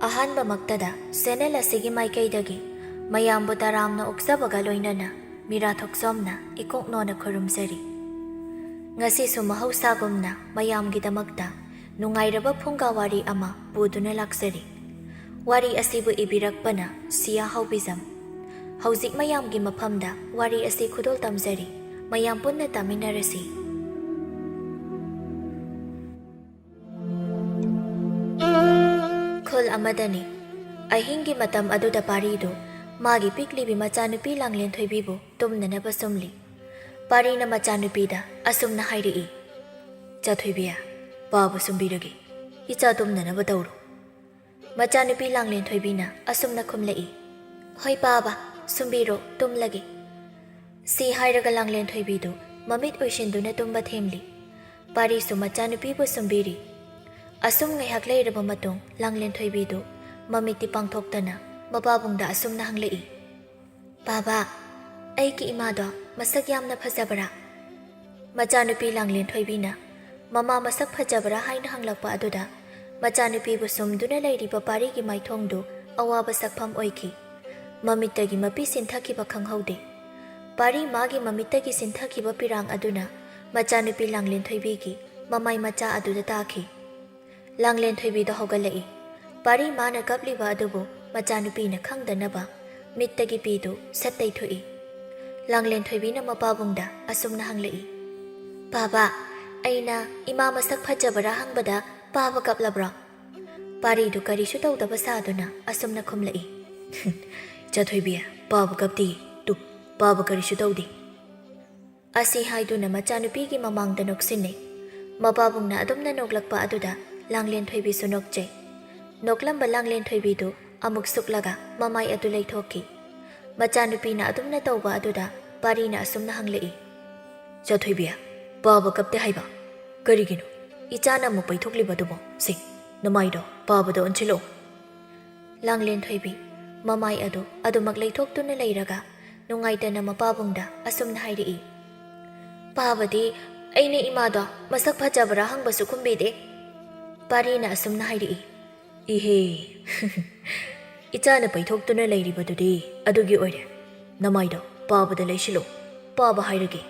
ꯑꯍꯥꯟꯕꯃꯛꯇꯗ channel ꯑꯁꯤꯒꯤ ꯃꯥꯏꯀꯩꯗꯒꯤ ꯃꯌꯥꯝꯕꯨ ꯇꯔꯥꯝꯅ ꯑꯣꯛꯆꯕꯒ ꯂꯣꯏꯅꯅ ꯃꯤꯔꯥ ꯊꯣꯛꯆꯣꯝꯅ ꯏꯀꯣꯛꯅꯣꯅ ꯈꯨꯔꯨꯝꯖꯔꯤ꯫ ꯉꯁꯤꯁꯨ ꯃꯍꯧꯁꯥꯒꯨꯝꯅ ꯃꯌꯥꯝꯒꯤꯗꯃꯛꯇ ꯅꯨꯡꯉꯥꯏꯔꯕ ꯐꯨꯡꯒꯥ ꯋꯥꯔꯤ ꯑꯃ ꯄꯨꯗꯨꯅ ꯂꯥꯛꯆꯔꯤ꯫ ꯋꯥꯔꯤ ꯑꯁꯤꯕꯨ ꯏꯕꯤꯔꯛꯄꯅ ꯁꯤꯌꯥ ꯍꯥꯏꯕꯤꯖꯝ꯫ ꯍꯧꯖꯤꯛ ꯃꯌꯥꯝꯒꯤ ꯃꯐꯝꯗ ꯋꯥꯔꯤ ꯑꯁꯤ ꯈꯨꯗꯣꯜ ꯇꯝꯖꯔꯤ꯫ ꯃꯌꯥꯝ ꯄꯨꯟꯅ ꯇꯥꯃꯤꯟꯅꯔꯁꯤ꯫ ꯈꯨꯜ ꯑꯃꯗꯅꯤ꯫ ꯑꯍꯤꯡꯒꯤ ꯃꯇꯝ ꯑꯗꯨꯗ ꯄꯥꯔꯤꯗꯨ ꯃꯥꯒꯤ ꯄꯤꯛꯂꯤꯕꯤ ꯃꯆꯥꯅꯨꯄꯤ ꯂꯥꯡꯂꯦꯟꯊꯣꯏꯕꯤꯕꯨ ꯇꯨꯝꯅꯅꯕ ꯁꯨꯝꯂꯤ꯫ ꯄꯥꯔꯤꯅ ꯃꯆꯥꯅꯨꯄꯤꯗ ꯑꯁꯨꯝꯅ ꯍꯥꯏꯔꯛꯏ, "ꯆꯥꯊꯣꯏꯕꯤ, ꯄꯥꯕꯨ ꯁꯨꯝꯕꯤꯔꯒꯦ, ꯏꯆꯥ ꯇꯨꯝꯅꯅꯕ ꯇꯧꯔꯣ." ꯃꯆꯥꯅꯨꯄꯤ ꯂꯥꯡꯂꯦꯟꯊꯣꯏꯕꯤꯅ ꯑꯁꯨꯝꯅ ꯈꯨꯝꯂꯛꯏ, "ꯍꯣꯏ ꯄꯥꯕ, ꯁꯨꯝꯕꯤꯔꯣ, ꯇꯨꯝꯂꯒꯦ." ꯁꯤ ꯍꯥꯏꯔꯒ ꯂꯥꯡꯂꯦꯟꯊꯣꯏꯕꯤꯗꯨ ꯃꯃꯤꯠ ꯎꯏꯁꯤꯟꯗꯨꯅ ꯇꯨꯝꯕ ꯊꯦꯝꯂꯤ꯫ ꯄꯥꯔꯤꯁꯨ ꯃꯆꯥꯅꯨꯄꯤꯕꯨ ꯁꯨꯝꯕꯤꯔꯤ꯫ ꯑꯁꯨꯝ ꯉꯥꯏꯍꯥꯛ ꯂꯩꯔꯕ ꯃꯇꯨꯡ ꯂꯥꯡꯂꯦꯟꯊꯣꯏꯕꯤꯗꯨ ꯃꯃꯤꯠꯇꯤ ꯄꯥꯡꯊꯣꯛꯇꯅ ꯃꯄꯥꯕꯨꯡꯗ ꯑꯁꯨꯝꯅ ꯍꯪꯂꯛꯏ, "ꯄꯥꯕ, ꯑꯩꯒꯤ ꯏꯃꯥꯗꯣ ꯃꯁꯛ ꯌꯥꯝꯅ ꯐꯖꯕ꯭ꯔꯥ?" ꯃꯆꯥꯅꯨꯄꯤ ꯂꯥꯡꯂꯦꯟꯊꯣꯏꯕꯤꯅ ꯃꯃꯥ ꯃꯁꯛ ꯐꯖꯕ꯭ꯔꯥ ꯍꯥꯏꯅ ꯍꯪꯂꯛꯄ ꯑꯗꯨꯗ ꯃꯆꯥꯅꯨꯄꯤꯕꯨ ꯁꯨꯝꯗꯨꯅ ꯂꯩꯔꯤꯕ ꯄꯥꯔꯤꯒꯤ ꯃꯥꯏꯊꯣꯡꯗꯨ ꯑꯋꯥꯕ ꯁꯛꯐꯝ ꯑꯣꯏꯈꯤ꯫ ꯃꯃꯤꯠꯇꯒꯤ ꯃꯄꯤ ꯁꯤꯟꯊꯈꯤꯕ ꯈꯪꯍꯧꯗꯦ꯫ ꯄꯥꯔꯤ ꯃꯥꯒꯤ ꯃꯃꯤꯠꯇꯒꯤ ꯁꯤꯟꯊꯈꯤꯕ ꯄꯤꯔꯥꯡ ꯑꯗꯨꯅ ꯃꯆꯥꯅꯨꯄꯤ ꯂꯥꯡꯂꯦꯟꯊꯣꯏꯕꯤꯒꯤ ꯃꯃꯥꯏ ꯃꯆꯥ ꯑꯗꯨꯗ ꯇꯥꯈꯤ꯫ ꯂꯥꯡꯂꯦꯟꯊꯣꯏꯕꯤꯗ ꯍꯧꯒꯠꯂꯛꯏ꯫ ꯄꯥꯔꯤ ꯃꯥꯅ ꯀꯞꯂꯤꯕ ꯑꯗꯨꯕꯨ ꯃꯆꯥꯅꯨꯄꯤꯅ ꯈꯪꯗꯅꯕ ꯃꯤꯠꯇꯒꯤ ꯄꯤꯗꯨ ꯁꯠ ꯇꯩꯊꯣꯛꯏ꯫ ꯂꯥꯡꯂꯦꯟꯊꯣꯏꯕꯤꯅ ꯃꯄꯥꯕꯨꯡꯗ ꯑꯁꯨꯝꯅ ꯍꯪꯂꯛꯏ, "ꯄꯥꯕ, ꯑꯩꯅ ꯏꯃꯥ ꯃꯁꯛ ꯐꯖꯕ꯭ꯔꯥ ꯍꯪꯕꯗ ꯄꯥꯕ ꯀꯞꯂꯕ꯭ꯔꯣ?" ꯄꯥꯔꯤꯗꯨ ꯀꯔꯤꯁꯨ ꯇꯧꯗꯕ ꯁꯥꯗꯨꯅ ꯑꯁꯨꯝꯅ ꯈꯨꯝꯂꯛꯏ, "ꯆꯥꯊꯣꯏꯕꯤ, ꯄꯥꯕ ꯀꯞꯇꯦ, ꯄꯥꯕ ꯀꯔꯤꯁꯨ ꯇꯧꯗꯦ." ꯑꯁꯤ ꯍꯥꯏꯗꯨꯅ ꯃꯆꯥꯅꯨꯄꯤꯒꯤ ꯃꯃꯥꯡꯗ ꯅꯣꯛꯁꯤꯟꯅꯩ꯫ ꯃꯄꯥꯕꯨꯡꯅ ꯑꯗꯨꯝꯅ ꯅꯣꯛꯂꯛꯄ ꯑꯗꯨꯗ ꯂꯥꯡꯂꯦꯟꯊꯣꯏꯕꯤꯁꯨ ꯅꯣꯛꯆꯩ꯫ ꯅꯣꯛꯂꯝꯕ ꯂꯥꯡꯂꯦꯟꯊꯣꯏꯕꯤꯗꯨ ꯑꯃꯨꯛ ꯁꯨꯛꯂꯒ ꯃꯃꯥꯏ ꯑꯗꯨ ꯂꯩꯊꯣꯛꯈꯤ꯫ ꯃꯆꯥꯅꯨꯄꯤꯅ ꯑꯗꯨꯝꯅ ꯇꯧꯕ ꯑꯗꯨꯗ ꯄꯥꯔꯤꯅ ꯑꯁꯨꯝꯅ ꯍꯪꯂꯛꯏ, "ꯆꯥꯊꯣꯏꯕꯤ, ꯄꯥꯕ ꯀꯞꯇꯦ ꯍꯥꯏꯕ? ꯀꯔꯤꯒꯤꯅꯣ ꯏꯆꯥꯅ ꯑꯃꯨꯛ ꯄꯩꯊꯣꯛꯂꯤꯕꯗꯨꯕꯣ? ꯁꯤ ꯅꯃꯥꯏꯗꯣ ꯄꯥꯕꯗ ꯑꯣꯟꯁꯤꯜꯂꯛꯑꯣ." ꯂꯥꯡꯂꯦꯟꯊꯣꯏꯕꯤ ꯃꯃꯥꯏ ꯑꯗꯨ ꯑꯗꯨꯃꯛ ꯂꯩꯊꯣꯛꯇꯨꯅ ꯂꯩꯔꯒ ꯅꯨꯡꯉꯥꯏꯇꯅ ꯃꯄꯥꯕꯨꯡꯗ ꯑꯁꯨꯝꯅ ꯍꯥꯏꯔꯛꯏ, "ꯄꯥꯕꯗꯤ ꯑꯩꯅ ꯏꯃꯥꯗꯣ ꯃꯁꯛ ꯐꯖꯕ꯭ꯔꯥ ꯍꯪꯕꯁꯨ ꯈꯨꯝꯕꯤꯗꯦ." ꯄꯥꯔꯤꯅ ꯑꯁꯨꯝꯅ ꯍꯥꯏꯔꯛꯏ, "ꯏꯍꯦ, ꯏꯆꯥꯅ ꯄꯩꯊꯣꯛꯇꯨꯅ ꯂꯩꯔꯤꯕꯗꯨꯗꯤ ꯑꯗꯨꯒꯤ ꯑꯣꯏꯔꯦ꯫ ꯅꯃꯥꯏꯗꯣ ꯄꯥꯕꯗ ꯂꯩꯁꯤꯜꯂꯣ, ꯄꯥꯕ ꯍꯥꯏꯔꯒꯦ."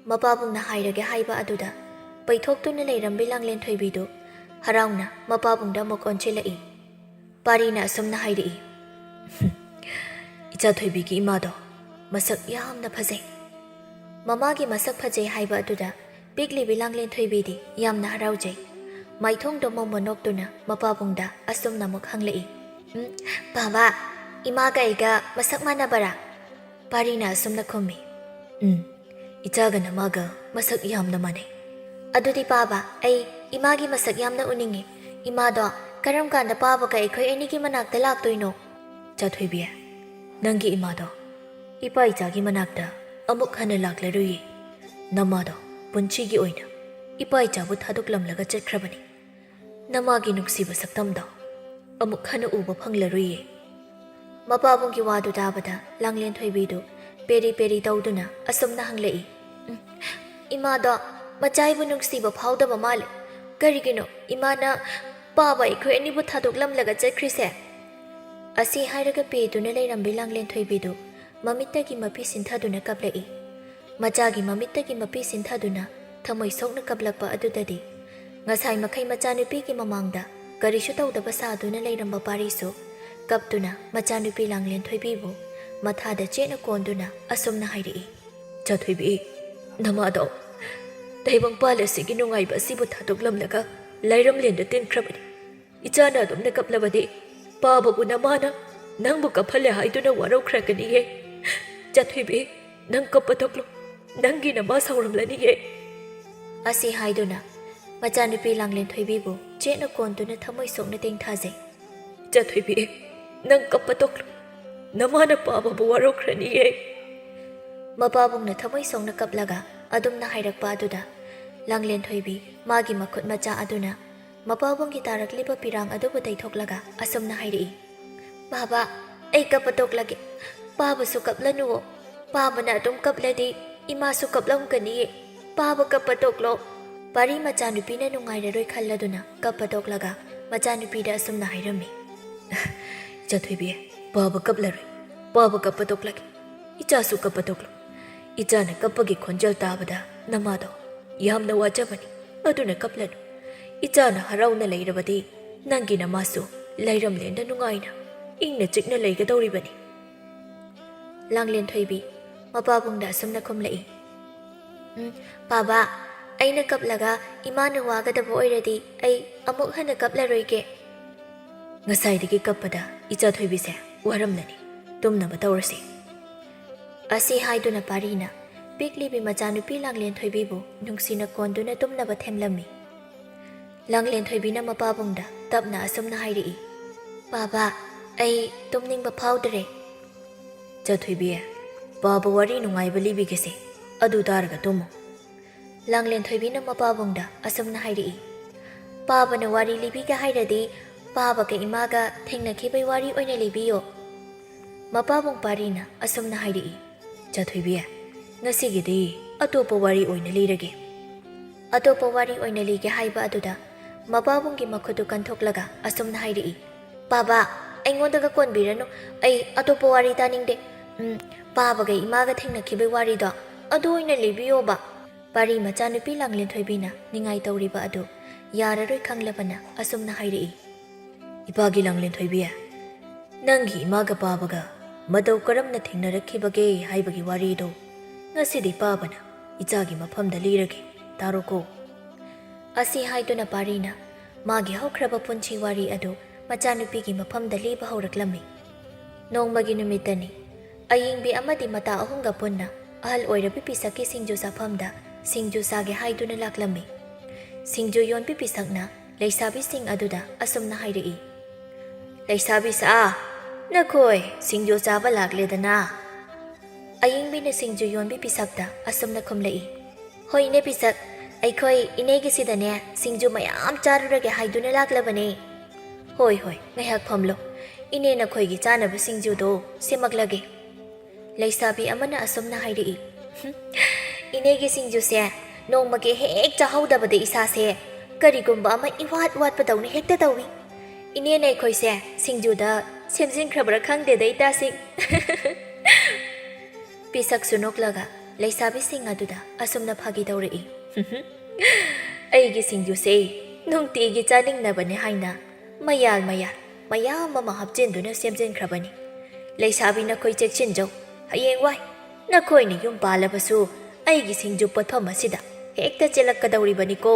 ꯃꯄꯥꯕꯨꯡꯅ ꯍꯥꯏꯔꯒꯦ ꯍꯥꯏꯕ ꯑꯗꯨꯗ ꯄꯩꯊꯣꯛꯇꯨꯅ ꯂꯩꯔꯝꯕꯤ ꯂꯥꯡꯂꯦꯟꯊꯣꯏꯕꯤꯗꯨ ꯍꯔꯥꯎꯅ ꯃꯄꯥꯕꯨꯡꯗ ꯑꯃꯨꯛ ꯑꯣꯟꯁꯤꯜꯂꯛꯏ꯫ ꯄꯥꯔꯤꯅ ꯑꯁꯨꯝꯅ ꯍꯥꯏꯔꯛꯏ, "ꯏꯆꯥꯊꯣꯏꯕꯤꯒꯤ ꯏꯃꯥꯗꯣ ꯃꯁꯛ ꯌꯥꯝꯅ ꯐꯖꯩ." ꯃꯃꯥꯒꯤ ꯃꯁꯛ ꯐꯖꯩ ꯍꯥꯏꯕ ꯑꯗꯨꯗ ꯄꯤꯛꯂꯤꯕꯤ ꯂꯥꯡꯂꯦꯟꯊꯣꯏꯕꯤꯗꯤ ꯌꯥꯝꯅ ꯍꯔꯥꯎꯖꯩ꯫ ꯃꯥꯏꯊꯣꯡꯗꯣ ꯃꯣꯃꯣ ꯅꯣꯛꯇꯨꯅ ꯃꯄꯥꯕꯨꯡꯗ ꯑꯁꯨꯝꯅ ꯑꯃꯨꯛ ꯍꯪꯂꯛꯏ, "ꯄꯥꯕ, ꯏꯃꯥꯒ ꯑꯩꯒ ꯃꯁꯛ ꯃꯥꯟꯅꯕꯔꯥ?" ꯄꯥꯔꯤꯅ ꯑꯁꯨꯝꯅ ꯈꯨꯝꯃꯤ, "ꯏꯆꯥꯒ ꯅꯃꯥꯒ ꯃꯁꯛ ꯌꯥꯝꯅ ꯃꯥꯟꯅꯩ." "ꯑꯗꯨꯗꯤ ꯄꯥꯕ, ꯑꯩ ꯏꯃꯥꯒꯤ ꯃꯁꯛ ꯌꯥꯝꯅ ꯎꯅꯤꯡꯉꯤ꯫ ꯏꯃꯥꯗꯣ ꯀꯔꯝ ꯀꯥꯟꯗ ꯄꯥꯕꯒ ꯑꯩꯈꯣꯏ ꯑꯅꯤꯒꯤ ꯃꯅꯥꯛꯇ ꯂꯥꯛꯇꯣꯏꯅꯣ?" "ꯆꯥꯊꯣꯏꯕꯤ, ꯅꯪꯒꯤ ꯏꯃꯥꯗꯣ ꯏꯄꯥ ꯏꯆꯥꯒꯤ ꯃꯅꯥꯛꯇ ꯑꯃꯨꯛ ꯍꯟꯅ ꯂꯥꯛꯂꯔꯣꯏꯌꯦ꯫ ꯅꯃꯥꯗꯣ ꯄꯨꯟꯁꯤꯒꯤ ꯑꯣꯏꯅ ꯏꯄꯥ ꯏꯆꯥꯕꯨ ꯊꯥꯗꯣꯛꯂꯝꯂꯒ ꯆꯠꯈ꯭ꯔꯕꯅꯤ꯫ ꯅꯃꯥꯒꯤ ꯅꯨꯡꯁꯤꯕ ꯁꯛꯇꯝꯗꯣ ꯑꯃꯨꯛ ꯍꯟꯅ ꯎꯕ ꯐꯪꯂꯔꯣꯏꯌꯦ." ꯃꯄꯥꯕꯨꯡꯒꯤ ꯋꯥꯗꯨ ꯇꯥꯕꯗ ꯂꯥꯡꯂꯦꯟꯊꯣꯏꯕꯤꯗꯨ ꯄꯦꯔꯤ ꯄꯦꯔꯤ ꯇꯧꯗꯨꯅ ꯑꯁꯨꯝꯅ ꯍꯪꯂꯛꯏ, "ꯏꯃꯥꯗꯣ ꯃꯆꯥꯏꯕꯨ ꯅꯨꯡꯁꯤꯕ ꯐꯥꯎꯗꯕ ꯃꯥꯜꯂꯦ꯫ ꯀꯔꯤꯒꯤꯅꯣ ꯏꯃꯥꯅ ꯄꯥꯕ ꯑꯩꯈꯣꯏ ꯑꯅꯤꯕꯨ ꯊꯥꯗꯣꯛꯂꯝꯂꯒ ꯆꯠꯈ꯭ꯔꯤꯁꯦ?" ꯑꯁꯤ ꯍꯥꯏꯔꯒ ꯄꯦꯗꯨꯅ ꯂꯩꯔꯝꯕꯤ ꯂꯥꯡꯂꯦꯟꯊꯣꯏꯕꯤꯗꯨ ꯃꯃꯤꯠꯇꯒꯤ ꯃꯄꯤ ꯁꯤꯟꯊꯗꯨꯅ ꯀꯞꯂꯛꯏ꯫ ꯃꯆꯥꯒꯤ ꯃꯃꯤꯠꯇꯒꯤ ꯃꯄꯤ ꯁꯤꯟꯊꯗꯨꯅ ꯊꯃꯣꯏ ꯁꯣꯛꯅ ꯀꯞꯂꯛꯄ ꯑꯗꯨꯗꯗꯤ ꯉꯁꯥꯏ ꯃꯈꯩ ꯃꯆꯥꯅꯨꯄꯤꯒꯤ ꯃꯃꯥꯡꯗ ꯀꯔꯤꯁꯨ ꯇꯧꯗꯕ ꯁꯥꯗꯨꯅ ꯂꯩꯔꯝꯕ ꯄꯥꯔꯤꯁꯨ ꯀꯞꯇꯨꯅ ꯃꯆꯥꯅꯨꯄꯤ ꯂꯥꯡꯂꯦꯟꯊꯣꯏꯕꯤꯕꯨ ꯃꯊꯥꯗ ꯆꯦꯠꯅ ꯀꯣꯟꯗꯨꯅ ꯑꯁꯨꯝꯅ ꯍꯥꯏꯔꯛꯏ, "ꯆꯥꯊꯣꯏꯕꯤ, ꯅꯃꯥꯗꯣ ꯇꯥꯏꯕꯪꯄꯥꯜ ꯑꯁꯤꯒꯤ ꯅꯨꯡꯉꯥꯏꯕ ꯑꯁꯤꯕꯨ ꯊꯥꯗꯣꯛꯂꯝꯂꯒ ꯂꯥꯏꯔꯝꯂꯦꯟꯗ ꯇꯤꯟꯈ꯭ꯔꯕꯅꯤ꯫ ꯏꯆꯥꯅ ꯑꯗꯨꯝꯅ ꯀꯞꯂꯕꯗꯤ ꯄꯥꯕꯕꯨ ꯅꯃꯥꯅ ꯅꯪꯕꯨ ꯀꯞꯍꯜꯂꯦ ꯍꯥꯏꯗꯨꯅ ꯋꯥꯔꯧꯈ꯭ꯔꯒꯅꯤꯌꯦ꯫ ꯆꯥꯊꯣꯏꯕꯤ, ꯅꯪ ꯀꯞꯄ ꯇꯣꯛꯂꯣ, ꯅꯪꯒꯤ ꯅꯃꯥ ꯁꯥꯎꯔꯝꯂꯅꯤꯌꯦ." ꯑꯁꯤ ꯍꯥꯏꯗꯨꯅ ꯃꯆꯥꯅꯨꯄꯤ ꯂꯥꯡꯂꯦꯟꯊꯣꯏꯕꯤꯕꯨ ꯆꯦꯠꯅ ꯀꯣꯟꯗꯨꯅ ꯊꯃꯣꯏ ꯁꯣꯛꯅ ꯇꯦꯡꯊꯥꯖꯩ꯫ "ꯆꯥꯊꯣꯏꯕꯤ, ꯅꯪ ꯀꯞꯄ ꯇꯣꯛꯂꯣ, ꯅꯃꯥꯅ ꯄꯥꯕꯕꯨ ꯋꯥꯔꯧꯈ꯭ꯔꯅꯤꯌꯦ." ꯃꯄꯥꯕꯨꯡꯅ ꯊꯃꯣꯏ ꯁꯣꯛꯅ ꯀꯞꯂꯒ ꯑꯗꯨꯝꯅ ꯍꯥꯏꯔꯛꯄ ꯑꯗꯨꯗ ꯂꯥꯡꯂꯦꯟꯊꯣꯏꯕꯤ ꯃꯥꯒꯤ ꯃꯈꯨꯠ ꯃꯆꯥ ꯑꯗꯨꯅ ꯃꯄꯥꯕꯨꯡꯒꯤ ꯇꯥꯔꯛꯂꯤꯕ ꯄꯤꯔꯥꯡ ꯑꯗꯨꯕꯨ ꯇꯩꯊꯣꯛꯂꯒ ꯑꯁꯨꯝꯅ ꯍꯥꯏꯔꯛꯏ, "ꯄꯥꯕ, ꯑꯩ ꯀꯞꯄ ꯇꯣꯛꯂꯒꯦ꯫ ꯄꯥꯕꯁꯨ ꯀꯞꯂꯅꯨꯋꯣ꯫ ꯄꯥꯕꯅ ꯑꯗꯨꯝ ꯀꯞꯂꯗꯤ ꯏꯃꯥꯁꯨ ꯀꯞꯂꯝꯒꯅꯤꯌꯦ꯫ ꯄꯥꯕ ꯀꯞꯄ ꯇꯣꯛꯂꯣ." ꯄꯥꯔꯤ ꯃꯆꯥꯅꯨꯄꯤꯅ ꯅꯨꯡꯉꯥꯏꯔꯔꯣꯏ ꯈꯜꯂꯗꯨꯅ ꯀꯞꯄ ꯇꯣꯛꯂꯒ ꯃꯆꯥꯅꯨꯄꯤꯗ ꯑꯁꯨꯝꯅ ꯍꯥꯏꯔꯝꯃꯤ, ꯏꯆꯥꯊꯣꯏꯕꯤ ꯄꯥꯕ ꯀꯞꯂꯔꯣꯏ ꯄꯥꯕ ꯀꯞꯄ ꯇꯣꯛꯂꯒꯦ ꯏꯆꯥꯁꯨ ꯀꯞꯄ ꯇꯣꯛꯂꯣ ꯏꯆꯥꯅ ꯀꯞꯄꯒꯤ ꯈꯣꯟꯖꯦꯜ ꯇꯥꯕꯗ ꯅꯃꯥꯗꯣ ꯌꯥꯝꯅ ꯋꯥꯖꯕꯅꯤ ꯑꯗꯨꯅ ꯀꯞꯂꯅꯨ ꯏꯆꯥꯅ ꯍꯔꯥꯎꯅ ꯂꯩꯔꯕꯗꯤ ꯅꯪꯒꯤ ꯅꯃꯥꯁꯨ ꯂꯩꯔꯝꯂꯦꯟꯗ ꯅꯨꯡꯉꯥꯏꯅ ꯏꯪꯅ ꯆꯤꯛꯅ ꯂꯩꯒꯗꯧꯔꯤꯕꯅꯤ ꯂꯥꯡꯂꯦꯟ ꯊꯣꯏꯕꯤ ꯃꯄꯥꯕꯨꯡꯗ ꯑꯁꯨꯝꯅ ꯈꯨꯝꯂꯛꯏ ꯄꯥꯕꯥ ꯑꯩꯅ ꯀꯞꯂꯒ ꯏꯃꯥꯅ ꯋꯥꯒꯗꯕ ꯑꯣꯏꯔꯗꯤ ꯑꯩ ꯑꯃꯨꯛ ꯍꯟꯅ ꯀꯞꯂꯔꯣꯏꯒꯦ ꯉꯁꯥꯏꯗꯒꯤ ꯀꯞꯄꯗ ꯏꯆꯥꯊꯣꯏꯕꯤꯁꯦ ꯋꯥꯔꯝꯂꯅꯤ ꯇꯨꯝꯅꯕ ꯇꯧꯔꯁꯤ ꯑꯁꯤ ꯍꯥꯏꯗꯨꯅ ꯄꯥꯔꯤꯅ ꯄꯤꯛꯂꯤꯕꯤ ꯃꯆꯥꯅꯨꯄꯤ ꯂꯥꯡꯂꯦꯟ ꯊꯣꯏꯕꯤꯕꯨ ꯅꯨꯡꯁꯤꯅ ꯀꯣꯟꯗꯨꯅ ꯇꯨꯝꯅꯕ ꯊꯦꯝꯂꯝꯃꯤ ꯂꯥꯡꯂꯦꯟ ꯊꯣꯏꯕꯤꯅ ꯃꯄꯥꯕꯨꯡꯗ ꯇꯞꯅ ꯑꯁꯨꯝꯅ ꯍꯥꯏꯔꯛꯏ ꯄꯥꯕꯥ ꯑꯩ ꯇꯨꯝꯅꯤꯡꯕ ꯐꯥꯎꯗ꯭ꯔꯦ ꯆꯊꯣꯏꯕꯤ ꯄꯥꯕ ꯋꯥꯔꯤ ꯅꯨꯡꯉꯥꯏꯕ ꯂꯤꯕꯤꯒꯦꯁꯦ ꯑꯗꯨ ꯇꯥꯔꯒ ꯇꯨꯝꯃꯨ ꯂꯥꯡꯂꯦꯟ ꯊꯣꯏꯕꯤꯅ ꯃꯄꯥꯕꯨꯡꯗ ꯑꯁꯨꯝꯅ ꯍꯥꯏꯔꯛꯏ ꯄꯥꯕꯅ ꯋꯥꯔꯤ ꯂꯤꯕꯤꯒꯦ ꯍꯥꯏꯔꯗꯤ ꯄꯥꯕꯒ ꯏꯃꯥꯒ ꯊꯦꯡꯅꯈꯤꯕꯩ ꯋꯥꯔꯤ ꯑꯣꯏꯅ ꯂꯤꯕꯤꯌꯣ ꯃꯄꯥꯕꯨꯡ ꯄꯥꯔꯤꯅ ꯑꯁꯨꯝꯅ ꯍꯥꯏꯔꯛꯏ ꯆꯊꯣꯏꯕꯤ ꯉꯁꯤꯒꯤꯗꯤ ꯑꯇꯣꯞꯄ ꯋꯥꯔꯤ ꯑꯣꯏꯅ ꯂꯤꯔꯒꯦ ꯑꯇꯣꯞꯄ ꯋꯥꯔꯤ ꯑꯣꯏꯅ ꯂꯤꯒꯦ ꯍꯥꯏꯕ ꯑꯗꯨꯗ ꯃꯄꯥꯕꯨꯡꯒꯤ ꯃꯈꯨꯠꯇꯨ ꯀꯟꯊꯣꯛꯂꯒ ꯑꯁꯨꯝꯅ ꯍꯥꯏꯔꯛꯏ ꯄꯥꯕꯥ ꯑꯩꯉꯣꯟꯗꯒ ꯀꯣꯟꯕꯤꯔꯅꯨ ꯑꯩ ꯑꯇꯣꯞꯄ ꯋꯥꯔꯤ ꯇꯥꯅꯤꯡꯗꯦ ꯄꯥꯕꯒ ꯏꯃꯥꯒ ꯊꯦꯡꯅꯈꯤꯕꯩ ꯋꯥꯔꯤꯗꯣ ꯑꯗꯨ ꯑꯣꯏꯅ ꯂꯤꯕꯤꯌꯣꯕ ꯄꯥꯔꯤ ꯃꯆꯥꯅꯨꯄꯤ ꯂꯥꯡꯂꯦꯟ ꯊꯣꯏꯕꯤꯅ ꯅꯤꯡꯉꯥꯏ ꯇꯧꯔꯤꯕ ꯑꯗꯨ ꯌꯥꯔꯔꯣꯏ ꯈꯪꯂꯕꯅ ꯑꯁꯨꯝꯅ ꯍꯥꯏꯔꯛꯏ ꯏꯄꯥꯒꯤ ꯂꯥꯡꯂꯦꯟ ꯊꯣꯏꯕꯤ ꯅꯪꯒꯤ ꯏꯃꯥꯒ ꯄꯥꯕꯒ ꯃꯇꯧ ꯀꯔꯝꯅ ꯊꯦꯡꯅꯔꯛꯈꯤꯕꯒꯦ ꯍꯥꯏꯕꯒꯤ ꯋꯥꯔꯤꯗꯣ ꯉꯁꯤꯗꯤ ꯄꯥꯕꯅ ꯏꯆꯥꯒꯤ ꯃꯐꯝꯗ ꯂꯤꯔꯒꯦ ꯇꯥꯔꯣꯀꯣ ꯑꯁꯤ ꯍꯥꯏꯗꯨꯅ ꯄꯥꯔꯤꯅ ꯃꯥꯒꯤ ꯍꯧꯈ꯭ꯔꯕ ꯄꯨꯟꯁꯤ ꯋꯥꯔꯤ ꯑꯗꯨ ꯃꯆꯥꯅꯨꯄꯤꯒꯤ ꯃꯐꯝꯗ ꯂꯤꯕ ꯍꯧꯔꯛꯂꯝꯃꯤ ꯅꯣꯡꯃꯒꯤ ꯅꯨꯃꯤꯠꯇꯅꯤ ꯑꯌꯤꯡꯕꯤ ꯑꯃꯗꯤ ꯃꯇꯥ ꯑꯍꯨꯝꯒ ꯄꯨꯟꯅ ꯑꯍꯜ ꯑꯣꯏꯔꯕꯤ ꯄꯤꯁꯛꯀꯤ ꯁꯤꯡꯖꯨ ꯆꯥꯐꯝꯗ ꯁꯤꯡꯖꯨ ꯆꯥꯒꯦ ꯍꯥꯏꯗꯨꯅ ꯂꯥꯛꯂꯝꯃꯤ ꯁꯤꯡꯖꯨ ꯌꯣꯟꯕꯤ ꯄꯤꯁꯛꯅ ꯂꯩꯁꯥꯕꯤꯁꯤꯡ ꯑꯗꯨꯗ ꯑꯁꯨꯝꯅ ꯍꯥꯏꯔꯛꯏ ꯂꯩꯁꯥꯕꯤꯁꯥ ꯅꯈꯣꯏ ꯁꯤꯡꯖꯨ ꯆꯥꯕ ꯂꯥꯛꯂꯦꯗꯅ ꯑꯌꯤꯡꯕꯤꯅ ꯁꯤꯡꯖꯨ ꯌꯣꯟꯕꯤ ꯄꯤꯁꯛꯇ ꯑꯁꯨꯝꯅ ꯈꯨꯝꯂꯛꯏ ꯍꯣꯏꯅꯦ ꯄꯤꯁꯛ ꯑꯩꯈꯣꯏ ꯏꯅꯦꯒꯤꯁꯤꯗꯅꯦ ꯁꯤꯡꯖꯨ ꯃꯌꯥꯝ ꯆꯥꯔꯨꯔꯒꯦ ꯍꯥꯏꯗꯨꯅ ꯂꯥꯛꯂꯕꯅꯦ ꯍꯣꯏ ꯍꯣꯏ ꯉꯥꯏꯍꯥꯛ ꯐꯝꯂꯣ ꯏꯅꯦ ꯅꯈꯣꯏꯒꯤ ꯆꯥꯅꯕ ꯁꯤꯡꯖꯨꯗꯣ ꯁꯦꯝꯃꯛꯂꯒꯦ ꯂꯩꯁꯥꯕꯤ ꯑꯃꯅ ꯑꯁꯨꯝꯅ ꯍꯥꯏꯔꯛꯏ ꯏꯅꯦꯒꯤ ꯁꯤꯡꯖꯨꯁꯦ ꯅꯣꯡꯃꯒꯤ ꯍꯦꯛ ꯆꯥꯍꯧꯗꯕꯗ ꯏꯁꯥꯁꯦ ꯀꯔꯤꯒꯨꯝꯕ ꯑꯃ ꯏꯋꯥꯠ ꯋꯥꯠꯄꯗꯧꯅ ꯍꯦꯛꯇ ꯇꯧꯏ ꯏꯅꯦꯅ ꯑꯩꯈꯣꯏꯁꯦ ꯁꯤꯡꯖꯨꯗ ꯁꯦꯝꯖꯤꯟꯈ꯭ꯔꯕ꯭ꯔꯥ ꯈꯪꯗꯦꯗ ꯏꯇꯥꯁꯤꯡ ꯄꯤꯁꯛꯁꯨ ꯅꯣꯛꯂꯒ ꯂꯩꯁꯥꯕꯤꯁꯤꯡ ꯑꯗꯨꯗ ꯑꯁꯨꯝꯅ ꯐꯥꯒꯤ ꯇꯧꯔꯛꯏ ꯑꯩꯒꯤ ꯁꯤꯡꯖꯨꯁꯦ ꯅꯨꯡꯇꯤꯒꯤ ꯆꯥꯅꯤꯡꯅꯕꯅꯦ ꯍꯥꯏꯅ ꯃꯌꯥꯝ ꯑꯃ ꯍꯥꯞꯆꯤꯟꯗꯨꯅ ꯁꯦꯝꯖꯤꯟꯈ꯭ꯔꯕꯅꯤ ꯂꯩꯁꯥꯕꯤ ꯅꯈꯣꯏ ꯆꯦꯛꯁꯤꯟꯖꯧ ꯍꯌꯦꯡꯋꯥꯏ ꯅꯈꯣꯏꯅ ꯌꯨꯝ ꯄꯥꯜꯂꯕꯁꯨ ꯑꯩꯒꯤ ꯁꯤꯡꯖꯨ ꯄꯣꯠꯐꯝ ꯑꯁꯤꯗ ꯍꯦꯛꯇ ꯆꯦꯜꯂꯛꯀꯗꯧꯔꯤꯕꯅꯤꯀꯣ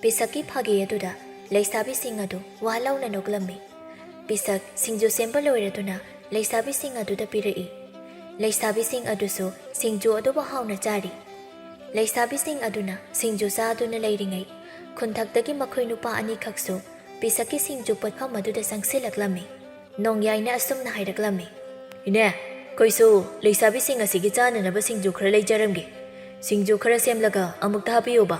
ꯄꯤꯁꯛꯀꯤ ꯐꯥꯒꯤ ꯑꯗꯨꯗ ꯂꯩꯁꯥꯕꯤꯁꯤꯡ ꯑꯗꯨ ꯋꯥ ꯂꯧꯅ ꯅꯣꯛꯂꯝꯃꯤ ꯄꯤꯁꯛ ꯁꯤꯡꯖꯨ ꯁꯦꯝꯕ ꯂꯣꯏꯔꯗꯨꯅ ꯂꯩꯁꯥꯕꯤꯁꯤꯡ ꯑꯗꯨꯗ ꯄꯤꯔꯛꯏ ꯂꯩꯁꯥꯕꯤꯁꯤꯡ ꯑꯗꯨꯁꯨ ꯁꯤꯡꯖꯨ ꯑꯗꯨꯕꯨ ꯍꯥꯎꯅ ꯆꯥꯔꯤ ꯂꯩꯁꯥꯕꯤꯁꯤꯡ ꯑꯗꯨꯅ ꯁꯤꯡꯖꯨ ꯆꯥꯗꯨꯅ ꯂꯩꯔꯤꯉꯩ ꯈꯨꯟꯊꯛꯇꯒꯤ ꯃꯈꯣꯏ ꯅꯨꯄꯥ ꯑꯅꯤꯈꯛꯁꯨ ꯄꯤꯁꯛꯀꯤ ꯁꯤꯡꯖꯨ ꯄꯣꯠꯐꯝ ꯑꯗꯨꯗ ꯆꯪꯁꯤꯜꯂꯛꯂꯝꯃꯤ ꯅꯣꯡꯌꯥꯏꯅ ꯑꯁꯨꯝꯅ ꯍꯥꯏꯔꯛꯂꯝꯃꯤ ꯏꯅꯦ ꯑꯩꯈꯣꯏꯁꯨ ꯂꯩꯁꯥꯕꯤꯁꯤꯡ ꯑꯁꯤꯒꯤ ꯆꯥꯅꯅꯕ ꯁꯤꯡꯖꯨ ꯈꯔ ꯂꯩꯖꯔꯝꯒꯦ ꯁꯤꯡꯖꯨ ꯈꯔ ꯁꯦꯝꯂꯒ ꯑꯃꯨꯛꯇ ꯍꯥꯞꯄꯤꯌꯨꯕ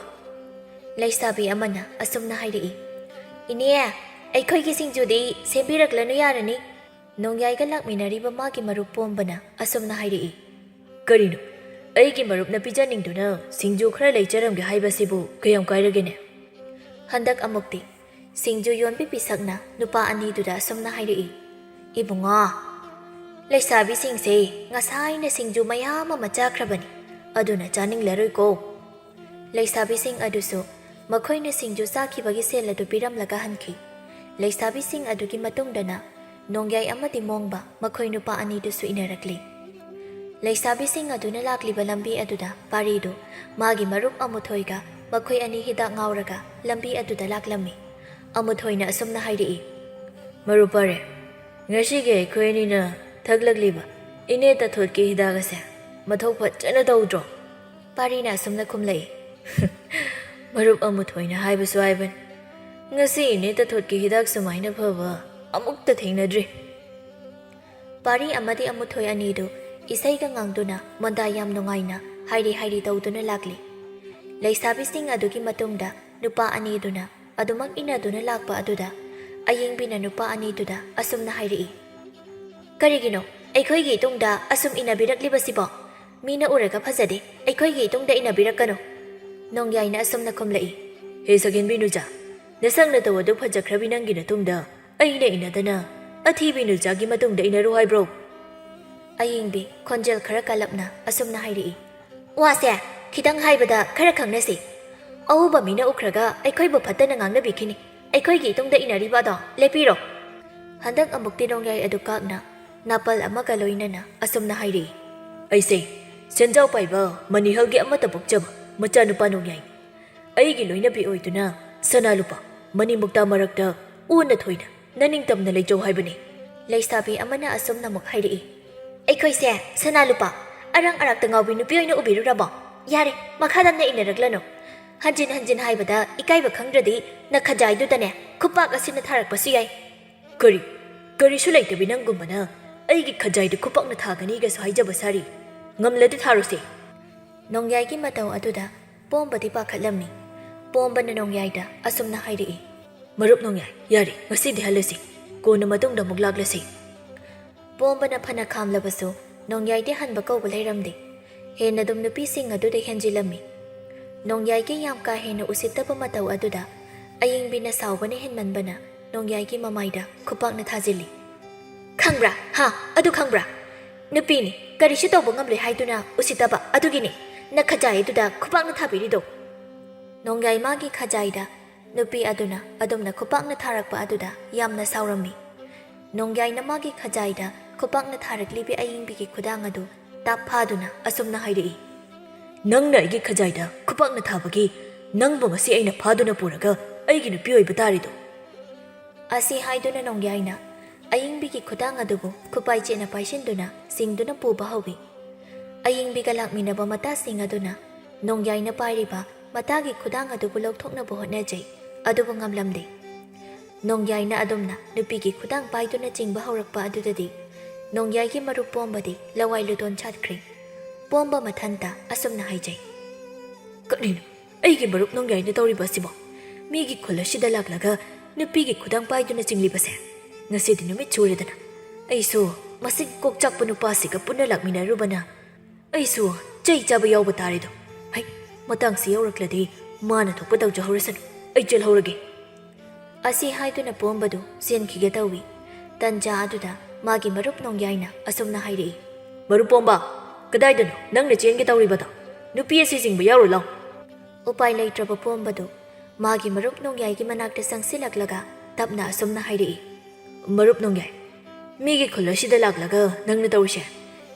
ꯂꯩꯁꯥꯕꯤ ꯑꯃꯅ ꯑꯁꯨꯝꯅ ꯍꯥꯏꯔꯛꯏ ꯏꯅꯦ ꯑꯩꯈꯣꯏꯒꯤ ꯁꯤꯡꯖꯨꯗꯤ ꯁꯦꯝꯕꯤꯔꯛꯂꯅꯨ ꯌꯥꯔꯅꯤ ꯅꯣꯡꯌꯥꯏꯒ ꯂꯥꯛꯃꯤꯟꯅꯔꯤꯕ ꯃꯥꯒꯤ ꯃꯔꯨꯞ ꯄꯣꯝꯕꯅ ꯑꯁꯨꯝꯅ ꯍꯥꯏꯔꯛꯏ ꯀꯔꯤꯅꯣ ꯑꯩꯒꯤ ꯃꯔꯨꯞꯅ ꯄꯤꯖꯅꯤꯡꯗꯨꯅ ꯁꯤꯡꯖꯨ ꯈꯔ ꯂꯩꯖꯔꯝꯒꯦ ꯍꯥꯏꯕꯁꯤꯕꯨ ꯀꯌꯥꯝ ꯀꯥꯏꯔꯒꯦꯅꯦ ꯍꯟꯗꯛ ꯑꯃꯨꯛꯇꯤ ꯁꯤꯡꯖꯨ ꯌꯣꯟꯕꯤ ꯄꯤꯁꯛꯅ ꯅꯨꯄꯥ ꯑꯅꯤꯗꯨꯗ ꯑꯁꯨꯝꯅ ꯍꯥꯏꯔꯛꯏ ꯏꯕꯨꯡꯉꯣ ꯂꯩꯁꯥꯕꯤꯁꯤꯡꯁꯦ ꯉꯁꯥꯏꯅ ꯁꯤꯡꯖꯨ ꯃꯌꯥꯝ ꯑꯃ ꯆꯥꯈ꯭ꯔꯕꯅꯤ ꯑꯗꯨꯅ ꯆꯥꯅꯤꯡꯂꯔꯣꯏꯀꯣ ꯂꯩꯁꯥꯕꯤꯁꯤꯡ ꯑꯗꯨꯁꯨ ꯃꯈꯣꯏꯅ ꯁꯤꯡꯖꯨ ꯆꯥꯈꯤꯕꯒꯤ ꯁꯦꯜ ꯑꯗꯨ ꯄꯤꯔꯝꯂꯒ ꯍꯟꯈꯤ ꯂꯩꯁꯥꯕꯤꯁꯤꯡ ꯑꯗꯨꯒꯤ ꯃꯇꯨꯡꯗꯅ ꯅꯣꯡꯌꯥꯏ ꯑꯃꯗꯤ ꯃꯣꯡꯕ ꯃꯈꯣꯏ ꯅꯨꯄꯥ ꯑꯅꯤꯗꯨꯁꯨ ꯏꯟꯅꯔꯛꯂꯤ ꯂꯩꯁꯥꯕꯤꯁꯤꯡ ꯑꯗꯨꯅ ꯂꯥꯛꯂꯤꯕ ꯂꯝꯕꯤ ꯑꯗꯨꯗ ꯄꯥꯔꯤꯗꯨ ꯃꯥꯒꯤ ꯃꯔꯨꯞ ꯑꯃꯨꯊꯣꯏꯒ ꯃꯈꯣꯏ ꯑꯅꯤ ꯍꯤꯗꯥꯛ ꯉꯥꯎꯔꯒ ꯂꯝꯕꯤ ꯑꯗꯨꯗ ꯂꯥꯛꯂꯝꯃꯤ ꯑꯃꯨꯊꯣꯏꯅ ꯑꯁꯨꯝꯅ ꯍꯥꯏꯔꯛꯏ ꯃꯔꯨꯞ ꯄꯥꯔꯦ ꯉꯁꯤꯒꯤ ꯑꯩꯈꯣꯏ ꯑꯅꯤꯅ ꯊꯛꯂꯛꯂꯤꯕ ꯏꯅꯦ ꯇꯊꯣꯠꯀꯤ ꯍꯤꯗꯥꯛ ꯑꯁꯦ ꯃꯊꯧ ꯐꯖꯅ ꯇꯧꯗ꯭ꯔꯣ ꯄꯥꯔꯤꯅ ꯑꯁꯨꯝꯅ ꯈꯨꯝꯂꯛꯏ ꯃꯔꯨꯞ ꯑꯃꯨꯊꯣꯏꯅ ꯍꯥꯏꯕꯁꯨ ꯍꯥꯏꯕꯅꯤ ꯉꯁꯤ ꯏꯅꯦ ꯇꯊꯣꯠꯀꯤ ꯍꯤꯗꯥꯛ ꯁꯨꯃꯥꯏꯅ ꯐꯕ ꯑꯃꯨꯛꯇ ꯊꯦꯡꯅꯗ꯭ꯔꯤ ꯄꯥꯔꯤ ꯑꯃꯗꯤ ꯑꯃꯨꯊꯣꯏ ꯑꯅꯤꯗꯨ ꯏꯁꯩꯒ ꯉꯪꯗꯨꯅ ꯃꯣꯟꯗꯥ ꯌꯥꯝ ꯅꯨꯡꯉꯥꯏꯅ ꯍꯥꯏꯔꯤ ꯇꯧꯗꯨꯅ ꯂꯥꯛꯂꯤ ꯂꯩꯁꯥꯕꯤꯁꯤꯡ ꯑꯗꯨꯒꯤ ꯃꯇꯨꯡꯗ ꯅꯨꯄꯥ ꯑꯅꯤꯗꯨꯅ ꯑꯗꯨꯃꯛ ꯏꯟꯅꯗꯨꯅ ꯂꯥꯛꯄ ꯑꯗꯨꯗ ꯑꯌꯤꯡꯕꯤꯅ ꯅꯨꯄꯥ ꯑꯅꯤꯗꯨꯗ ꯑꯁꯨꯝꯅ ꯍꯥꯏꯔꯛꯏ ꯀꯔꯤꯒꯤꯅꯣ ꯑꯩꯈꯣꯏꯒꯤ ꯏꯇꯨꯡꯗ ꯑꯁꯨꯝ ꯏꯟꯅꯕꯤꯔꯛꯂꯤꯕꯁꯤꯕꯣ ꯃꯤꯅ ꯎꯔꯒ ꯐꯖꯗꯦ ꯑꯩꯈꯣꯏꯒꯤ ꯏꯇꯨꯡꯗ ꯏꯟꯅꯕꯤꯔꯛꯀꯅꯨ ꯅꯣꯡꯌꯥꯏꯅ ꯑꯁꯨꯝꯅ ꯈꯨꯝꯂꯛꯏ ꯍꯦ ꯁꯒꯦꯟꯕꯤ ꯅꯨꯆꯥ ꯅꯁꯛ ꯅꯇꯧ ꯑꯗꯨ ꯐꯖꯈ꯭ꯔꯕꯤ ꯅꯪꯒꯤ ꯅꯇꯨꯡꯗ ꯑꯩꯅ ꯏꯅꯗꯅ ꯑꯊꯤꯕꯤ ꯅꯨꯆꯥꯒꯤ ꯃꯇꯨꯡꯗ ꯏꯅꯔꯨ ꯍꯥꯏꯕ꯭ꯔꯣ? ꯑꯌꯤꯡꯕꯤ ꯈꯣꯟꯖꯦꯜ ꯈꯔ ꯀꯜꯂꯞꯅ ꯑꯁꯨꯝꯅ ꯍꯥꯏꯔꯛꯏ꯫ ꯋꯥꯁꯦ ꯈꯤꯇꯪ ꯍꯥꯏꯕꯗ ꯈꯔ ꯈꯪꯅꯁꯤ꯫ ꯑꯎꯕ ꯃꯤꯅ ꯎꯈ꯭ꯔꯒ ꯑꯩꯈꯣꯏꯕꯨ ꯐꯠꯇꯅ ꯉꯥꯡꯅꯕꯤꯈꯤꯅꯤ꯫ ꯑꯩꯈꯣꯏꯒꯤ ꯏꯇꯨꯡꯗ ꯏꯅꯔꯤꯕ ꯑꯗꯣ ꯂꯦꯞꯄꯤꯔꯣ꯫ ꯍꯟꯗꯛ ꯑꯃꯨꯛꯇꯤ ꯅꯣꯡꯌꯥꯏ ꯑꯗꯨ ꯀꯥꯛꯅ ꯅꯥꯄꯜ ꯑꯃꯒ ꯂꯣꯏꯅꯅ ꯑꯁꯨꯝꯅ ꯍꯥꯏꯔꯛꯏ꯫ ꯑꯩꯁꯦ ꯁꯦꯟꯖꯥꯎ ꯄꯥꯏꯕ ꯃꯅꯤꯍꯜꯒꯤ ꯑꯃꯠꯇ ꯄꯣꯛꯆꯕ ꯃꯆꯥꯅꯨꯄꯥ ꯅꯣꯡꯌꯥꯏ꯫ ꯑꯩꯒꯤ ꯂꯣꯏꯅꯕꯤ ꯑꯣꯏꯗꯨꯅ ꯁꯅꯥ ꯂꯨꯄꯥ ꯃꯅꯤ ꯃꯨꯛꯇꯥ ꯃꯔꯛꯇ ꯎꯅ ꯊꯣꯏꯅ ꯅꯅꯤꯡꯇꯝꯅ ꯂꯩꯖꯧ ꯍꯥꯏꯕꯅꯤ꯫ ꯂꯩꯁꯥꯕꯤ ꯑꯃꯅ ꯑꯁꯨꯝꯅ ꯑꯃꯨꯛ ꯍꯥꯏꯔꯛꯏ꯫ ꯑꯩꯈꯣꯏꯁꯦ ꯁꯅꯥ ꯂꯨꯄꯥ ꯑꯔꯥꯡ ꯑꯔꯥꯛꯇ ꯉꯥꯎꯕꯤ ꯅꯨꯄꯤ ꯑꯣꯏꯅ ꯎꯕꯤꯔꯨꯔꯕꯣ? ꯌꯥꯔꯦ ꯃꯈꯥꯗꯝꯅ ꯏꯅꯔꯛꯂꯅꯨ꯫ ꯍꯟꯖꯤꯟ ꯍꯟꯖꯤꯟ ꯍꯥꯏꯕꯗ ꯏꯀꯥꯏꯕ ꯈꯪꯗ꯭ꯔꯗꯤ ꯅꯈꯖꯥꯏꯗꯨꯗꯅꯦ ꯈꯨꯄꯥꯛ ꯑꯁꯤꯅ ꯊꯥꯔꯛꯄꯁꯨ ꯌꯥꯏ꯫ ꯀꯔꯤꯁꯨ ꯂꯩꯇꯕꯤ ꯅꯪꯒꯨꯝꯕꯅ ꯑꯩꯒꯤ ꯈꯖꯥꯏꯗ ꯈꯨꯄꯥꯛꯅ ꯊꯥꯒꯅꯤꯒꯁꯨ ꯍꯥꯏꯖꯕ ꯁꯥꯔꯤ꯫ ꯉꯝꯂꯗꯤ ꯊꯥꯔꯨꯁꯦ꯫ ꯅꯣꯡꯌꯥꯏꯒꯤ ꯃꯇꯧ ꯑꯗꯨꯗ ꯄꯣꯝꯕꯗꯤ ꯄꯥꯈꯠꯂꯝꯃꯤ꯫ ꯄꯣꯝꯕꯅ ꯅꯣꯡꯌꯥꯏꯗ ꯑꯁꯨꯝꯅ ꯍꯥꯏꯔꯛꯏ꯫ ꯃꯔꯨꯞ ꯅꯣꯡꯌꯥꯏ, ꯌꯥꯔꯦ ꯉꯁꯤꯗꯤ ꯍꯜꯂꯁꯤ, ꯀꯣꯟꯅ ꯃꯇꯨꯡꯗ ꯑꯃꯨꯛ ꯂꯥꯛꯂꯁꯤ꯫ ꯄꯣꯝꯕꯅ ꯐꯅ ꯈꯥꯝꯂꯕꯁꯨ ꯅꯣꯡꯌꯥꯏꯗꯤ ꯍꯟꯕ ꯀꯧꯕ ꯂꯩꯔꯝꯗꯦ꯫ ꯍꯦꯟꯅ ꯑꯗꯨꯝ ꯅꯨꯄꯤꯁꯤꯡ ꯑꯗꯨꯗ ꯍꯦꯟꯖꯤꯜꯂꯝꯃꯤ꯫ ꯅꯣꯡꯌꯥꯏꯒꯤ ꯌꯥꯝ ꯀꯥ ꯍꯦꯟꯅ ꯎꯁꯤꯠꯇꯕ ꯃꯇꯧ ꯑꯗꯨꯗ ꯑꯌꯤꯡꯕꯤꯅ ꯁꯥꯎꯕꯅ ꯍꯦꯟꯃꯟꯕꯅ ꯅꯣꯡꯌꯥꯏꯒꯤ ꯃꯃꯥꯏꯗ ꯈꯨꯄꯥꯛꯅ ꯊꯥꯖꯤꯜꯂꯤ꯫ ꯈꯪꯕ꯭ꯔꯥ ꯑꯗꯨ ꯈꯪꯕ꯭ꯔꯥ? ꯅꯨꯄꯤꯅꯤ ꯀꯔꯤꯁꯨ ꯇꯧꯕ ꯉꯝꯂꯣꯏ ꯍꯥꯏꯗꯨꯅ ꯎꯁꯤꯠꯇꯕ ꯑꯗꯨꯒꯤꯅꯤ ꯅꯈꯖꯥꯏ ꯑꯗꯨꯗ ꯈꯨꯄꯥꯛꯅ ꯊꯥꯕꯤꯔꯤꯗꯣ꯫ ꯅꯣꯡꯌꯥꯏ ꯃꯥꯒꯤ ꯈꯖꯥꯏꯗ ꯅꯨꯄꯤ ꯑꯗꯨꯅ ꯑꯗꯨꯝꯅ ꯈꯨꯄꯥꯛꯅ ꯊꯥꯔꯛꯄ ꯑꯗꯨꯗ ꯌꯥꯝꯅ ꯁꯥꯎꯔꯝꯃꯤ꯫ ꯅꯣꯡꯌꯥꯏꯅ ꯃꯥꯒꯤ ꯈꯖꯥꯏꯗ ꯈꯨꯄꯥꯛꯅ ꯊꯥꯔꯛꯂꯤꯕꯤ ꯑꯌꯤꯡꯕꯤꯒꯤ ꯈꯨꯗꯥꯡ ꯑꯗꯨ ꯇꯥꯞ ꯐꯥꯗꯨꯅ ꯑꯁꯨꯝꯅ ꯍꯥꯏꯔꯛꯏ꯫ ꯅꯪꯅ ꯑꯩꯒꯤ ꯈꯖꯥꯏꯗ ꯈꯨꯄꯥꯛꯅ ꯊꯥꯕꯒꯤ ꯅꯪꯕꯨ ꯉꯁꯤ ꯑꯩꯅ ꯐꯥꯗꯨꯅ ꯄꯨꯔꯒ ꯑꯩꯒꯤ ꯅꯨꯄꯤ ꯑꯣꯏꯕ ꯇꯥꯔꯤꯗꯣ꯫ ꯑꯁꯤ ꯍꯥꯏꯗꯨꯅ ꯅꯣꯡꯌꯥꯏꯅ ꯑꯌꯤꯡꯕꯤꯒꯤ ꯈꯨꯗꯥꯡ ꯑꯗꯨꯕꯨ ꯈꯨꯄꯥꯏ ꯆꯦꯠꯅ ꯄꯥꯏꯁꯤꯟꯗꯨꯅ ꯆꯤꯡꯗꯨꯅ ꯄꯨꯕ ꯍꯧꯏ꯫ ꯑꯌꯤꯡꯕꯤꯒ ꯂꯥꯛꯃꯤꯟꯅꯕ ꯃꯇꯥꯁꯤꯡ ꯑꯗꯨꯅ ꯅꯣꯡꯌꯥꯏꯅ ꯄꯥꯏꯔꯤꯕ ꯃꯇꯥꯒꯤ ꯈꯨꯗꯥꯡ ꯑꯗꯨꯕꯨ ꯂꯧꯊꯣꯛꯅꯕ ꯍꯣꯠꯅꯖꯩ, ꯑꯗꯨꯕꯨ ꯉꯝꯂꯝꯗꯦ꯫ ꯅꯣꯡꯌꯥꯏꯅ ꯑꯗꯨꯝꯅ ꯅꯨꯄꯤꯒꯤ ꯈꯨꯗꯥꯡ パイꯗꯨꯅ ꯆꯤꯡꯕ ꯍꯧꯔꯛꯄ ꯑꯗꯨꯗꯗꯤ ꯅꯣꯡꯌꯥꯏꯒꯤ ꯃꯔꯨꯞ ꯄꯣꯝꯕꯗꯤ ꯂꯋꯥꯏ ꯂꯨꯇꯣꯟ ꯆꯠꯈ꯭ꯔꯦ꯫ ꯄꯣꯝꯕ ꯃꯊꯟꯇ ꯑꯁꯨꯝꯅ ꯍꯥꯏꯖꯩ꯫ ꯀꯔꯤꯅꯣ ꯑꯩꯒꯤ ꯃꯔꯨꯞ ꯅꯣꯡꯌꯥꯏꯅ ꯇꯧꯔꯤꯕ ꯑꯁꯤꯕꯣ? ꯃꯤꯒꯤ ꯈꯨꯜ ꯑꯁꯤꯗ ꯂꯥꯛꯂꯒ ꯅꯨꯄꯤꯒꯤ ꯈꯨꯗꯥꯡ ꯄꯥꯏꯗꯨꯅ ꯆꯤꯡꯂꯤꯕꯁꯦ? ꯉꯁꯤꯗꯤ ꯅꯨꯃꯤꯠ ꯁꯣꯏꯔꯗꯅ ꯑꯩꯁꯨ ꯃꯁꯤꯒꯤ ꯀꯣꯛ ꯆꯥꯛꯄ ꯅꯨꯄꯥꯁꯤꯒ ꯄꯨꯟꯅ ꯂꯥꯛꯃꯤꯟꯅꯔꯨꯕꯅ ꯑꯩꯁꯨ ꯆꯩ ꯆꯥꯕ ꯌꯥꯎꯕ ꯇꯥꯔꯦꯗꯣ꯫ ꯍꯩ, ꯃꯇꯥꯡꯁꯤ ꯌꯧꯔꯛꯂꯗꯤ ꯃꯥꯅ ꯊꯣꯛꯄ ꯇꯧꯖꯍꯧꯔꯁꯅꯨ, ꯑꯩ ꯆꯦꯜꯍꯧꯔꯒꯦ꯫ ꯑꯁꯤ ꯍꯥꯏꯗꯨꯅ ꯄꯣꯝꯕꯗꯨ ꯆꯦꯟꯈꯤꯒꯦ ꯇꯧꯏ꯫ ꯇꯟꯖꯥ ꯑꯗꯨꯗ ꯃꯥꯒꯤ ꯃꯔꯨꯞ ꯅꯣꯡꯌꯥꯏꯅ ꯑꯁꯨꯝꯅ ꯍꯥꯏꯔꯛꯏ꯫ ꯃꯔꯨꯞ ꯄꯣꯝꯕ, ꯀꯗꯥꯏꯗꯅꯣ ꯅꯪꯅ ꯆꯦꯟꯒꯦ ꯇꯧꯔꯤꯕꯗꯣ? ꯅꯨꯄꯤ ꯑꯁꯤ ꯆꯤꯡꯕ ꯌꯥꯎꯔꯨ ꯂꯥꯎ꯫ ꯎꯄꯥꯏ ꯂꯩꯇ꯭ꯔꯕ ꯄꯣꯝꯕꯗꯨ ꯃꯥꯒꯤ ꯃꯔꯨꯞ ꯅꯣꯡꯌꯥꯏꯒꯤ ꯃꯅꯥꯛꯇ ꯆꯪꯁꯤꯜꯂꯛꯂꯒ ꯇꯞꯅ ꯑꯁꯨꯝꯅ ꯍꯥꯏꯔꯛꯏ꯫ ꯃꯔꯨꯞ ꯅꯣꯡꯌꯥꯏ, ꯃꯤꯒꯤ ꯈꯨꯜ ꯑꯁꯤꯗ ꯂꯥꯛꯂꯒ ꯅꯪꯅ ꯇꯧꯔꯤꯁꯦ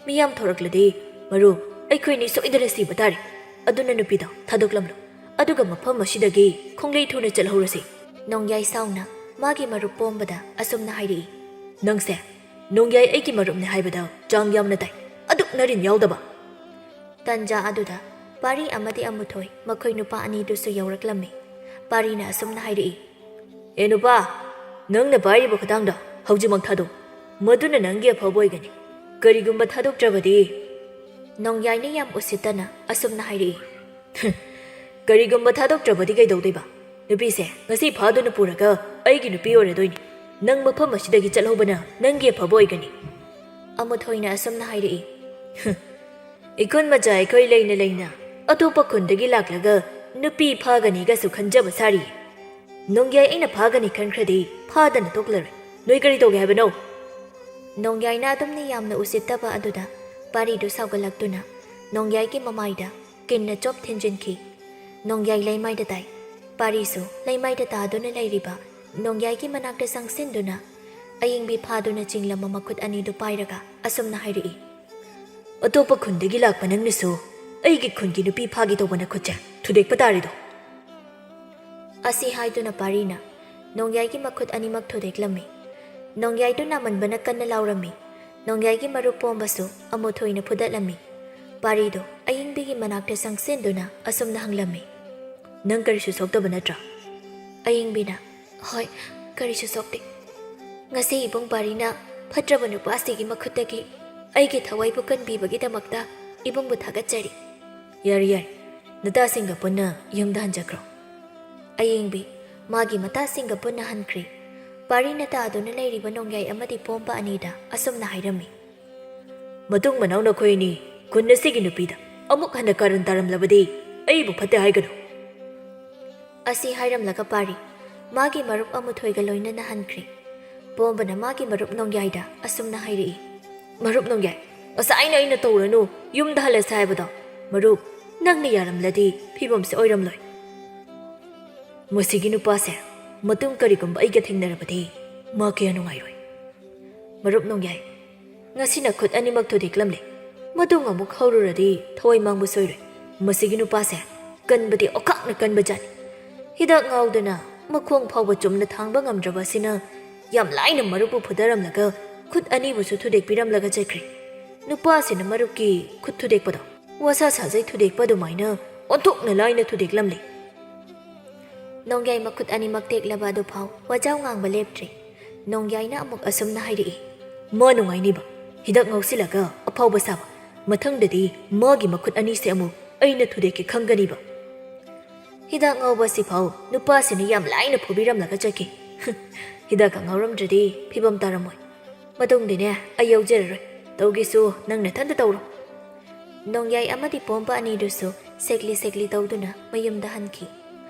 ꯃꯤꯌꯥꯝ ꯊꯣꯔꯛꯂꯗꯤ ꯃꯔꯨꯞ ꯑꯩꯈꯣꯏꯅꯤ ꯁꯣꯏꯗꯅ ꯁꯤꯕ ꯇꯥꯔꯦ꯫ ꯑꯗꯨꯅ ꯅꯨꯄꯤꯗꯣ ꯊꯥꯗꯣꯛꯂꯝꯂꯣ, ꯑꯗꯨꯒ ꯃꯐꯝ ꯑꯁꯤꯗꯒꯤ ꯈꯣꯡꯂꯩ ꯊꯨꯅ ꯆꯠꯍꯧꯔꯁꯤ꯫ ꯅꯣꯡꯌꯥꯏ ꯁꯥꯎꯅ ꯃꯥꯒꯤ ꯃꯔꯨꯞ ꯄꯣꯝꯕꯗ ꯑꯁꯨꯝꯅ ꯍꯥꯏꯔꯛꯏ꯫ ꯅꯪꯁꯦ ꯅꯣꯡꯌꯥꯏ ꯑꯩꯒꯤ ꯃꯔꯨꯞꯅꯦ ꯍꯥꯏꯕꯗ ꯆꯥꯡ ꯌꯥꯝꯅ ꯇꯥꯏ, ꯑꯗꯨꯛ ꯅꯔꯤꯟ ꯌꯥꯎꯗꯕ꯫ ꯇꯟꯖꯥ ꯑꯗꯨꯗ ꯄꯥꯔꯤ ꯑꯃꯗꯤ ꯑꯃꯨꯊꯣꯏ ꯃꯈꯣꯏ ꯅꯨꯄꯥ ꯑꯅꯤꯗꯨꯁꯨ ꯌꯧꯔꯛꯂꯝꯃꯤ꯫ ꯄꯥꯔꯤꯅ ꯑꯁꯨꯝꯅ ꯍꯥꯏꯔꯛꯏ꯫ ꯑꯦ ꯅꯨꯄꯥ, ꯅꯪꯅ ꯄꯥꯏꯔꯤꯕ ꯈꯨꯗꯥꯡꯗꯣ ꯍꯧꯖꯤꯛꯃꯛ ꯊꯥꯗꯣꯛ, ꯃꯗꯨꯅ ꯅꯪꯒꯤ ꯑꯐꯕ ꯑꯣꯏꯒꯅꯤ꯫ ꯀꯔꯤꯒꯨꯝꯕ ꯊꯥꯗꯣꯛꯇ꯭ꯔꯕꯗꯤ… ꯅꯣꯡꯌꯥꯏꯅ ꯌꯥꯝ ꯎꯁꯤꯠꯇꯅ ꯑꯁꯨꯝꯅ ꯍꯥꯏꯔꯛꯏ꯫ ꯀꯔꯤꯒꯨꯝꯕ ꯊꯥꯗꯣꯛꯇ꯭ꯔꯕꯗꯤ ꯀꯩꯗꯧꯗꯣꯏꯕ? ꯅꯨꯄꯤꯁꯦ ꯉꯁꯤ ꯐꯥꯗꯨꯅ ꯄꯨꯔꯒ ꯑꯩꯒꯤ ꯅꯨꯄꯤ ꯑꯣꯏꯔꯗꯣꯏꯅꯤ꯫ ꯅꯪ ꯃꯐꯝ ꯑꯁꯤꯗꯒꯤ ꯆꯠꯍꯧꯕꯅ ꯅꯪꯒꯤ ꯑꯐꯕ ꯑꯣꯏꯒꯅꯤ꯫ ꯑꯃꯨꯊꯣꯏꯅ ꯑꯁꯨꯝꯅ ꯍꯥꯏꯔꯛꯏ꯫ ꯏꯈꯨꯟ ꯃꯆꯥ ꯑꯩꯈꯣꯏ ꯂꯩꯅ ꯂꯩꯅ ꯑꯇꯣꯞꯄ ꯈꯨꯟꯗꯒꯤ ꯂꯥꯛꯂꯒ ꯅꯨꯄꯤ ꯐꯥꯒꯅꯤꯒꯁꯨ ꯈꯟꯖꯕ ꯁꯥꯔꯤ꯫ ꯅꯣꯡꯌꯥꯏ ꯑꯩꯅ ꯐꯥꯒꯅꯤ ꯈꯟꯈ꯭ꯔꯗꯤ ꯐꯥꯗꯅ ꯇꯣꯛꯂꯔꯣꯏ꯫ ꯅꯣꯏ ꯀꯔꯤ ꯇꯧꯒꯦ ꯍꯥꯏꯕꯅꯣ? ꯅꯣꯡꯌꯥꯏꯅ ꯑꯗꯨꯝꯅ ꯌꯥꯝꯅ ꯎꯁꯤꯠꯇꯕ ꯑꯗꯨꯗ ꯄꯥꯔꯤꯗꯨ ꯁꯥꯎꯒꯠꯂꯛꯇꯨꯅ ꯅꯣꯡꯌꯥꯏꯒꯤ ꯃꯃꯥꯏꯗ ꯀꯤꯟꯅ ꯆꯣꯞ ꯊꯤꯟꯖꯤꯟꯈꯤ꯫ ꯅꯣꯡꯌꯥꯏ ꯂꯩꯃꯥꯏꯗ ꯇꯥꯏ꯫ ꯄꯥꯔꯤꯁꯨ ꯂꯩꯃꯥꯏꯗ ꯇꯥꯗꯨꯅ ꯂꯩꯔꯤꯕ ꯅꯣꯡꯌꯥꯏꯒꯤ ꯃꯅꯥꯛꯇ ꯆꯪꯁꯤꯟꯗꯨꯅ ꯑꯌꯤꯡꯕꯤ ꯐꯥꯗꯨꯅ ꯆꯤꯡꯂꯝꯕ ꯃꯈꯨꯠ ꯑꯅꯤꯗꯨ ꯄꯥꯏꯔꯒ ꯑꯁꯨꯝꯅ ꯍꯥꯏꯔꯛꯏ꯫ ꯑꯇꯣꯞꯄ ꯈꯨꯟꯗꯒꯤ ꯂꯥꯛꯄ ꯅꯪꯅꯁꯨ ꯑꯩꯒꯤ ꯈꯨꯟꯒꯤ ꯅꯨꯄꯤ ꯐꯥꯒꯦ ꯇꯧꯕ ꯅꯈꯨꯠꯁꯦ ꯊꯨꯗꯦꯛꯄ ꯇꯥꯔꯤꯗꯣ꯫ ꯑꯁꯤ ꯍꯥꯏꯗꯨꯅ ꯄꯥꯔꯤꯅ ꯅꯣꯡꯌꯥꯏꯒꯤ ꯃꯈꯨꯠ ꯑꯅꯤꯃꯛ ꯊꯨꯗꯦꯛꯂꯝꯃꯤ꯫ ꯅꯣꯡꯌꯥꯏꯗꯨ ꯅꯥꯃꯟꯕꯅ ꯀꯟꯅ ꯂꯥꯎꯔꯝꯃꯤ꯫ ꯅꯣꯡꯌꯥꯏꯒꯤ ꯃꯔꯨꯞ ꯄꯣꯝꯕꯁꯨ ꯑꯃꯨꯊꯣꯏꯅ ꯐꯨꯗꯠꯂꯝꯃꯤ꯫ ꯄꯥꯔꯤꯗꯣ ꯑꯌꯤꯡꯕꯤꯒꯤ ꯃꯅꯥꯛꯇ ꯆꯪꯁꯤꯟꯗꯨꯅ ꯑꯁꯨꯝꯅ ꯍꯪꯂꯝꯃꯤ꯫ ꯅꯪ ꯀꯔꯤꯁꯨ ꯁꯣꯛꯇꯕ ꯅꯠꯇ꯭ꯔꯥ? ꯑꯌꯤꯡꯕꯤꯅ ꯍꯣꯏ, ꯀꯔꯤꯁꯨ ꯁꯣꯛꯇꯦ꯫ ꯉꯁꯤ ꯏꯕꯨꯡ ꯄꯥꯔꯤꯅ ꯐꯠꯇ꯭ꯔꯕ ꯅꯨꯄꯥꯁꯤꯒꯤ ꯃꯈꯨꯠꯇꯒꯤ ꯑꯩꯒꯤ ꯊꯋꯥꯏꯕꯨ ꯀꯟꯕꯤꯕꯒꯤꯗꯃꯛꯇ ꯏꯕꯨꯡꯕꯨ ꯊꯥꯒꯠꯆꯔꯤ꯫ ꯌꯥꯔꯦ, ꯅꯇꯥꯁꯤꯡꯒ ꯄꯨꯟꯅ ꯌꯨꯝꯗ ꯍꯟꯖꯈ꯭ꯔꯣ꯫ ꯑꯌꯤꯡꯕꯤ ꯃꯥꯒꯤ ꯃꯇꯥꯁꯤꯡꯒ ꯄꯨꯟꯅ ꯍꯟꯈ꯭ꯔꯤ꯫ ꯄꯥꯔꯤꯅ ꯇꯥꯗꯨꯅ ꯂꯩꯔꯤꯕ ꯅꯣꯡꯌꯥꯏ ꯑꯃꯗꯤ ꯄꯣꯝꯕ ꯑꯅꯤꯗ ꯑꯁꯨꯝꯅ ꯍꯥꯏꯔꯝꯃꯤ꯫ ꯃꯇꯨꯡ ꯃꯅꯥꯎ ꯅꯈꯣꯏ ꯑꯅꯤ ꯈꯨꯟ ꯑꯁꯤꯒꯤ ꯅꯨꯄꯤꯗ ꯑꯃꯨꯛ ꯍꯟꯅ ꯀꯥꯔꯟ ꯇꯥꯔꯝꯂꯕꯗꯤ ꯑꯩꯕꯨ ꯐꯠꯇꯦ ꯍꯥꯏꯒꯅꯨ꯫ ꯑꯁꯤ ꯍꯥꯏꯔꯝꯂꯒ ꯄꯥꯔꯤ ꯃꯥꯒꯤ ꯃꯔꯨꯞ ꯑꯃꯨꯊꯣꯏꯒ ꯂꯣꯏꯅꯅ ꯍꯟꯈ꯭ꯔꯤ꯫ ꯄꯣꯝꯕꯅ ꯃꯥꯒꯤ ꯃꯔꯨꯞ ꯅꯣꯡꯌꯥꯏꯗ ꯑꯁꯨꯝꯅ ꯍꯥꯏꯔꯛꯏ꯫ ꯃꯔꯨꯞ ꯅꯣꯡꯌꯥꯏ, ꯉꯁꯥꯏꯅ ꯑꯩꯅ ꯇꯧꯔꯅꯨ ꯌꯨꯝꯗ ꯍꯜꯂꯁꯦ ꯍꯥꯏꯕꯗꯣ ꯃꯔꯨꯞ ꯅꯪꯅ ꯌꯥꯔꯝꯂꯗꯤ ꯐꯤꯕꯝꯁꯦ ꯑꯣꯏꯔꯝꯂꯣꯏ꯫ ꯃꯁꯤꯒꯤ ꯅꯨꯄꯥꯁꯦ ꯃꯇꯨꯡ ꯀꯔꯤꯒꯨꯝꯕ ꯑꯩꯒ ꯊꯦꯡꯅꯔꯕꯗꯤ ꯃꯥ ꯀꯌꯥ ꯅꯨꯡꯉꯥꯏꯔꯣꯏ꯫ ꯃꯔꯨꯞ ꯅꯣꯡꯌꯥꯏ, ꯉꯁꯤꯅ ꯈꯨꯠ ꯑꯅꯤꯃꯛ ꯊꯨꯗꯦꯛꯂꯝꯂꯦ, ꯃꯇꯨꯡ ꯑꯃꯨꯛ ꯍꯧꯔꯨꯔꯗꯤ ꯊꯋꯥꯏ ꯃꯥꯡꯕ ꯁꯣꯏꯔꯣꯏ꯫ ꯃꯁꯤꯒꯤ ꯅꯨꯄꯥꯁꯦ ꯀꯟꯕꯗꯤ ꯑꯣꯈꯥꯛꯅ ꯀꯟꯕꯖꯥꯠꯅꯤ꯫ ꯍꯤꯗꯥꯛ ꯉꯥꯎꯗꯅ ꯃꯈꯣꯡ ꯐꯥꯎꯕ ꯆꯨꯝꯅ ꯊꯥꯡꯕ ꯉꯝꯗ꯭ꯔꯕ ꯑꯁꯤꯅ ꯌꯥꯝ ꯂꯥꯏꯅ ꯃꯔꯨꯞꯄꯨ ꯐꯨꯗꯔꯝꯂꯒ ꯈꯨꯠ ꯑꯅꯤꯕꯨꯁꯨ ꯊꯨꯗꯦꯛꯄꯤꯔꯝꯂꯒ ꯆꯠꯈ꯭ꯔꯦ꯫ ꯅꯨꯄꯥꯁꯤꯅ ꯃꯔꯨꯞꯀꯤ ꯈꯨꯠ ꯊꯨꯗꯦꯛꯄꯗꯣ ꯋꯥꯁꯥ ꯁꯥꯖꯩ ꯊꯨꯗꯦꯛꯄ ꯑꯗꯨꯃꯥꯏꯅ ꯑꯣꯟꯊꯣꯛꯅ ꯂꯥꯏꯅ ꯊꯨꯗꯦꯛꯂꯝꯂꯦ꯫ ꯅꯣꯡꯌꯥꯏ ꯃꯈꯨꯠ ꯑꯅꯤꯃꯛ ꯇꯦꯛꯂꯕ ꯑꯗꯨꯐꯥꯎ ꯋꯥꯖꯥꯎ ꯉꯥꯡꯕ ꯂꯦꯞꯇ꯭ꯔꯤ꯫ ꯅꯣꯡꯌꯥꯏꯅ ꯑꯃꯨꯛ ꯑꯁꯨꯝꯅ ꯍꯥꯏꯔꯛꯏ꯫ ꯃꯥ ꯅꯨꯡꯉꯥꯏꯅꯤꯕ ꯍꯤꯗꯥꯛ ꯉꯥꯎꯁꯤꯜꯂꯒ ꯑꯐꯥꯎꯕ ꯁꯥꯕ, ꯃꯊꯪꯗꯗꯤ ꯃꯥꯒꯤ ꯃꯈꯨꯠ ꯑꯅꯤꯁꯦ ꯑꯃꯨꯛ ꯑꯩꯅ ꯊꯨꯗꯦꯛꯀꯦ ꯈꯪꯒꯅꯤꯕ꯫ ꯍꯤꯗꯥꯛ ꯉꯥꯎꯕ ꯑꯁꯤꯐꯥꯎ ꯅꯨꯄꯥꯁꯤꯅ ꯌꯥꯝ ꯂꯥꯏꯅ ꯐꯨꯕꯤꯔꯝꯂꯒ ꯆꯠꯈꯤ꯫ ꯍꯤꯗꯥꯛꯀ ꯉꯥꯎꯔꯝꯗ꯭ꯔꯗꯤ ꯐꯤꯕꯝ ꯇꯥꯔꯝꯃꯣꯏ꯫ ꯃꯇꯨꯡꯗꯤꯅꯦ ꯑꯩ ꯌꯥꯎꯖꯔꯔꯣꯏ, ꯇꯧꯒꯦꯁꯨ ꯅꯪ ꯅꯊꯟꯇ ꯇꯧꯔꯣ꯫ ꯅꯣꯡꯌꯥꯏ ꯑꯃꯗꯤ ꯄꯣꯝꯕ ꯑꯅꯤꯗꯨꯁꯨ ꯁꯦꯛꯂꯤ ꯁꯦꯛꯂꯤ ꯇꯧꯗꯨꯅ ꯃꯌꯨꯝꯗ ꯍꯟꯈꯤ꯫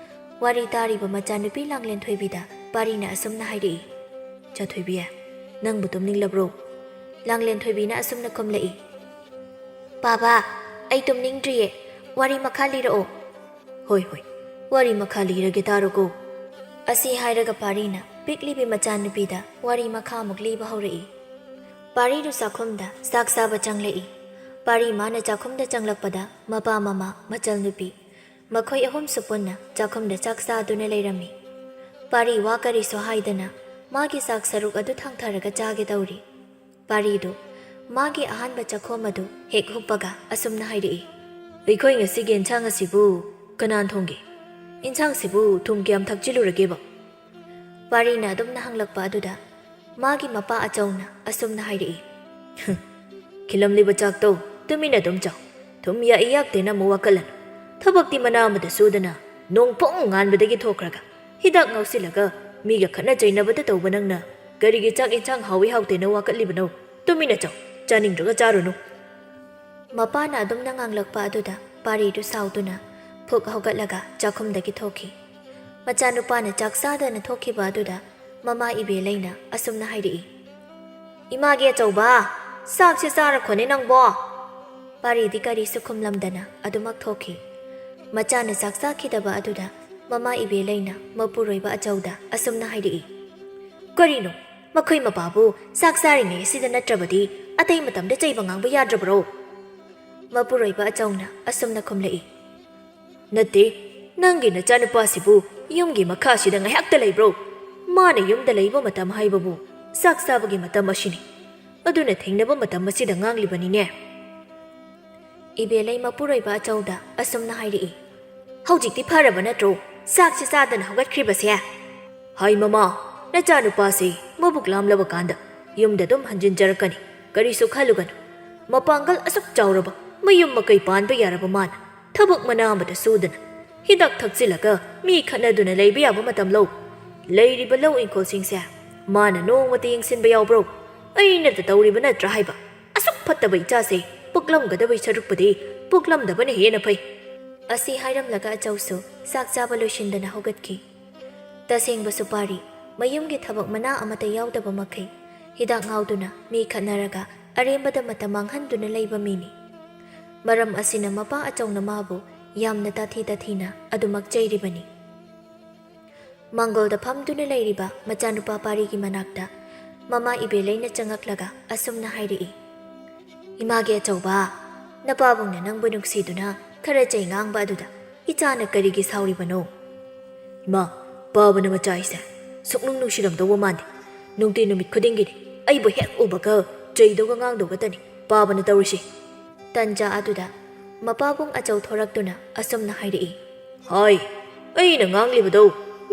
ꯋꯥꯔꯤ ꯇꯥꯔꯤꯕ ꯃꯆꯥꯅꯨꯄꯤ ꯂꯥꯡꯂꯦꯟ ꯊꯣꯏꯕꯤꯗ ꯄꯥꯔꯤꯅ ꯑꯁꯨꯝꯅ ꯍꯥꯏꯔꯛꯏ꯫ ꯆꯥꯊꯣꯏꯕꯤ, ꯅꯪꯕꯨ ꯇꯨꯝꯅꯤꯡꯂꯕ꯭ꯔꯣ? ꯂꯥꯡꯂꯦꯟ ꯊꯣꯏꯕꯤꯅ ꯑꯁꯨꯝꯅ ꯈꯨꯝꯂꯛꯏ꯫ ꯕꯥꯕꯥ, ꯑꯩ ꯇꯨꯝꯅꯤꯡꯗ꯭ꯔꯤꯌꯦ, ꯋꯥꯔꯤ ꯃꯈꯥ ꯂꯤꯔꯛꯑꯣ꯫ ꯍꯣꯏ ꯍꯣꯏ, ꯋꯥꯔꯤ ꯃꯈꯥ ꯂꯤꯔꯒꯦ ꯇꯥꯔꯣꯀꯣ꯫ ꯑꯁꯤ ꯍꯥꯏꯔꯒ ꯄꯥꯔꯤꯅ ꯄꯤꯛꯂꯤꯕꯤ ꯃꯆꯥꯅꯨꯄꯤꯗ ꯋꯥꯔꯤ ꯃꯈꯥ ꯑꯃꯨꯛ ꯂꯤꯕ ꯍꯧꯔꯛꯏ꯫ ꯄꯥꯔꯤꯗꯨ ꯆꯥꯛꯈꯨꯝꯗ ꯆꯥꯛ ꯆꯥꯕ ꯆꯪꯂꯛꯏ꯫ ꯄꯥꯔꯤ ꯃꯥꯅ ꯆꯥꯛꯈꯨꯝꯗ ꯆꯪꯂꯛꯄꯗ ꯃꯄꯥ ꯃꯃꯥ ꯃꯆꯜ ꯅꯨꯄꯤ ꯃꯈꯣꯏ ꯑꯍꯨꯝꯁꯨ ꯄꯨꯟꯅ ꯆꯥꯛꯈꯨꯝꯗ ꯆꯥꯛ ꯆꯥꯗꯨꯅ ꯂꯩꯔꯝꯃꯤ꯫ ꯄꯥꯔꯤ ꯋꯥ ꯀꯔꯤꯁꯨ ꯍꯥꯏꯗꯅ ꯃꯥꯒꯤ ꯆꯥꯛ ꯁꯔꯨꯛ ꯑꯗꯨ ꯊꯥꯡꯊꯔꯒ ꯆꯥꯒꯦ ꯇꯧꯔꯤ꯫ ꯄꯥꯔꯤꯗꯨ ꯃꯥꯒꯤ ꯑꯍꯥꯟꯕ ꯆꯥꯛꯈꯣꯝ ꯑꯗꯨ ꯍꯦꯛ ꯍꯨꯞꯄꯒ ꯑꯁꯨꯝꯅ ꯍꯥꯏꯔꯛꯏ꯫ ꯑꯩꯈꯣꯏ ꯉꯁꯤꯒꯤ ꯏꯟꯁꯥꯡ ꯑꯁꯤꯕꯨ ꯀꯅꯥꯅ ꯊꯣꯡꯒꯦ? ꯏꯟꯁꯥꯡꯁꯤꯕꯨ ꯊꯨꯝ ꯀꯌꯥꯝ ꯊꯥꯛꯆꯤꯜꯂꯨꯔꯒꯦꯕ? ꯄꯥꯔꯤꯅ ꯑꯗꯨꯝꯅ ꯍꯪꯂꯛꯄ ꯑꯗꯨꯗ ꯃꯥꯒꯤ ꯃꯄꯥ ꯑꯆꯧꯅ ꯑꯁꯨꯝꯅ ꯍꯥꯏꯔꯛꯏ꯫ ꯈꯤꯜꯂꯝꯂꯤꯕ ꯆꯥꯛꯇꯣ ꯇꯨꯃꯤꯟꯅ ꯑꯗꯨꯝ ꯆꯥꯎ, ꯊꯨꯝ ꯌꯥꯛꯏ ꯌꯥꯛꯇꯦꯅ ꯑꯃꯨꯛ ꯋꯥꯀꯠꯂꯅꯨ꯫ ꯊꯕꯛꯇꯤ ꯃꯅꯥ ꯑꯃꯗ ꯁꯨꯗꯅ ꯅꯣꯡꯐꯣꯡ ꯉꯥꯟꯕꯗꯒꯤ ꯊꯣꯛꯈ꯭ꯔꯒ ꯍꯤꯗꯥꯛ ꯉꯥꯎꯁꯤꯜꯂꯒ ꯃꯤꯒ ꯈꯠꯅ ꯆꯩꯅꯕꯗ ꯇꯧꯕ ꯅꯪꯅ ꯀꯔꯤꯒꯤ ꯆꯥꯛ ꯏꯟꯁꯥꯡ ꯍꯥꯎꯏ ꯍꯥꯎꯇꯦꯅ ꯋꯥꯀꯠꯂꯤꯕꯅꯣ? ꯇꯨꯃꯤꯟꯅ ꯆꯥꯎ, ꯆꯥꯅꯤꯡꯗ꯭ꯔꯒ ꯆꯥꯔꯨꯅꯨ꯫ ꯃꯄꯥꯅ ꯑꯗꯨꯝꯅ ꯉꯥꯡꯂꯛꯄ ꯑꯗꯨꯗ ꯄꯥꯔꯤꯗꯨ ꯁꯥꯎꯗꯨꯅ ꯐꯨꯛ ꯍꯧꯒꯠꯂꯒ ꯆꯥꯛꯈꯨꯝꯗꯒꯤ ꯊꯣꯛꯈꯤ꯫ ꯃꯆꯥꯅꯨꯄꯥꯅ ꯆꯥꯛ ꯆꯥꯗꯅ ꯊꯣꯛꯈꯤꯕ ꯑꯗꯨꯗ ꯃꯃꯥ ꯏꯕꯦꯂꯩꯅ ꯑꯁꯨꯝꯅ ꯍꯥꯏꯔꯛꯏ꯫ ꯏꯃꯥꯒꯤ ꯑꯆꯧꯕ, ꯆꯥꯛꯁꯦ ꯆꯥꯔꯈꯣꯅꯦ ꯅꯪꯕꯣ꯫ ꯄꯥꯔꯤꯗꯤ ꯀꯔꯤꯁꯨ ꯈꯨꯝꯂꯝꯗꯅ ꯑꯗꯨꯃꯛ ꯊꯣꯛꯈꯤ꯫ ꯃꯆꯥꯅ ꯆꯥꯛ ꯆꯥꯈꯤꯗꯕ ꯑꯗꯨꯗ ꯃꯃꯥ ꯏꯕꯦꯂꯩꯅ ꯃꯄꯨꯔꯣꯏꯕ ꯑꯆꯧꯗ ꯑꯁꯨꯝꯅ ꯍꯥꯏꯔꯛꯏ꯫ ꯀꯔꯤꯅꯣ, ꯃꯈꯣꯏ ꯃꯄꯥꯕꯨ ꯆꯥꯛ ꯆꯥꯔꯤꯉꯩ ꯑꯁꯤꯗ ꯅꯠꯇ꯭ꯔꯕꯗꯤ ꯑꯇꯩ ꯃꯇꯝꯗ ꯆꯩꯕ ꯉꯥꯡꯕ ꯌꯥꯗ꯭ꯔꯕ꯭ꯔꯣ? ꯃꯄꯨꯔꯣꯏꯕ ꯑꯆꯧꯅ ꯑꯁꯨꯝꯅ ꯈꯨꯝꯂꯛꯏ꯫ ꯅꯠꯇꯦ, ꯅꯪꯒꯤ ꯅꯆꯥꯅꯨꯄꯥꯁꯤꯕꯨ ꯌꯨꯝꯒꯤ ꯃꯈꯥꯁꯤꯗ ꯉꯥꯏꯍꯥꯛꯇ ꯂꯩꯕ꯭ꯔꯣ? ꯃꯥꯅ ꯌꯨꯝꯗ ꯂꯩꯕ ꯃꯇꯝ ꯍꯥꯏꯕꯕꯨ ꯆꯥꯛ ꯆꯥꯕꯒꯤ ꯃꯇꯝ ꯑꯁꯤꯅꯤ, ꯑꯗꯨꯅ ꯊꯦꯡꯅꯕ ꯃꯇꯝ ꯑꯁꯤꯗ ꯉꯥꯡꯂꯤꯕꯅꯤꯅꯦ꯫ ꯏꯕꯦꯂꯩ ꯃꯄꯨꯔꯣꯏꯕ ꯑꯆꯧꯗ ꯑꯁꯨꯝꯅ ꯍꯥꯏꯔꯛꯏ꯫ ꯍꯧꯖꯤꯛꯇꯤ ꯐꯔꯕ ꯅꯠꯇ꯭ꯔꯣ ꯆꯥꯛꯁꯦ ꯆꯥꯗꯅ ꯍꯧꯒꯠꯈ꯭ꯔꯤꯕꯁꯦ? ꯍꯥꯏ ꯃꯃꯥ, ꯅꯆꯥꯅꯨꯄꯥꯁꯦ ꯃꯕꯨꯛ ꯂꯥꯝꯂꯕ ꯀꯥꯟꯗ ꯌꯨꯝꯗ ꯑꯗꯨꯝ ꯍꯟꯖꯤꯟꯖꯔꯛꯀꯅꯤ, ꯀꯔꯤꯁꯨ ꯈꯜꯂꯨꯒꯅꯨ꯫ ꯃꯄꯥꯡꯒꯜ ꯑꯁꯨꯛ ꯆꯥꯎꯔꯕ ꯃꯌꯨꯝ ꯃꯀꯩ ꯄꯥꯟꯕ ꯌꯥꯔꯕ ꯃꯥꯅ ꯊꯕꯛ ꯃꯅꯥ ꯑꯃꯗ ꯁꯨꯗꯅ ꯍꯤꯗꯥꯛ ꯊꯛꯆꯤꯜꯂꯒ ꯃꯤ ꯈꯠꯅꯗꯨꯅ ꯂꯩꯕ ꯌꯥꯕ ꯃꯇꯝ ꯂꯧ? ꯂꯩꯔꯤꯕ ꯂꯧ ꯏꯪꯈꯣꯜꯁꯤꯡꯁꯦ ꯃꯥꯅ ꯅꯣꯡꯃꯇ ꯌꯦꯡꯁꯤꯟꯕ ꯌꯥꯎꯕ꯭ꯔꯣ? ꯑꯩꯅꯇ ꯇꯧꯔꯤꯕ ꯅꯠꯇ꯭ꯔꯥ ꯍꯥꯏꯕ? ꯑꯁꯨꯛ ꯐꯠꯇꯕ ꯏꯆꯥꯁꯦ ꯄꯣꯛꯂꯝꯒꯗꯕꯩ ꯁꯔꯨꯛꯄꯨꯗꯤ ꯄꯣꯛꯂꯝꯗꯕꯅ ꯍꯦꯟꯅ ꯐꯩ꯫ ꯑꯁꯤ ꯍꯥꯏꯔꯝꯂꯒ ꯑꯆꯧꯁꯨ ꯆꯥꯛ ꯆꯥꯕ ꯂꯣꯏꯁꯤꯟꯗꯅ ꯍꯧꯒꯠꯈꯤ꯫ ꯇꯁꯦꯡꯕꯁꯨ ꯄꯥꯔꯤ ꯃꯌꯨꯝꯒꯤ ꯊꯕꯛ ꯃꯅꯥ ꯑꯃꯠꯇ ꯌꯥꯎꯗꯕ ꯃꯈꯩ ꯍꯤꯗꯥꯛ ꯉꯥꯎꯗꯨꯅ ꯃꯤ ꯈꯠꯅꯔꯒ ꯑꯔꯦꯝꯕꯗ ꯃꯇꯝ ꯃꯥꯡꯍꯟꯗꯨꯅ ꯂꯩꯕ ꯃꯤꯅꯤ꯫ ꯃꯔꯝ ꯑꯁꯤꯅ ꯃꯄꯥ ꯑꯆꯧꯅ ꯃꯥꯕꯨ ꯌꯥꯝꯅ ꯇꯥꯊꯤ ꯇꯥꯊꯤꯅ ꯑꯗꯨꯃꯛ ꯆꯩꯔꯤꯕꯅꯤ꯫ ꯃꯥꯡꯒꯣꯜꯗ ꯐꯝꯗꯨꯅ ꯂꯩꯔꯤꯕ ꯃꯆꯥꯅꯨꯄꯥ ꯄꯥꯔꯤꯒꯤ ꯃꯅꯥꯛꯇ ꯃꯃꯥ ꯏꯕꯦꯂꯩꯅ ꯆꯪꯉꯛꯂꯒ ꯑꯁꯨꯝꯅ ꯍꯥꯏꯔꯛꯏ꯫ ꯏꯃꯥꯒꯤ ꯑꯆꯧꯕ, ꯅꯄꯥꯕꯨꯡꯅ ꯅꯪꯕꯨ ꯅꯨꯡꯁꯤꯗꯨꯅ ꯈꯔ ꯆꯩ ꯉꯥꯡꯕ ꯑꯗꯨꯗ ꯏꯆꯥꯅ ꯀꯔꯤꯒꯤ ꯁꯥꯎꯔꯤꯕꯅꯣ? ꯏꯃꯥ, ꯄꯥꯕꯅ ꯃꯆꯥ ꯑꯩꯁꯦ ꯁꯨꯛꯅꯨꯡ ꯅꯨꯡꯁꯤꯔꯝꯗꯧꯕ ꯃꯥꯟꯗꯦ꯫ ꯅꯨꯡꯇꯤ ꯅꯨꯃꯤꯠ ꯈꯨꯗꯤꯡꯒꯤꯅꯤ ꯑꯩꯕꯨ ꯍꯦꯛ ꯎꯕꯒ ꯆꯩꯗꯧꯒ ꯉꯥꯡꯗꯧꯒꯇꯅꯤ ꯄꯥꯕꯅ ꯇꯧꯔꯤꯁꯤ꯫ ꯇꯟꯖꯥ ꯑꯗꯨꯗ ꯃꯄꯥꯕꯨꯡ ꯑꯆꯧ ꯊꯣꯔꯛꯇꯨꯅ ꯑꯁꯨꯝꯅ ꯍꯥꯏꯔꯛꯏ꯫ ꯍꯥꯏ, ꯑꯩꯅ ꯉꯥꯡꯂꯤꯕꯗꯣ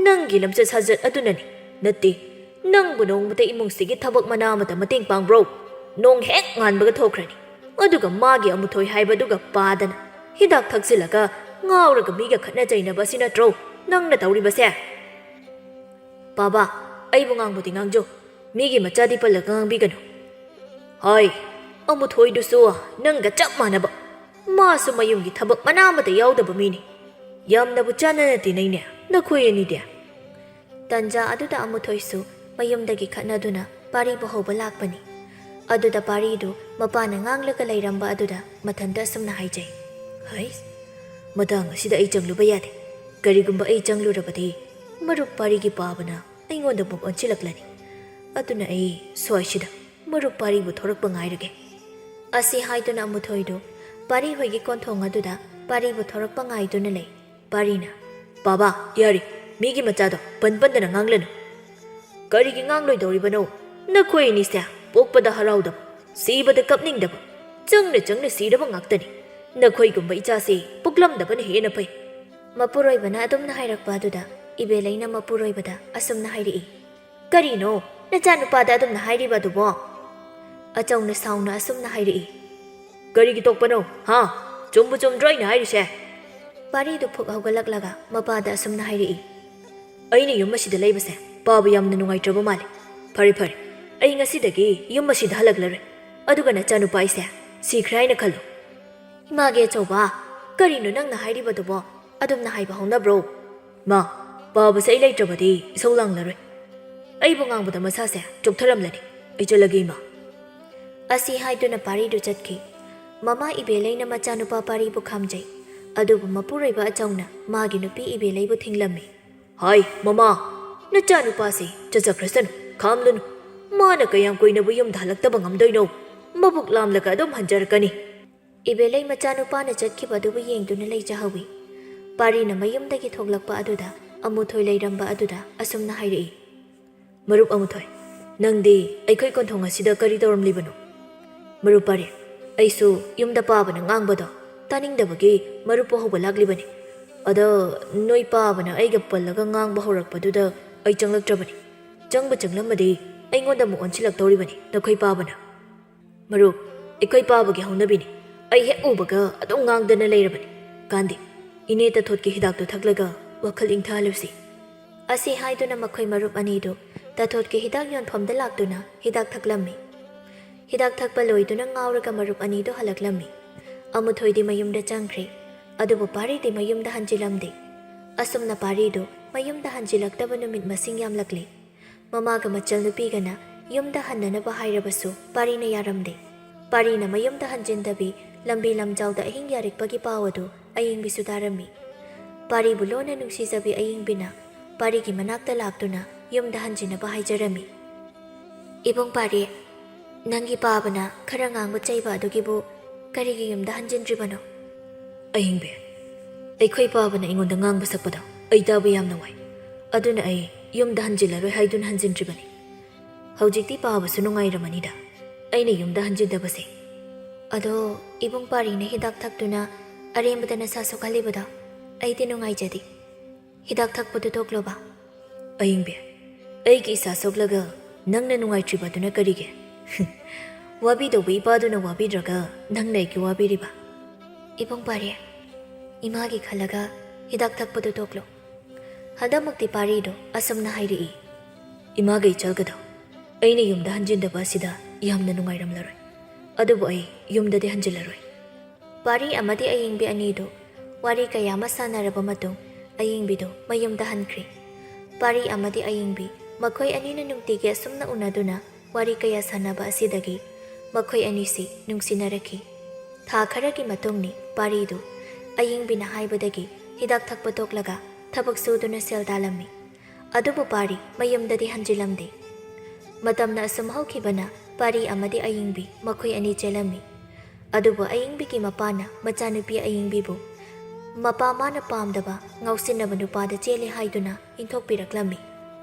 ꯅꯪꯒꯤ ꯂꯝꯆꯠ ꯁꯥꯖꯠ ꯑꯗꯨꯅꯅꯤ, ꯅꯠꯇꯦ ꯅꯪꯕꯨ ꯅꯣꯡꯃꯇ ꯏꯃꯨꯡꯁꯤꯒꯤ ꯊꯕꯛ ꯃꯅꯥ ꯑꯃꯗ ꯃꯇꯦꯡ ꯄꯥꯡꯕ꯭ꯔꯣ? ꯅꯣꯡ ꯍꯦꯛ ꯉꯥꯟꯕꯒ ꯊꯣꯛꯈ꯭ꯔꯅꯤ, ꯑꯗꯨꯒ ꯃꯥꯒꯤ ꯑꯃꯨꯊꯣꯏ ꯍꯥꯏꯕꯗꯨꯒ ꯄꯥꯗꯅ ꯍꯤꯗꯥꯛ ꯊꯛꯆꯤꯜꯂꯒ ꯉꯥꯎꯔꯒ ꯃꯤꯒ ꯈꯠꯅ ꯆꯩꯅꯕ ꯑꯁꯤ ꯅꯠꯇ꯭ꯔꯣ ꯅꯪꯅ ꯇꯧꯔꯤꯕꯁꯦ? ꯕꯥꯕꯥ, ꯑꯩꯕꯨ ꯉꯥꯡꯕꯗꯤ ꯉꯥꯡꯖꯧ, ꯃꯤꯒꯤ ꯃꯆꯥꯗꯤ ꯄꯜꯂꯒ ꯉꯥꯡꯕꯤꯒꯅꯨ꯫ ꯍꯥꯏ, ꯑꯃꯨꯊꯣꯏꯗꯨꯁꯨ ꯅꯪꯒ ꯆꯞ ꯃꯥꯟꯅꯕ, ꯃꯥꯁꯨ ꯃꯌꯨꯝꯒꯤ ꯊꯕꯛ ꯃꯅꯥ ꯑꯃꯗ ꯌꯥꯎꯗꯕ ꯃꯤꯅꯤ꯫ ꯌꯥꯝꯅꯕꯨ ꯆꯥꯟꯅꯅ ꯇꯤꯟꯅꯩꯅꯦ ꯅꯈꯣꯏ ꯑꯅꯤꯗꯤ꯫ ꯇꯟꯖꯥ ꯑꯗꯨꯗ ꯑꯃꯨꯊꯣꯏꯁꯨ ꯃꯌꯨꯝꯗꯒꯤ ꯈꯠꯅꯗꯨꯅ ꯄꯥꯔꯤꯕꯨ ꯍꯧꯕ ꯂꯥꯛꯄꯅꯤ꯫ ꯑꯗꯨꯗ ꯄꯥꯔꯤꯗꯨ ꯃꯄꯥꯅ ꯉꯥꯡꯂꯒ ꯂꯩꯔꯝꯕ ꯑꯗꯨꯗ ꯃꯊꯟꯇ ꯑꯁꯨꯝꯅ ꯍꯥꯏꯖꯩ, ꯍꯩꯁ, ꯃꯇꯥꯡ ꯑꯁꯤꯗ ꯑꯩ ꯆꯪꯂꯨꯕ ꯌꯥꯗꯦ꯫ ꯀꯔꯤꯒꯨꯝꯕ ꯑꯩ ꯆꯪꯂꯨꯔꯕꯗꯤ ꯃꯔꯨꯞ ꯄꯥꯔꯤꯒꯤ ꯄꯥꯕꯅ ꯑꯩꯉꯣꯟꯗ ꯑꯃꯨꯛ ꯑꯣꯟꯁꯤꯜꯂꯛꯂꯅꯤ꯫ ꯑꯗꯨꯅ ꯑꯩ ꯁ꯭ꯋꯥꯏꯁꯤꯗ ꯃꯔꯨꯞ ꯄꯥꯔꯤꯕꯨ ꯊꯣꯔꯛꯄ ꯉꯥꯏꯔꯒꯦ꯫ ꯑꯁꯤ ꯍꯥꯏꯗꯨꯅ ꯑꯃꯨꯊꯣꯏꯗꯨ ꯄꯥꯔꯤ ꯍꯣꯏꯒꯤ ꯀꯣꯟꯊꯣꯡ ꯑꯗꯨꯗ ꯄꯥꯔꯤꯕꯨ ꯊꯣꯔꯛꯄ ꯉꯥꯏꯗꯨꯅ ꯂꯩ꯫ ꯄꯥꯔꯤꯅ, ꯕꯥꯕꯥ ꯌꯥꯔꯤ, ꯃꯤꯒꯤ ꯃꯆꯥꯗꯣ ꯄꯟꯗꯅ ꯉꯥꯡꯂꯅꯨ꯫ ꯀꯔꯤꯒꯤ ꯉꯥꯡꯂꯣꯏꯗꯧꯔꯤꯕꯅꯣ? ꯅꯈꯣꯏ ꯑꯅꯤꯁꯦ ꯄꯣꯛꯄꯗ ꯍꯔꯥꯎꯗꯕ, ꯁꯤꯕꯗ ꯀꯞꯅꯤꯡꯗꯕ, ꯆꯪꯅ ꯁꯤꯔꯕ ꯉꯥꯛꯇꯅꯤ꯫ ꯅꯈꯣꯏꯒꯨꯝꯕ ꯏꯆꯥꯁꯤ ꯄꯣꯛꯂꯝꯗꯕꯅ ꯍꯦꯟꯅ ꯐꯩ꯫ ꯃꯄꯨꯔꯣꯏꯕꯅ ꯑꯗꯨꯝꯅ ꯍꯥꯏꯔꯛꯄ ꯑꯗꯨꯗ ꯏꯕꯦꯂꯩꯅ ꯃꯄꯨꯔꯣꯏꯕꯗ ꯑꯁꯨꯝꯅ ꯍꯥꯏꯔꯛꯏ, ꯀꯔꯤꯅꯣ ꯅꯆꯥꯅꯨꯄꯥꯗ ꯑꯗꯨꯝꯅ ꯍꯥꯏꯔꯤꯕ ꯑꯗꯨꯕꯣ? ꯑꯆꯧꯅ ꯁꯥꯎꯅ ꯑꯁꯨꯝꯅ ꯍꯥꯏꯔꯛꯏ, ꯀꯔꯤꯒꯤ ꯇꯣꯛꯄꯅꯣ ꯍꯥ? ꯆꯨꯝꯕꯨ ꯆꯨꯝꯗ꯭ꯔꯣ ꯑꯩꯅ ꯍꯥꯏꯔꯤꯁꯦ? ꯄꯥꯔꯤꯗꯨ ꯐꯨꯛ ꯍꯧꯒꯠꯂꯛꯂꯒ ꯃꯄꯥꯗ ꯑꯁꯨꯝꯅ ꯍꯥꯏꯔꯛꯏ, ꯑꯩꯅ ꯌꯨꯝ ꯑꯁꯤꯗ ꯂꯩꯕꯁꯦ ꯄꯥꯕ ꯌꯥꯝꯅ ꯅꯨꯡꯉꯥꯏꯇ꯭ꯔꯕ ꯃꯥꯜꯂꯦ꯫ ꯐꯔꯦ, ꯑꯩ ꯉꯁꯤꯗꯒꯤ ꯌꯨꯝ ꯑꯁꯤꯗ ꯍꯜꯂꯛꯂꯔꯣꯏ꯫ ꯑꯗꯨꯒ ꯅꯆꯥꯅꯨꯄꯥ ꯑꯩꯁꯦ ꯁꯤꯈ꯭ꯔꯦ ꯍꯥꯏꯅ ꯈꯜꯂꯨ꯫ ꯏꯃꯥꯒꯤ ꯑꯆꯧꯕ, ꯀꯔꯤꯅꯣ ꯅꯪꯅ ꯍꯥꯏꯔꯤꯕꯗꯨꯕꯣ? ꯑꯗꯨꯝꯅ ꯍꯥꯏꯕ ꯍꯧꯅꯕ꯭ꯔꯣ? ꯃꯥ, ꯄꯥꯕꯁꯦ ꯑꯩ ꯂꯩꯇ꯭ꯔꯕꯗꯤ ꯏꯁꯧ ꯂꯥꯡꯂꯔꯣꯏ꯫ ꯑꯩꯕꯨ ꯉꯥꯡꯕꯗ ꯃꯁꯥꯁꯦ ꯆꯣꯛꯊꯔꯝꯂꯅꯤ꯫ ꯑꯩ ꯆꯠꯂꯒꯦ ꯏꯃꯥ꯫ ꯑꯁꯤ ꯍꯥꯏꯗꯨꯅ ꯄꯥꯔꯤꯗꯨ ꯆꯠꯈꯤ꯫ ꯃꯃꯥ ꯏꯕꯦꯂꯩꯅ ꯃꯆꯥꯅꯨꯄꯥ ꯄꯥꯔꯤꯕꯨ ꯈꯥꯝꯖꯩ꯫ ꯑꯗꯨꯕꯨ ꯃꯄꯨꯔꯣꯏꯕ ꯑꯆꯧꯅ ꯃꯥꯒꯤ ꯅꯨꯄꯤ ꯏꯕꯦꯂꯩꯕꯨ ꯊꯤꯡꯂꯝꯃꯤ꯫ ꯍꯥꯏ ꯃꯃꯥ, ꯅꯆꯥꯅꯨꯄꯥꯁꯤ ꯆꯠꯆꯈ꯭ꯔꯁꯅꯨ, ꯈꯥꯝꯂꯨꯅꯨ꯫ ꯃꯥꯅ ꯀꯌꯥꯝ ꯀꯨꯏꯅꯕꯨ ꯌꯨꯝꯗ ꯍꯜꯂꯛꯇꯕ ꯉꯝꯗꯣꯏꯅꯣ? ꯃꯕꯨꯛ ꯂꯥꯝꯂꯒ ꯑꯗꯨꯝ ꯍꯟꯖꯔꯛꯀꯅꯤ꯫ ꯏꯕꯦꯂꯩ ꯃꯆꯥꯅꯨꯄꯥꯅ ꯆꯠꯈꯤꯕ ꯑꯗꯨꯕꯨ ꯌꯦꯡꯗꯨꯅ ꯂꯩꯖꯍꯧꯏ꯫ ꯄꯥꯔꯤꯅ ꯃꯌꯨꯝꯗꯒꯤ ꯊꯣꯛꯂꯛꯄ ꯑꯗꯨꯗ ꯑꯃꯨꯊꯣꯏ ꯂꯩꯔꯝꯕ ꯑꯗꯨꯗ ꯑꯁꯨꯝꯅ ꯍꯥꯏꯔꯛꯏ, ꯃꯔꯨꯞ ꯑꯃꯨꯊꯣꯏ, ꯅꯪꯗꯤ ꯑꯩꯈꯣꯏ ꯀꯣꯟꯊꯣꯡ ꯑꯁꯤꯗ ꯀꯔꯤ ꯇꯧꯔꯝꯂꯤꯕꯅꯣ? ꯃꯔꯨꯞ ꯄꯥꯔꯤ, ꯑꯩꯁꯨ ꯌꯨꯝꯗ ꯄꯥꯕꯅ ꯉꯥꯡꯕꯗꯣ ꯇꯥꯅꯤꯡꯗꯕꯒꯤ ꯃꯔꯨꯞꯄꯨ ꯍꯧꯕ ꯂꯥꯛꯂꯤꯕꯅꯤ꯫ ꯑꯗ ꯅꯣꯏ ꯄꯥꯕꯅ ꯑꯩꯒ ꯄꯜꯂꯒ ꯉꯥꯡꯕ ꯍꯧꯔꯛꯄꯗꯨꯗ ꯑꯩ ꯆꯪꯂꯛꯇ꯭ꯔꯕꯅꯤ꯫ ꯆꯪꯂꯝꯃꯗꯤ ꯑꯩꯉꯣꯟꯗ ꯑꯃꯨꯛ ꯑꯣꯟꯁꯤꯜꯂꯛꯇꯧꯔꯤꯕꯅꯤ ꯅꯈꯣꯏ ꯄꯥꯕꯅ꯫ ꯃꯔꯨꯞ, ꯑꯩꯈꯣꯏ ꯄꯥꯕꯒꯤ ꯍꯧꯅꯕꯤꯅꯤ꯫ ꯑꯩ ꯍꯦꯛ ꯎꯕꯒ ꯑꯗꯨꯝ ꯉꯥꯡꯗꯅ ꯂꯩꯔꯕꯅꯤ꯫ ꯀꯥꯟꯗꯦ, ꯏꯅꯦ ꯇꯥꯊꯣꯠꯀꯤ ꯍꯤꯗꯥꯛꯇꯨ ꯊꯛꯂꯒ ꯋꯥꯈꯜ ꯏꯪꯊꯍꯜꯂꯨꯁꯤ꯫ ꯑꯁꯤ ꯍꯥꯏꯗꯨꯅ ꯃꯈꯣꯏ ꯃꯔꯨꯞ ꯑꯅꯤꯗꯨ ꯇꯥꯊꯣꯠꯀꯤ ꯍꯤꯗꯥꯛ ꯌꯣꯟꯐꯝꯗ ꯂꯥꯛꯇꯨꯅ ꯍꯤꯗꯥꯛ ꯊꯛꯂꯝꯃꯤ꯫ ꯍꯤꯗꯥꯛ ꯊꯛꯄ ꯂꯣꯏꯗꯨꯅ ꯉꯥꯎꯔꯒ ꯃꯔꯨꯞ ꯑꯅꯤꯗꯨ ꯍꯜꯂꯛꯂꯝꯃꯤ꯫ ꯑꯃꯨꯊꯣꯏꯗꯤ ꯃꯌꯨꯝꯗ ꯆꯪꯈ꯭ꯔꯦ꯫ ꯑꯗꯨꯕꯨ ꯄꯥꯔꯤꯗꯤ ꯃꯌꯨꯝꯗ ꯍꯟꯖꯤꯜꯂꯝꯗꯦ꯫ ꯑꯁꯨꯝꯅ ꯄꯥꯔꯤꯗꯨ ꯃꯌꯨꯝꯗ ꯍꯟꯖꯤꯜꯂꯛꯇꯕ ꯅꯨꯃꯤꯠ ꯃꯁꯤꯡ ꯌꯥꯝꯂꯛꯂꯤ꯫ ꯃꯃꯥꯒ ꯃꯆꯜ ꯅꯨꯄꯤꯒꯅ ꯌꯨꯝꯗ ꯍꯟꯅꯅꯕ ꯍꯥꯏꯔꯕꯁꯨ ꯄꯥꯔꯤꯅ ꯌꯥꯔꯝꯗꯦ꯫ ꯄꯥꯔꯤꯅ ꯃꯌꯨꯝꯗ ꯍꯟꯖꯤꯟꯗꯕꯤ ꯂꯝꯕꯤ ꯂꯝꯖꯥꯎꯗ ꯑꯍꯤꯡ ꯌꯥꯔꯛꯄꯒꯤ ꯄꯥꯎ ꯑꯗꯨ ꯑꯏꯪꯕꯤꯁꯨ ꯇꯥꯔꯝꯃꯤ꯫ ꯄꯥꯔꯤꯕꯨ ꯂꯣꯟꯅ ꯅꯨꯡꯁꯤꯖꯕꯤ ꯑꯏꯪꯕꯤꯅ ꯄꯥꯔꯤꯒꯤ ꯃꯅꯥꯛꯇ ꯂꯥꯛꯇꯨꯅ ꯌꯨꯝꯗ ꯍꯟꯖꯤꯟꯅꯕ ꯍꯥꯏꯖꯔꯝꯃꯤ꯫ ꯏꯕꯨꯡ ꯄꯥꯔꯤ, ꯅꯪꯒꯤ ꯄꯥꯕꯅ ꯈꯔ ꯉꯥꯡꯕ ꯆꯩꯕ ꯑꯗꯨꯒꯤꯕꯨ ꯀꯔꯤꯒꯤ ꯌꯨꯝꯗ ꯍꯟꯖꯤꯟꯗ꯭ꯔꯤꯕꯅꯣ? ꯑꯍꯤꯡꯕꯤ, ꯑꯩꯈꯣꯏ ꯄꯥꯕꯅ ꯑꯩꯉꯣꯟꯗ ꯉꯥꯡꯕ ꯁꯛꯄꯗꯣ ꯑꯩ ꯇꯥꯕ ꯌꯥꯝꯅ ꯋꯥꯏ꯫ ꯑꯗꯨꯅ ꯑꯩ ꯌꯨꯝꯗ ꯍꯟꯖꯤꯜꯂꯔꯣꯏ ꯍꯥꯏꯗꯨꯅ ꯍꯟꯖꯤꯟꯗ꯭ꯔꯤꯕꯅꯤ꯫ ꯍꯧꯖꯤꯛꯇꯤ ꯄꯥꯕꯁꯨ ꯅꯨꯡꯉꯥꯏꯔꯝꯃꯅꯤꯗ ꯑꯩꯅ ꯌꯨꯝꯗ ꯍꯟꯖꯤꯟꯗꯕꯁꯦ꯫ ꯑꯗꯣ ꯏꯕꯨꯡ ꯄꯥꯔꯤꯅ ꯍꯤꯗꯥꯛ ꯊꯛꯇꯨꯅ ꯑꯔꯦꯝꯕꯗ ꯅꯁꯥ ꯁꯣꯛꯍꯜꯂꯤꯕꯗꯣ ꯑꯩꯗꯤ ꯅꯨꯡꯉꯥꯏꯖꯗꯦ꯫ ꯍꯤꯗꯥꯛ ꯊꯛꯄꯗꯨ ꯇꯣꯛꯂꯣꯕ? ꯑꯍꯤꯡꯕꯤ, ꯑꯩꯒꯤ ꯏꯁꯥ ꯁꯣꯛꯂꯒ ꯅꯪꯅ ꯅꯨꯡꯉꯥꯏꯇ꯭ꯔꯤꯕꯗꯨꯅ ꯀꯔꯤꯒꯤ? ꯋꯥꯕꯤꯗꯧꯕ ꯏꯄꯥꯗꯨꯅ ꯋꯥꯕꯤꯗ꯭ꯔꯒ ꯅꯪꯅ ꯑꯩꯒꯤ ꯋꯥꯕꯤꯔꯤꯕ? ꯏꯕꯨꯡ ꯄꯥꯔꯤ, ꯏꯃꯥꯒꯤ ꯈꯜꯂꯒ ꯍꯤꯗꯥꯛ ꯊꯛꯄꯗꯨ ꯇꯣꯛꯂꯣ꯫ ꯍꯟꯗꯛꯃꯨꯛꯇꯤ ꯄꯥꯔꯤꯗꯣ ꯑꯁꯨꯝꯅ ꯍꯥꯏꯔꯛꯏ, ꯏꯃꯥꯒ ꯏꯆꯜꯒꯗꯣ ꯑꯩꯅ ꯌꯨꯝꯗ ꯍꯟꯖꯤꯟꯗꯕ ꯑꯁꯤꯗ ꯌꯥꯝꯅ ꯅꯨꯡꯉꯥꯏꯔꯝꯂꯔꯣꯏ꯫ ꯑꯗꯨꯕꯨ ꯑꯩ ꯌꯨꯝꯗꯗꯤ ꯍꯟꯖꯤꯜꯂꯔꯣꯏ꯫ ꯄꯥꯔꯤ ꯑꯃꯗꯤ ꯑꯏꯪꯕꯤ ꯑꯅꯤꯗꯨ ꯋꯥꯔꯤ ꯀꯌꯥ ꯑꯃ ꯁꯥꯟꯅꯔꯕ ꯃꯇꯨꯡ ꯑꯏꯪꯕꯤꯗꯨ ꯃꯌꯨꯝꯗ ꯍꯟꯈ꯭ꯔꯦ꯫ ꯄꯥꯔꯤ ꯑꯃꯗꯤ ꯑꯏꯪꯕꯤ ꯃꯈꯣꯏ ꯑꯅꯤꯅ ꯅꯨꯡꯇꯤꯒꯤ ꯑꯁꯨꯝꯅ ꯎꯅꯗꯨꯅ ꯋꯥꯔꯤ ꯀꯌꯥ ꯁꯥꯟꯅꯕ ꯑꯁꯤꯗꯒꯤ ꯃꯈꯣꯏ ꯑꯅꯤꯁꯤ ꯅꯨꯡꯁꯤꯅꯔꯛꯈꯤ꯫ ꯊꯥ ꯈꯔꯒꯤ ꯃꯇꯨꯡꯅꯤ ꯄꯥꯔꯤꯗꯨ ꯑꯏꯪꯕꯤꯅ ꯍꯥꯏꯕꯗꯒꯤ ꯍꯤꯗꯥꯛ ꯊꯛꯄ ꯇꯣꯛꯂꯒ ꯊꯕꯛ ꯁꯨꯗꯨꯅ ꯁꯦꯜ ꯇꯥꯜꯂꯝꯃꯤ꯫ ꯑꯗꯨꯕꯨ ꯄꯥꯔꯤ ꯃꯌꯨꯝꯗꯗꯤ ꯍꯟꯖꯤꯜꯂꯝꯗꯦ꯫ ꯃꯇꯝꯅ ꯑꯁꯨꯝ ꯍꯧꯈꯤꯕꯅ ꯄꯥꯔꯤ ꯑꯃꯗꯤ ꯑꯏꯪꯕꯤ ꯃꯈꯣꯏ ꯑꯅꯤ ꯆꯦꯜꯂꯝꯃꯤ꯫ ꯑꯗꯨꯕꯨ ꯑꯏꯪꯕꯤꯒꯤ ꯃꯄꯥꯅ ꯃꯆꯥꯅꯨꯄꯤ ꯑꯏꯪꯕꯤꯕꯨ ꯃꯄꯥ ꯃꯥꯅ ꯄꯥꯝꯗꯕ ꯉꯥꯎꯁꯤꯟꯅꯕ ꯅꯨꯄꯥꯗ ꯆꯦꯜꯂꯤ ꯍꯥꯏꯗꯨꯅ ꯏꯟꯊꯣꯛꯄꯤꯔꯛꯂꯝꯃꯤ꯫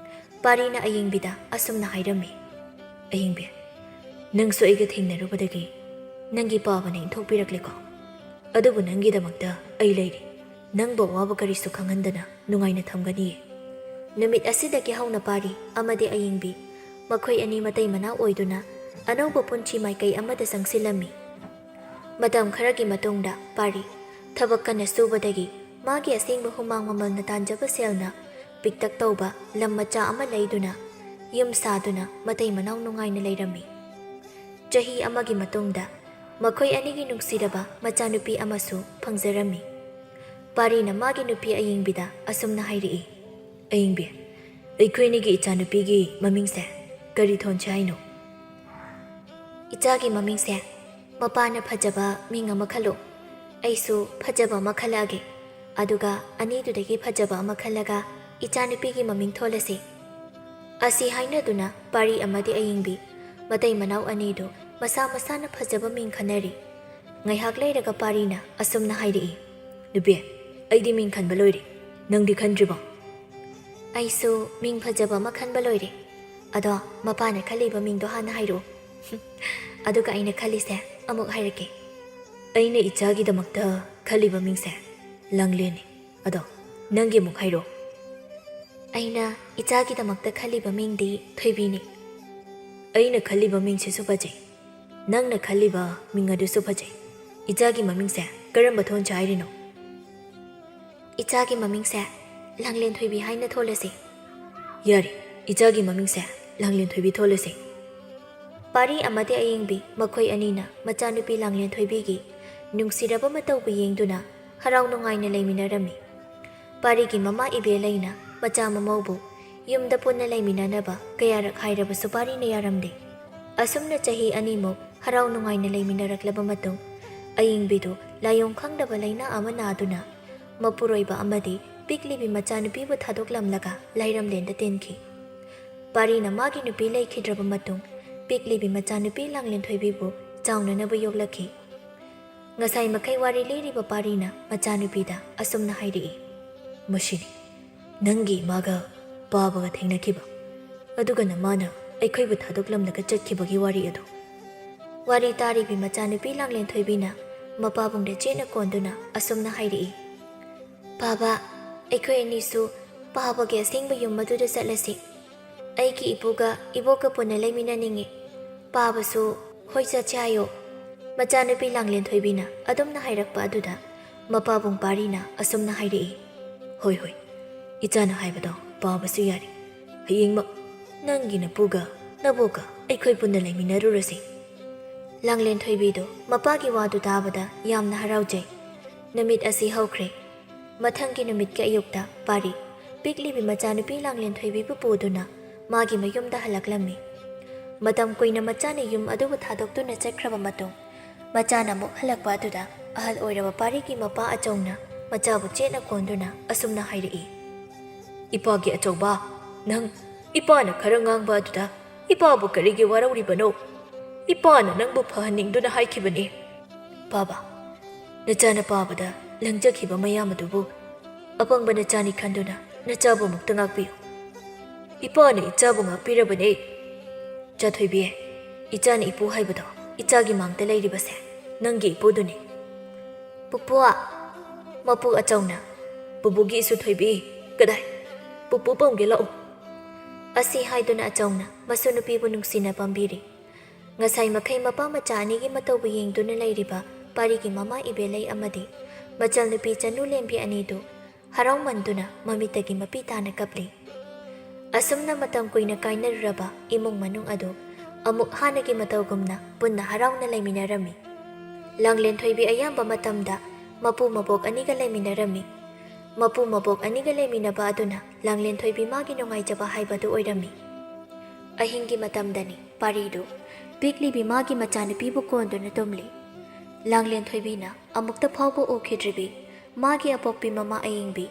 ꯄꯥꯔꯤꯅ ꯑꯏꯪꯕꯤꯗ ꯑꯁꯨꯝꯅ ꯍꯥꯏꯔꯝꯃꯤ, ꯑꯍꯤꯡꯕꯤ, ꯅꯪꯁꯨ ꯑꯩꯒ ꯊꯦꯡꯅꯔꯨꯕꯗꯒꯤ ꯅꯪꯒꯤ ꯄꯥꯕꯅ ꯏꯟꯊꯣꯛꯄꯤꯔꯛꯂꯦꯀꯣ? ꯑꯗꯨꯕꯨ ꯅꯪꯒꯤꯗꯃꯛꯇ ꯑꯩ ꯂꯩꯔꯤ꯫ ꯅꯪꯕꯨ ꯑꯋꯥꯕ ꯀꯔꯤꯁꯨ ꯈꯪꯍꯟꯗꯅ ꯅꯨꯡꯉꯥꯏꯅ ꯊꯝꯒꯅꯤꯌꯦ꯫ ꯅꯨꯃꯤꯠ ꯑꯁꯤꯗꯒꯤ ꯍꯧꯅ ꯄꯥꯔꯤ ꯑꯃꯗꯤ ꯑꯏꯪꯕꯤ ꯃꯈꯣꯏ ꯑꯅꯤ ꯃꯇꯩ ꯃꯅꯥꯎ ꯑꯣꯏꯗꯨꯅ ꯑꯅꯧꯕ ꯄꯨꯟꯁꯤ ꯃꯥꯏꯀꯩ ꯑꯃꯗ ꯆꯪꯁꯤꯜꯂꯝꯃꯤ꯫ ꯃꯇꯝ ꯈꯔꯒꯤ ꯃꯇꯨꯡꯗ ꯄꯥꯔꯤ ꯊꯕꯛ ꯀꯟꯅ ꯁꯨꯕꯗꯒꯤ ꯃꯥꯒꯤ ꯑꯁꯦꯡꯕ ꯍꯨꯃꯥꯡ ꯃꯃꯜꯅ ꯇꯥꯟꯖꯕ ꯁꯦꯜꯅ ꯄꯤꯛꯇꯛ ꯇꯧꯕ ꯂꯝ ꯃꯆꯥ ꯑꯃ ꯂꯩꯗꯨꯅ ꯌꯨꯝ ꯁꯥꯗꯨꯅ ꯃꯇꯩ ꯃꯅꯥꯎ ꯅꯨꯡꯉꯥꯏꯅ ꯂꯩꯔꯝꯃꯤ꯫ ꯆꯍꯤ ꯑꯃꯒꯤ ꯃꯇꯨꯡꯗ ꯃꯈꯣꯏ ꯑꯅꯤꯒꯤ ꯅꯨꯡꯁꯤꯔꯕ ꯃꯆꯥꯅꯨꯄꯤ ꯑꯃꯁꯨ ꯐꯪꯖꯔꯝꯃꯤ꯫ ꯄꯥꯔꯤꯅ ꯃꯥꯒꯤ ꯅꯨꯄꯤ ꯑꯏꯪꯕꯤꯗ ꯑꯁꯨꯝꯅ ꯍꯥꯏꯔꯛꯏ, ꯑꯏꯪꯕꯤ, ꯑꯩꯈꯣꯏꯅꯤꯒꯤ ꯏꯆꯥꯅꯨꯄꯤꯒꯤ ꯃꯃꯤꯡꯁꯦ ꯀꯔꯤ ꯊꯣꯟꯁꯤ ꯍꯥꯏꯅꯣ? ꯏꯆꯥꯒꯤ ꯃꯃꯤꯡꯁꯦ ꯃꯄꯥꯅ ꯐꯖꯕ ꯃꯤꯡ ꯑꯃ ꯈꯜꯂꯨ, ꯑꯩꯁꯨ ꯐꯖꯕ ꯑꯃ ꯈꯜꯂꯛꯑꯒꯦ, ꯑꯗꯨꯒ ꯑꯅꯤꯗꯨꯗꯒꯤ ꯐꯖꯕ ꯑꯃ ꯈꯜꯂꯒ ꯏꯆꯥꯅꯨꯄꯤꯒꯤ ꯃꯃꯤꯡ ꯊꯣꯜꯂꯁꯤ꯫ ꯑꯁꯤ ꯍꯥꯏꯅꯗꯨꯅ ꯄꯥꯔꯤ ꯑꯃꯗꯤ ꯑꯏꯪꯕꯤ ꯃꯇꯩ ꯃꯅꯥꯎ ꯑꯅꯤꯗꯨ ꯃꯁꯥ ꯃꯁꯥꯅ ꯐꯖꯕ ꯃꯤꯡ ꯈꯟꯅꯔꯤ꯫ ꯉꯥꯏꯍꯥꯛ ꯂꯩꯔꯒ ꯄꯥꯔꯤꯅ ꯑꯁꯨꯝꯅ ꯍꯥꯏꯔꯛꯏ, ꯅꯨꯄꯤ, ꯑꯩꯗꯤ ꯃꯤꯡ ꯈꯟꯕ ꯂꯣꯏꯔꯦ, ꯅꯪꯗꯤ ꯈꯟꯗ꯭ꯔꯤꯕꯣ? ꯑꯩꯁꯨ ꯃꯤꯡ ꯐꯖꯕ ꯑꯃ ꯈꯟꯕ ꯂꯣꯏꯔꯦ, ꯑꯗꯣ ꯃꯄꯥꯅ ꯈꯜꯂꯤꯕ ꯃꯤꯡꯗꯣ ꯍꯥꯟꯅ ꯍꯥꯏꯔꯛꯑꯣ, ꯑꯗꯨꯒ ꯑꯩꯅ ꯈꯜꯂꯤꯁꯦ ꯑꯃꯨꯛ ꯍꯥꯏꯔꯛꯀꯦ꯫ ꯑꯩꯅ ꯏꯆꯥꯒꯤꯗꯃꯛꯇ ꯈꯜꯂꯤꯕ ꯃꯤꯡꯁꯦ ꯂꯪꯂꯦꯟꯅꯤ, ꯑꯗꯣ ꯅꯪꯒꯤ ꯑꯃꯨꯛ ꯍꯥꯏꯔꯛꯑꯣ꯫ ꯑꯩꯅ ꯏꯆꯥꯒꯤꯗꯃꯛꯇ ꯈꯜꯂꯤꯕ ꯃꯤꯡꯗꯤ ꯊꯣꯏꯕꯤꯅꯤ꯫ ꯑꯩꯅ ꯈꯜꯂꯤꯕ ꯃꯤꯡꯁꯤꯁꯨ ꯐꯖꯩ, ꯅꯪꯅ ꯈꯜꯂꯤꯕ ꯃꯤꯡ ꯑꯗꯨꯁꯨ ꯐꯖꯩ꯫ ꯏꯆꯥꯒꯤ ꯃꯃꯤꯡꯁꯦ ꯀꯔꯝꯕ ꯊꯣꯟꯁꯤ ꯍꯥꯏꯔꯤꯅꯣ? ꯏꯆꯥꯒꯤ ꯃꯃꯤꯡꯁꯦ ꯂꯪꯂꯦꯟ ꯊꯣꯏꯕꯤ ꯍꯥꯏꯅ ꯊꯣꯜꯂꯁꯤ꯫ ꯌꯥꯔꯦ, ꯏꯆꯥꯒꯤ ꯃꯃꯤꯡꯁꯦ ꯂꯪꯂꯦꯟ ꯊꯣꯏꯕꯤ ꯊꯣꯜꯂꯁꯤ꯫ ꯄꯥꯔꯤ ꯑꯃꯗꯤ ꯑꯏꯪꯕꯤ ꯃꯈꯣꯏ ꯑꯅꯤꯅ ꯃꯆꯥꯅꯨꯄꯤ ꯂꯪꯂꯦꯟ ꯊꯣꯏꯕꯤꯒꯤ ꯅꯨꯡꯁꯤꯔꯕ ꯃꯇꯧꯕꯨ ꯌꯦꯡꯗꯨꯅ ꯍꯔꯥꯎ ꯅꯨꯡꯉꯥꯏꯅ ꯂꯩꯃꯤꯟꯅꯔꯝꯃꯤ꯫ ꯄꯥꯔꯤꯒꯤ ꯃꯃꯥ ꯏꯕꯦꯜꯂꯩꯅ ꯃꯆꯥ ꯃꯃꯧꯕꯨ ꯌꯨꯝꯗ ꯄꯨꯟꯅ ꯂꯩꯃꯤꯟꯅꯅꯕ ꯀꯌꯥꯔꯛ ꯍꯥꯏꯔꯕꯁꯨ ꯄꯥꯔꯤꯅ ꯌꯥꯔꯝꯗꯦ꯫ ꯑꯁꯨꯝꯅ ꯆꯍꯤ ꯑꯅꯤꯃꯨꯛ ꯍꯔꯥꯎ ꯅꯨꯡꯉꯥꯏꯅ ꯂꯩꯃꯤꯟꯅꯔꯛꯂꯕ ꯃꯇꯨꯡ ꯑꯏꯪꯕꯤꯗꯨ ꯂꯥꯏꯑꯣꯡ ꯈꯪꯗꯕ ꯂꯩꯅꯥ ꯑꯃ ꯅꯥꯗꯨꯅ ꯃꯄꯨꯔꯣꯏꯕ ꯑꯃꯗꯤ ꯄꯤꯛꯂꯤꯕꯤ ꯃꯆꯥꯅꯨꯄꯤꯕꯨ ꯊꯥꯗꯣꯛꯂꯝꯂꯒ ꯂꯥꯏꯔꯝꯂꯦꯟꯗ ꯇꯤꯟꯈꯤ꯫ ꯄꯥꯔꯤꯅ ꯃꯥꯒꯤ ꯅꯨꯄꯤ ꯂꯩꯈꯤꯗ꯭ꯔꯕ ꯃꯇꯨꯡ ꯄꯤꯛꯂꯤꯕꯤ ꯃꯆꯥꯅꯨꯄꯤ ꯂꯪꯂꯦꯟ ꯊꯣꯏꯕꯤꯕꯨ ꯆꯥꯎꯅꯅꯕ ꯌꯣꯛꯂꯛꯈꯤ꯫ ꯉꯁꯥꯏ ꯃꯈꯩ ꯋꯥꯔꯤ ꯂꯤꯔꯤꯕ ꯄꯥꯔꯤꯅ ꯃꯆꯥꯅꯨꯄꯤꯗ ꯑꯁꯨꯝꯅ ꯍꯥꯏꯔꯛꯏ, ꯃꯁꯤꯅꯤ ꯅꯪꯒꯤ ꯏꯃꯥꯒ ꯄꯥꯕꯒ ꯊꯦꯡꯅꯈꯤꯕ, ꯑꯗꯨꯒ ꯃꯥꯅ ꯑꯩꯈꯣꯏꯕꯨ ꯊꯥꯗꯣꯛꯂꯝꯂꯒ ꯆꯠꯈꯤꯕꯒꯤ ꯋꯥꯔꯤ ꯑꯗꯨ꯫ ꯋꯥꯔꯤ ꯇꯥꯔꯤꯕꯤ ꯃꯆꯥꯅꯨꯄꯤ ꯂꯪꯂꯦꯟ ꯊꯣꯏꯕꯤꯅ ꯃꯄꯥꯕꯨꯡꯗ ꯆꯦꯠꯅ ꯀꯣꯟꯗꯨꯅ ꯑꯁꯨꯝꯅ ꯍꯥꯏꯔꯛꯏ, ꯄꯥꯕ, ꯑꯩꯈꯣꯏ ꯑꯅꯤꯁꯨ ꯄꯥꯕꯒꯤ ꯑꯁꯦꯡꯕ ꯌꯨꯝ ꯑꯗꯨꯗ ꯆꯠꯂꯁꯤ꯫ ꯑꯩꯒꯤ ꯏꯄꯨꯒ ꯏꯕꯣꯛꯀ ꯄꯨꯟꯅ ꯂꯩꯃꯤꯟꯅꯅꯤꯡꯉꯤ꯫ ꯄꯥꯕꯁꯨ ꯍꯣꯏ ꯆꯠꯁꯦ ꯍꯥꯏꯌꯣ꯫ ꯃꯆꯥꯅꯨꯄꯤ ꯂꯪꯂꯦꯟ ꯊꯣꯏꯕꯤꯅ ꯑꯗꯨꯝꯅ ꯍꯥꯏꯔꯛꯄ ꯑꯗꯨꯗ ꯃꯄꯥꯕꯨꯡ ꯄꯥꯔꯤꯅ ꯑꯁꯨꯝꯅ ꯍꯥꯏꯔꯛꯏ, ꯍꯣꯏ ꯍꯣꯏ, ꯏꯆꯥꯅ ꯍꯥꯏꯕꯗꯣ ꯄꯥꯕꯁꯨ ꯌꯥꯔꯤ꯫ ꯍꯌꯦꯡꯃꯛ ꯅꯪꯒꯤ ꯅꯄꯨꯒ ꯅꯕꯣꯛꯀ ꯑꯩꯈꯣꯏ ꯄꯨꯟꯅ ꯂꯩꯃꯤꯟꯅꯔꯨꯔꯁꯤ꯫ ꯂꯪꯂꯦꯟ ꯊꯣꯏꯕꯤꯗꯨ ꯃꯄꯥꯒꯤ ꯋꯥꯗꯨ ꯇꯥꯕꯗ ꯌꯥꯝꯅ ꯍꯔꯥꯎꯖꯩ꯫ ꯅꯨꯃꯤꯠ ꯑꯁꯤ ꯍꯧꯈ꯭ꯔꯦ꯫ ꯃꯊꯪꯒꯤ ꯅꯨꯃꯤꯠꯀꯤ ꯑꯌꯨꯛꯇ ꯄꯥꯔꯤ ꯄꯤꯛꯂꯤꯕꯤ ꯃꯆꯥꯅꯨꯄꯤ ꯂꯪꯂꯦꯟ ꯊꯣꯏꯕꯤꯕꯨ ꯄꯨꯗꯨꯅ ꯃꯥꯒꯤ ꯃꯌꯨꯝꯗ ꯍꯜꯂꯛꯂꯝꯃꯤ꯫ ꯃꯇꯝ ꯀꯨꯏꯅ ꯃꯆꯥꯅ ꯌꯨꯝ ꯑꯗꯨꯕꯨ ꯊꯥꯗꯣꯛꯇꯨꯅ ꯆꯠꯈ꯭ꯔꯕ ꯃꯇꯨꯡ ꯃꯆꯥꯅ ꯑꯃꯨꯛ ꯍꯜꯂꯛꯄ ꯑꯗꯨꯗ ꯑꯍꯜ ꯑꯣꯏꯔꯕ ꯄꯥꯔꯤꯒꯤ ꯃꯄꯥ ꯑꯆꯧꯅ ꯃꯆꯥꯕꯨ ꯆꯦꯠꯅ ꯀꯣꯟꯗꯨꯅ ꯑꯁꯨꯝꯅ ꯍꯥꯏꯔꯛꯏ, ꯏꯄꯥꯒꯤ ꯑꯆꯧꯕ, ꯅꯪ ꯏꯄꯥꯅ ꯈꯔ ꯉꯥꯡꯕ ꯑꯗꯨꯗ ꯏꯄꯥꯕꯨ ꯀꯔꯤꯒꯤ ꯋꯥꯔꯧꯔꯤꯕꯅꯣ? ꯏꯄꯥꯅ ꯅꯪꯕꯨ ꯐꯍꯟꯅꯤꯡꯗꯨꯅ ꯍꯥꯏꯈꯤꯕꯅꯤ꯫ ꯄꯥꯕ, ꯅꯆꯥꯅ ꯄꯥꯕꯗ ꯂꯪꯖꯈꯤꯕ ꯃꯌꯥꯝ ꯑꯗꯨꯕꯨ ꯑꯄꯪꯕ ꯅꯆꯥꯅꯤ ꯈꯟꯗꯨꯅ ꯅꯆꯥꯕꯨ ꯑꯃꯨꯛꯇ ꯉꯥꯛꯄꯤꯌꯨ꯫ ꯏꯄꯥꯅ ꯏꯆꯥꯕꯨ ꯉꯥꯛꯄꯤꯔꯕꯅꯦ꯫ ꯆꯥꯊꯣꯏꯕꯤ, ꯏꯆꯥꯅ ꯏꯄꯨ ꯍꯥꯏꯕꯗꯣ ꯏꯆꯥꯒꯤ ꯃꯥꯡꯗ ꯂꯩꯔꯤꯕꯁꯦ ꯅꯪꯒꯤ ꯏꯄꯨꯗꯨꯅꯤ꯫ ꯄꯨꯄꯨ, ꯃꯄꯨ ꯑꯆꯧꯅ, ꯄꯨꯄꯨꯒꯤ ꯏꯁꯨ ꯊꯣꯏꯕꯤ, ꯀꯗꯥꯏ? ꯄꯨꯄꯨ ꯄꯥꯝꯒꯦ ꯂꯥꯛꯎ꯫ ꯑꯁꯤ ꯍꯥꯏꯗꯨꯅ ꯑꯆꯧꯅ ꯃꯁꯨ ꯅꯨꯄꯤꯕꯨ ꯅꯨꯡꯁꯤꯅ ꯄꯥꯝꯕꯤꯔꯤ꯫ ꯉꯁꯥꯏ ꯃꯈꯩ ꯃꯄꯥ ꯃꯆꯥ ꯑꯅꯤꯒꯤ ꯃꯇꯧꯕꯨ ꯌꯦꯡꯗꯨꯅ ꯂꯩꯔꯤꯕ ꯄꯥꯔꯤꯒꯤ ꯃꯃꯥ ꯏꯕꯦꯜꯂꯩ ꯑꯃꯗꯤ ꯃꯆꯜꯅꯨꯄꯤ ꯆꯅꯨ ꯂꯦꯝꯕꯤ ꯑꯅꯤꯗꯨ ꯍꯔꯥꯎꯃꯟꯗꯨꯅ ꯃꯃꯤꯠꯇꯒꯤ ꯃꯄꯤ ꯇꯥꯅ ꯀꯞꯂꯤ꯫ ꯑꯁꯨꯝꯅ ꯃꯇꯝ ꯀꯨꯏꯅ ꯀꯥꯏꯅꯔꯨꯔꯕ ꯏꯃꯨꯡ ꯃꯅꯨꯡ ꯑꯗꯨ ꯑꯃꯨꯛ ꯍꯥꯟꯅꯒꯤ ꯃꯇꯧꯒꯨꯝꯅ ꯄꯨꯟꯅ ꯍꯔꯥꯎꯅ ꯂꯩꯃꯤꯟꯅꯔꯝꯃꯤ꯫ ꯂꯪꯂꯦꯟ ꯊꯣꯏꯕꯤ ꯑꯌꯥꯝꯕ ꯃꯇꯝꯗ ꯃꯄꯨ ꯃꯕꯣꯛ ꯑꯅꯤꯒ ꯂꯩꯃꯤꯟꯅꯔꯝꯃꯤ꯫ ꯃꯄꯨ ꯃꯕꯣꯛ ꯑꯅꯤꯒ ꯂꯩꯃꯤꯟꯅꯕ ꯑꯗꯨꯅ ꯂꯪꯂꯦꯟ ꯊꯣꯏꯕꯤ ꯃꯥꯒꯤ ꯅꯨꯡꯉꯥꯏꯖꯕ ꯍꯥꯏꯕꯗꯨ ꯑꯣꯏꯔꯝꯃꯤ꯫ ꯑꯍꯤꯡꯒꯤ ꯃꯇꯝꯗꯅꯤ ꯄꯥꯔꯤꯗꯨ ꯄꯤꯛꯂꯤꯕꯤ ꯃꯥꯒꯤ ꯃꯆꯥꯅꯨꯄꯤꯕꯨ ꯀꯣꯟꯗꯨꯅ ꯇꯨꯝꯂꯤ꯫ ꯂꯪꯂꯦꯟ ꯊꯣꯏꯕꯤꯅ ꯑꯃꯨꯛꯇ ꯐꯥꯎꯕ ꯎꯈꯤꯗ꯭ꯔꯤꯕꯤ ꯃꯥꯒꯤ ꯑꯄꯣꯛꯄꯤ ꯃꯃꯥ ꯑꯏꯪꯕꯤ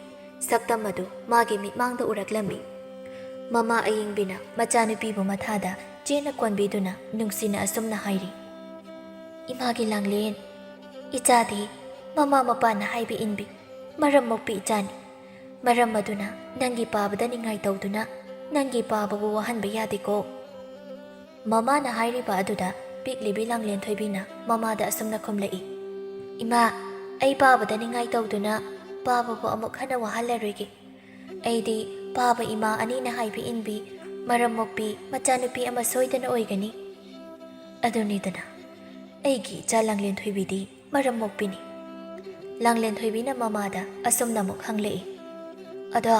ꯁꯛꯇꯝ ꯑꯗꯨ ꯃꯥꯒꯤ ꯃꯤꯠꯃꯥꯡꯗ ꯎꯔꯛꯂꯝꯃꯤ꯫ ꯃꯃꯥ ꯑꯏꯪꯕꯤꯅ ꯃꯆꯥꯅꯨꯄꯤꯕꯨ ꯃꯊꯥꯗ ꯆꯦꯠꯅ ꯀꯣꯟꯕꯤꯗꯨꯅ ꯅꯨꯡꯁꯤꯅ ꯑꯁꯨꯝꯅ ꯍꯥꯏꯔꯤ, ꯏꯃꯥꯒꯤ ꯂꯪꯂꯦꯟ, ꯏꯆꯥꯗꯤ ꯃꯃꯥ ꯃꯄꯥꯅ ꯍꯥꯏꯕ ꯏꯟꯕꯤ ꯃꯔꯝ ꯃꯣꯛꯄꯤ ꯏꯆꯥꯅꯤ꯫ ꯃꯔꯝ ꯑꯗꯨꯅ ꯅꯪꯒꯤ ꯄꯥꯕꯗ ꯅꯤꯡꯉꯥꯏ ꯇꯧꯗꯨꯅ ꯅꯪꯒꯤ ꯄꯥꯕꯕꯨ ꯋꯥꯍꯟꯕ ꯌꯥꯗꯦꯀꯣ꯫ ꯃꯃꯥꯅ ꯍꯥꯏꯔꯤꯕ ꯑꯗꯨꯗ ꯄꯤꯛꯂꯤꯕꯤ ꯂꯪꯂꯦꯟ ꯊꯣꯏꯕꯤꯅ ꯃꯃꯥꯗ ꯑꯁꯨꯝꯅ ꯈꯨꯝꯂꯛꯏ, ꯏꯃꯥ, ꯑꯩ ꯄꯥꯕꯗ ꯅꯤꯡꯉꯥꯏ ꯇꯧꯗꯨꯅ ꯄꯥꯕꯕꯨ ꯑꯃꯨꯛ ꯍꯟꯅ ꯋꯥꯍꯜꯂꯔꯣꯏꯒꯦ꯫ ꯑꯩꯗꯤ ꯄꯥꯕ ꯏꯃꯥ ꯑꯅꯤꯅ ꯍꯥꯏꯕ ꯏꯟꯕꯤ ꯃꯔꯝ ꯃꯣꯛꯄꯤ ꯃꯆꯥꯅꯨꯄꯤ ꯑꯃ ꯁꯣꯏꯗꯅ ꯑꯣꯏꯒꯅꯤ꯫ ꯑꯗꯨꯅꯤꯗꯅ ꯑꯩꯒꯤ ꯏꯆꯥ ꯂꯪꯂꯦꯟ ꯊꯣꯏꯕꯤꯗꯤ ꯃꯔꯝ ꯃꯣꯛꯄꯤꯅꯤ꯫ ꯂꯪꯂꯦꯟ ꯊꯣꯏꯕꯤꯅ ꯃꯃꯥꯗ ꯑꯁꯨꯝꯅ ꯑꯃꯨꯛ ꯍꯪꯂꯛꯏ, ꯑꯗꯣ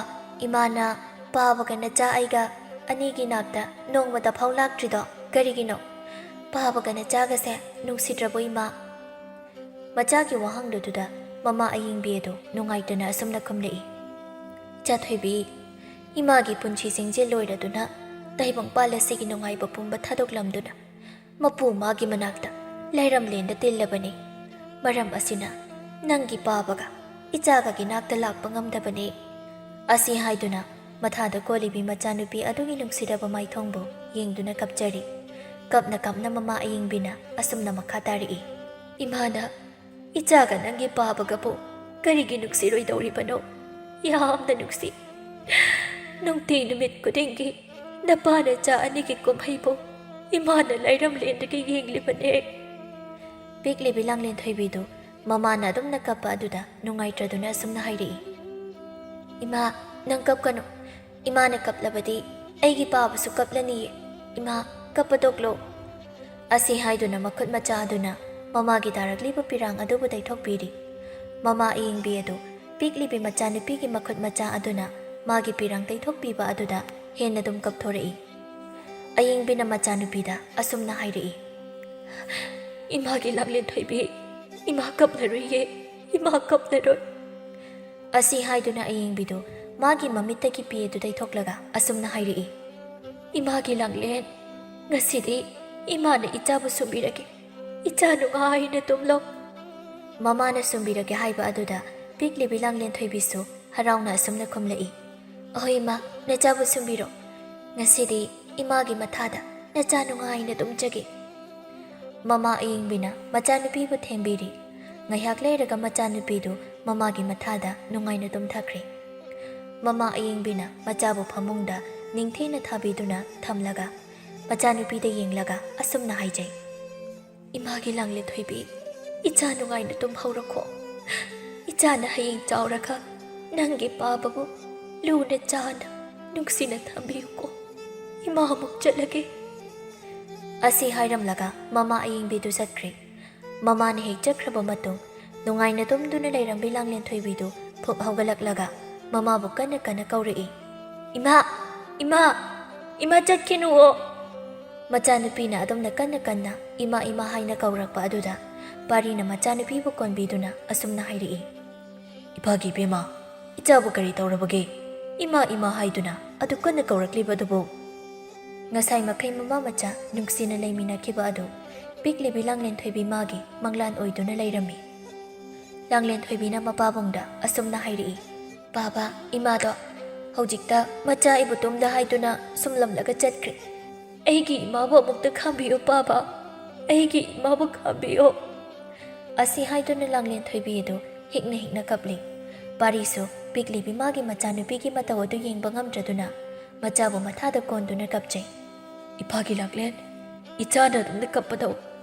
ꯏꯃꯥꯅ ꯄꯥꯕꯒ ꯅꯆꯥ ꯑꯩꯒ ꯑꯅꯤꯒꯤ ꯅꯥꯛꯇ ꯅꯣꯡꯃꯇ ꯐꯥꯎ ꯂꯥꯛꯇ꯭ꯔꯤꯗꯣ ꯀꯔꯤꯒꯤꯅꯣ? ꯄꯥꯕꯒ ꯅꯆꯥꯒꯁꯦ ꯅꯨꯡꯁꯤꯗ꯭ꯔꯕꯣ ꯏꯃꯥ? ꯃꯆꯥꯒꯤ ꯋꯥꯍꯪꯗꯨꯗ ꯃꯃꯥ ꯑꯏꯪꯕꯤ ꯑꯗꯨ ꯅꯨꯡꯉꯥꯏꯇꯅ ꯑꯁꯨꯝꯅ ꯈꯨꯝꯂꯛꯏ, ꯆꯥꯊꯣꯏꯕꯤ, ꯏꯃꯥꯒꯤ ꯄꯨꯟꯁꯤꯁꯤꯡꯁꯦ ꯂꯣꯏꯔꯗꯨꯅ ꯇꯥꯏꯕꯪꯄꯥꯜ ꯑꯁꯤꯒꯤ ꯅꯨꯡꯉꯥꯏꯕ ꯄꯨꯝꯕ ꯊꯥꯗꯣꯛꯂꯝꯗꯨꯅ ꯃꯄꯨ ꯃꯥꯒꯤ ꯃꯅꯥꯛꯇ ꯂꯩꯔꯝꯂꯦꯟꯗ ꯇꯤꯜꯂꯕꯅꯤ꯫ ꯃꯔꯝ ꯑꯁꯤꯅ ꯅꯪꯒꯤ ꯄꯥꯕꯒ ꯏꯆꯥꯒꯒꯤ ꯅꯥꯛꯇ ꯂꯥꯛꯄ ꯉꯝꯗꯕꯅꯤ꯫ ꯑꯁꯤ ꯍꯥꯏꯗꯨꯅ ꯃꯊꯥꯗ ꯀꯣꯜꯂꯤꯕꯤ ꯃꯆꯥꯅꯨꯄꯤ ꯑꯗꯨꯒꯤ ꯅꯨꯡꯁꯤꯔꯕ ꯃꯥꯏꯊꯣꯡꯕꯨ ꯌꯦꯡꯗꯨꯅ ꯀꯞꯆꯔꯤ꯫ ꯀꯞꯅ ꯀꯞꯅ ꯃꯃꯥ ꯑꯌꯤꯡꯕꯤꯅ ꯑꯁꯨꯝꯅ ꯃꯈꯥ ꯇꯥꯔꯛꯏ꯫ ꯏꯃꯥꯅ ꯏꯆꯥꯒ ꯅꯪꯒꯤ ꯄꯥꯕꯒꯕꯨ ꯀꯔꯤꯒꯤ ꯅꯨꯡꯁꯤꯔꯣꯏꯗꯧꯔꯤꯕꯅꯣ? ꯌꯥꯝꯅ ꯅꯨꯡꯁꯤ꯫ ꯅꯨꯡꯇꯤ ꯅꯨꯃꯤꯠ ꯈꯨꯗꯤꯡꯒꯤ ꯅꯄꯥꯅ ꯆꯥ ꯑꯅꯤꯒꯤ ꯀꯨꯝꯍꯩꯕꯨ ꯏꯃꯥꯅ ꯂꯩꯔꯝꯂꯦꯟꯗꯒꯤ ꯌꯦꯡꯂꯤꯕꯅꯦ꯫ ꯄꯤꯛꯂꯤꯕꯤ ꯂꯥꯡꯂꯦꯟ ꯊꯣꯏꯕꯤꯗꯨ ꯃꯃꯥꯅ ꯑꯗꯨꯝꯅ ꯀꯞꯄ ꯑꯗꯨꯗ ꯅꯨꯡꯉꯥꯏꯇ꯭ꯔꯗꯨꯅ ꯑꯁꯨꯝꯅ ꯍꯥꯏꯔꯛꯏ꯫ ꯏꯃꯥ, ꯅꯪ ꯀꯞꯀꯅꯨ꯫ ꯏꯃꯥꯅ ꯀꯞꯂꯕꯗꯤ ꯑꯩꯒꯤ ꯄꯥꯕꯁꯨ ꯀꯞꯂꯅꯤꯌꯦ꯫ ꯏꯃꯥ, ꯀꯞꯄ ꯇꯣꯛꯂꯣ꯫ ꯑꯁꯤ ꯍꯥꯏꯗꯨꯅ ꯃꯈꯨꯠ ꯃꯆꯥ ꯑꯗꯨꯅ ꯃꯃꯥꯒꯤ ꯇꯥꯔꯛꯂꯤꯕ ꯄꯤꯔꯥꯡ ꯑꯗꯨꯕꯨ ꯇꯩꯊꯣꯛꯄꯤꯔꯤ꯫ ꯃꯃꯥ ꯑꯌꯤꯡꯕꯤ ꯑꯗꯨ ꯄꯤꯛꯂꯤꯕꯤ ꯃꯆꯥꯅꯨꯄꯤꯒꯤ ꯃꯈꯨꯠ ꯃꯆꯥ ꯑꯗꯨꯅ ꯃꯥꯒꯤ ꯄꯤꯔꯥꯡ ꯇꯩꯊꯣꯛꯄꯤꯕ ꯑꯗꯨꯗ ꯍꯦꯟꯅ ꯑꯗꯨꯝ ꯀꯞꯊꯣꯔꯛꯏ꯫ ꯑꯌꯤꯡꯕꯤꯅ ꯃꯆꯥꯅꯨꯄꯤꯗ ꯑꯁꯨꯝꯅ ꯍꯥꯏꯔꯛꯏ꯫ ꯏꯃꯥꯒꯤ ꯂꯥꯡꯂꯦꯟ ꯊꯣꯏꯕꯤ, ꯏꯃꯥ ꯀꯞꯂꯔꯣꯏꯌꯦ, ꯏꯃꯥ ꯀꯞꯂꯔꯣꯏ꯫ ꯑꯁꯤ ꯍꯥꯏꯗꯨꯅ ꯑꯌꯤꯡꯕꯤꯗꯨ ꯃꯥꯒꯤ ꯃꯃꯤꯠꯇꯒꯤ ꯄꯤ ꯑꯗꯨ ꯇꯩꯊꯣꯛꯂꯒ ꯑꯁꯨꯝꯅ ꯍꯥꯏꯔꯛꯏ꯫ ꯏꯃꯥꯒꯤ ꯂꯥꯡꯂꯦꯟ, ꯉꯁꯤꯗꯤ ꯏꯃꯥꯅ ꯏꯆꯥꯕꯨ ꯁꯨꯝꯕꯤꯔꯒꯦ꯫ ꯏꯆꯥ ꯅꯨꯡꯉꯥꯏꯅ ꯇꯨꯝꯂꯣ꯫ ꯃꯃꯥꯅ ꯁꯨꯝꯕꯤꯔꯒꯦ ꯍꯥꯏꯕ ꯑꯗꯨꯗ ꯄꯤꯛꯂꯤꯕꯤ ꯂꯥꯡꯂꯦꯟ ꯊꯣꯏꯕꯤꯁꯨ ꯍꯔꯥꯎꯅ ꯑꯁꯨꯝꯅ ꯈꯨꯝꯂꯛꯏ꯫ ꯑꯍꯣꯏ ꯏꯃꯥ, ꯅꯆꯥꯕꯨ ꯁꯨꯝꯕꯤꯔꯣ꯫ ꯉꯁꯤꯗꯤ ꯏꯃꯥꯒꯤ ꯃꯊꯥꯗ ꯅꯆꯥ ꯅꯨꯡꯉꯥꯏꯅ ꯇꯨꯝꯖꯒꯦ꯫ ꯃꯃꯥ ꯑꯌꯤꯡꯕꯤꯅ ꯃꯆꯥꯅꯨꯄꯤꯕꯨ ꯊꯦꯝꯕꯤꯔꯤ꯫ ꯉꯥꯏꯍꯥꯛ ꯂꯩꯔꯒ ꯃꯆꯥꯅꯨꯄꯤꯗꯨ ꯃꯃꯥꯒꯤ ꯃꯊꯥꯗ ꯅꯨꯡꯉꯥꯏꯅ ꯇꯨꯝꯊꯈ꯭ꯔꯦ꯫ ꯃꯃꯥ ꯑꯌꯤꯡꯕꯤꯅ ꯃꯆꯥꯕꯨ ꯐꯃꯨꯡꯗ ꯅꯤꯡꯊꯤꯅ ꯊꯥꯕꯤꯗꯨꯅ ꯊꯝꯂꯒ ꯃꯆꯥꯅꯨꯄꯤꯗ ꯌꯦꯡꯂꯒ ꯑꯁꯨꯝꯅ ꯍꯥꯏꯖꯩ꯫ ꯏꯃꯥꯒꯤ ꯂꯥꯡꯂꯦꯟ ꯊꯣꯏꯕꯤ, ꯏꯆꯥ ꯅꯨꯡꯉꯥꯏꯅ ꯇꯨꯝꯍꯧꯔꯣꯀꯣ꯫ ꯏꯆꯥꯅ ꯍꯌꯦꯡ ꯆꯥꯎꯔꯒ ꯅꯪꯒꯤ ꯄꯥꯕꯕꯨ ꯂꯨꯅ ꯆꯥꯅ ꯅꯨꯡꯁꯤꯅ ꯊꯝꯕꯤꯌꯨꯀꯣ꯫ ꯏꯃꯥ ꯑꯃꯨꯛ ꯆꯠꯂꯒꯦ꯫ ꯑꯁꯤ ꯍꯥꯏꯔꯝꯂꯒ ꯃꯃꯥ ꯑꯌꯤꯡꯕꯤꯗꯨ ꯆꯠꯈ꯭ꯔꯦ꯫ ꯃꯃꯥꯅ ꯍꯦꯛ ꯆꯠꯈ꯭ꯔꯕ ꯃꯇꯨꯡ ꯅꯨꯡꯉꯥꯏꯅ ꯇꯨꯝꯗꯨꯅ ꯂꯩꯔꯝꯕꯤ ꯂꯥꯡꯂꯦꯟ ꯊꯣꯏꯕꯤꯗꯨ ꯐꯨꯛ ꯍꯧꯒꯠꯂꯛꯂꯒ ꯃꯃꯥꯕꯨ ꯀꯟꯅ ꯀꯟꯅ ꯀꯧꯔꯛꯏ꯫ ꯏꯃꯥ, ꯏꯃꯥ, ꯏꯃꯥ ꯆꯠꯈꯤꯅꯨꯋꯣ꯫ ꯃꯆꯥꯅꯨꯄꯤꯅ ꯑꯗꯨꯝꯅ ꯀꯟꯅ ꯀꯟꯅ ꯏꯃꯥ ꯏꯃꯥ ꯍꯥꯏꯅ ꯀꯧꯔꯛꯄ ꯑꯗꯨꯗ ꯄꯥꯔꯤꯅ ꯃꯆꯥꯅꯨꯄꯤꯕꯨ ꯀꯣꯟꯕꯤꯗꯨꯅ ꯑꯁꯨꯝꯅ ꯍꯥꯏꯔꯛꯏ꯫ ꯏꯄꯥꯒꯤ ꯏꯕꯦꯝꯃ, ꯏꯆꯥꯕꯨ ꯀꯔꯤ ꯇꯧꯔꯕꯒꯦ? ꯏꯃꯥ ꯏꯃꯥ ꯍꯥꯏꯗꯨꯅ ꯑꯗꯨ ꯀꯟꯅ ꯀꯧꯔꯛꯂꯤꯕ ꯑꯗꯨꯕꯨ? ꯉꯁꯥꯏ ꯃꯈꯩ ꯃꯃꯥ ꯃꯆꯥ ꯅꯨꯡꯁꯤꯅ ꯂꯩꯃꯤꯟꯅꯈꯤꯕ ꯑꯗꯨ ꯄꯤꯛꯂꯤꯕꯤ ꯂꯥꯡꯂꯦꯟ ꯊꯣꯏꯕꯤ ꯃꯥꯒꯤ ꯃꯪꯂꯥꯟ ꯑꯣꯏꯗꯨꯅ ꯂꯩꯔꯝꯃꯤ꯫ ꯂꯥꯡꯂꯦꯟ ꯊꯣꯏꯕꯤꯅ ꯃꯄꯥꯕꯨꯡꯗ ꯑꯁꯨꯝꯅ ꯍꯥꯏꯔꯛꯏ꯫ ꯕꯥꯕꯥ, ꯏꯃꯥꯗꯣ ꯍꯧꯖꯤꯛꯇ ꯃꯆꯥ ꯑꯩꯕꯨ ꯇꯨꯝꯗ ꯍꯥꯏꯗꯨꯅ ꯁꯨꯝꯂꯝꯂꯒ ꯆꯠꯈ꯭ꯔꯦ꯫ ꯑꯩꯒꯤ ꯏꯃꯥꯕꯨ ꯑꯃꯨꯛꯇ ꯈꯥꯝꯕꯤꯌꯨ ꯕꯥꯕꯥ, ꯑꯩꯒꯤ ꯏꯃꯥꯕꯨ ꯈꯥꯝꯕꯤꯌꯨ꯫ ꯑꯁꯤ ꯍꯥꯏꯗꯨꯅ ꯂꯥꯡꯂꯦꯟ ꯊꯣꯏꯕꯤ ꯑꯗꯨ ꯍꯤꯛꯅ ꯍꯤꯛꯅ ꯀꯞꯂꯤ꯫ ꯄꯥꯔꯤꯁꯨ ꯄꯤꯛꯂꯤꯕꯤ ꯃꯥꯒꯤ ꯃꯆꯥꯅꯨꯄꯤꯒꯤ ꯃꯇꯧ ꯑꯗꯨ ꯌꯦꯡꯕ ꯉꯝꯗ꯭ꯔꯗꯨꯅ ꯃꯆꯥꯕꯨ ꯃꯊꯥꯗ ꯀꯣꯟꯗꯨꯅ ꯀꯞꯆꯩ꯫ ꯏꯄꯥꯒꯤ ꯂꯥꯡꯂꯦꯟ, ꯏꯆꯥꯅ ꯑꯗꯨꯝꯅ ꯀꯞꯄꯗꯣ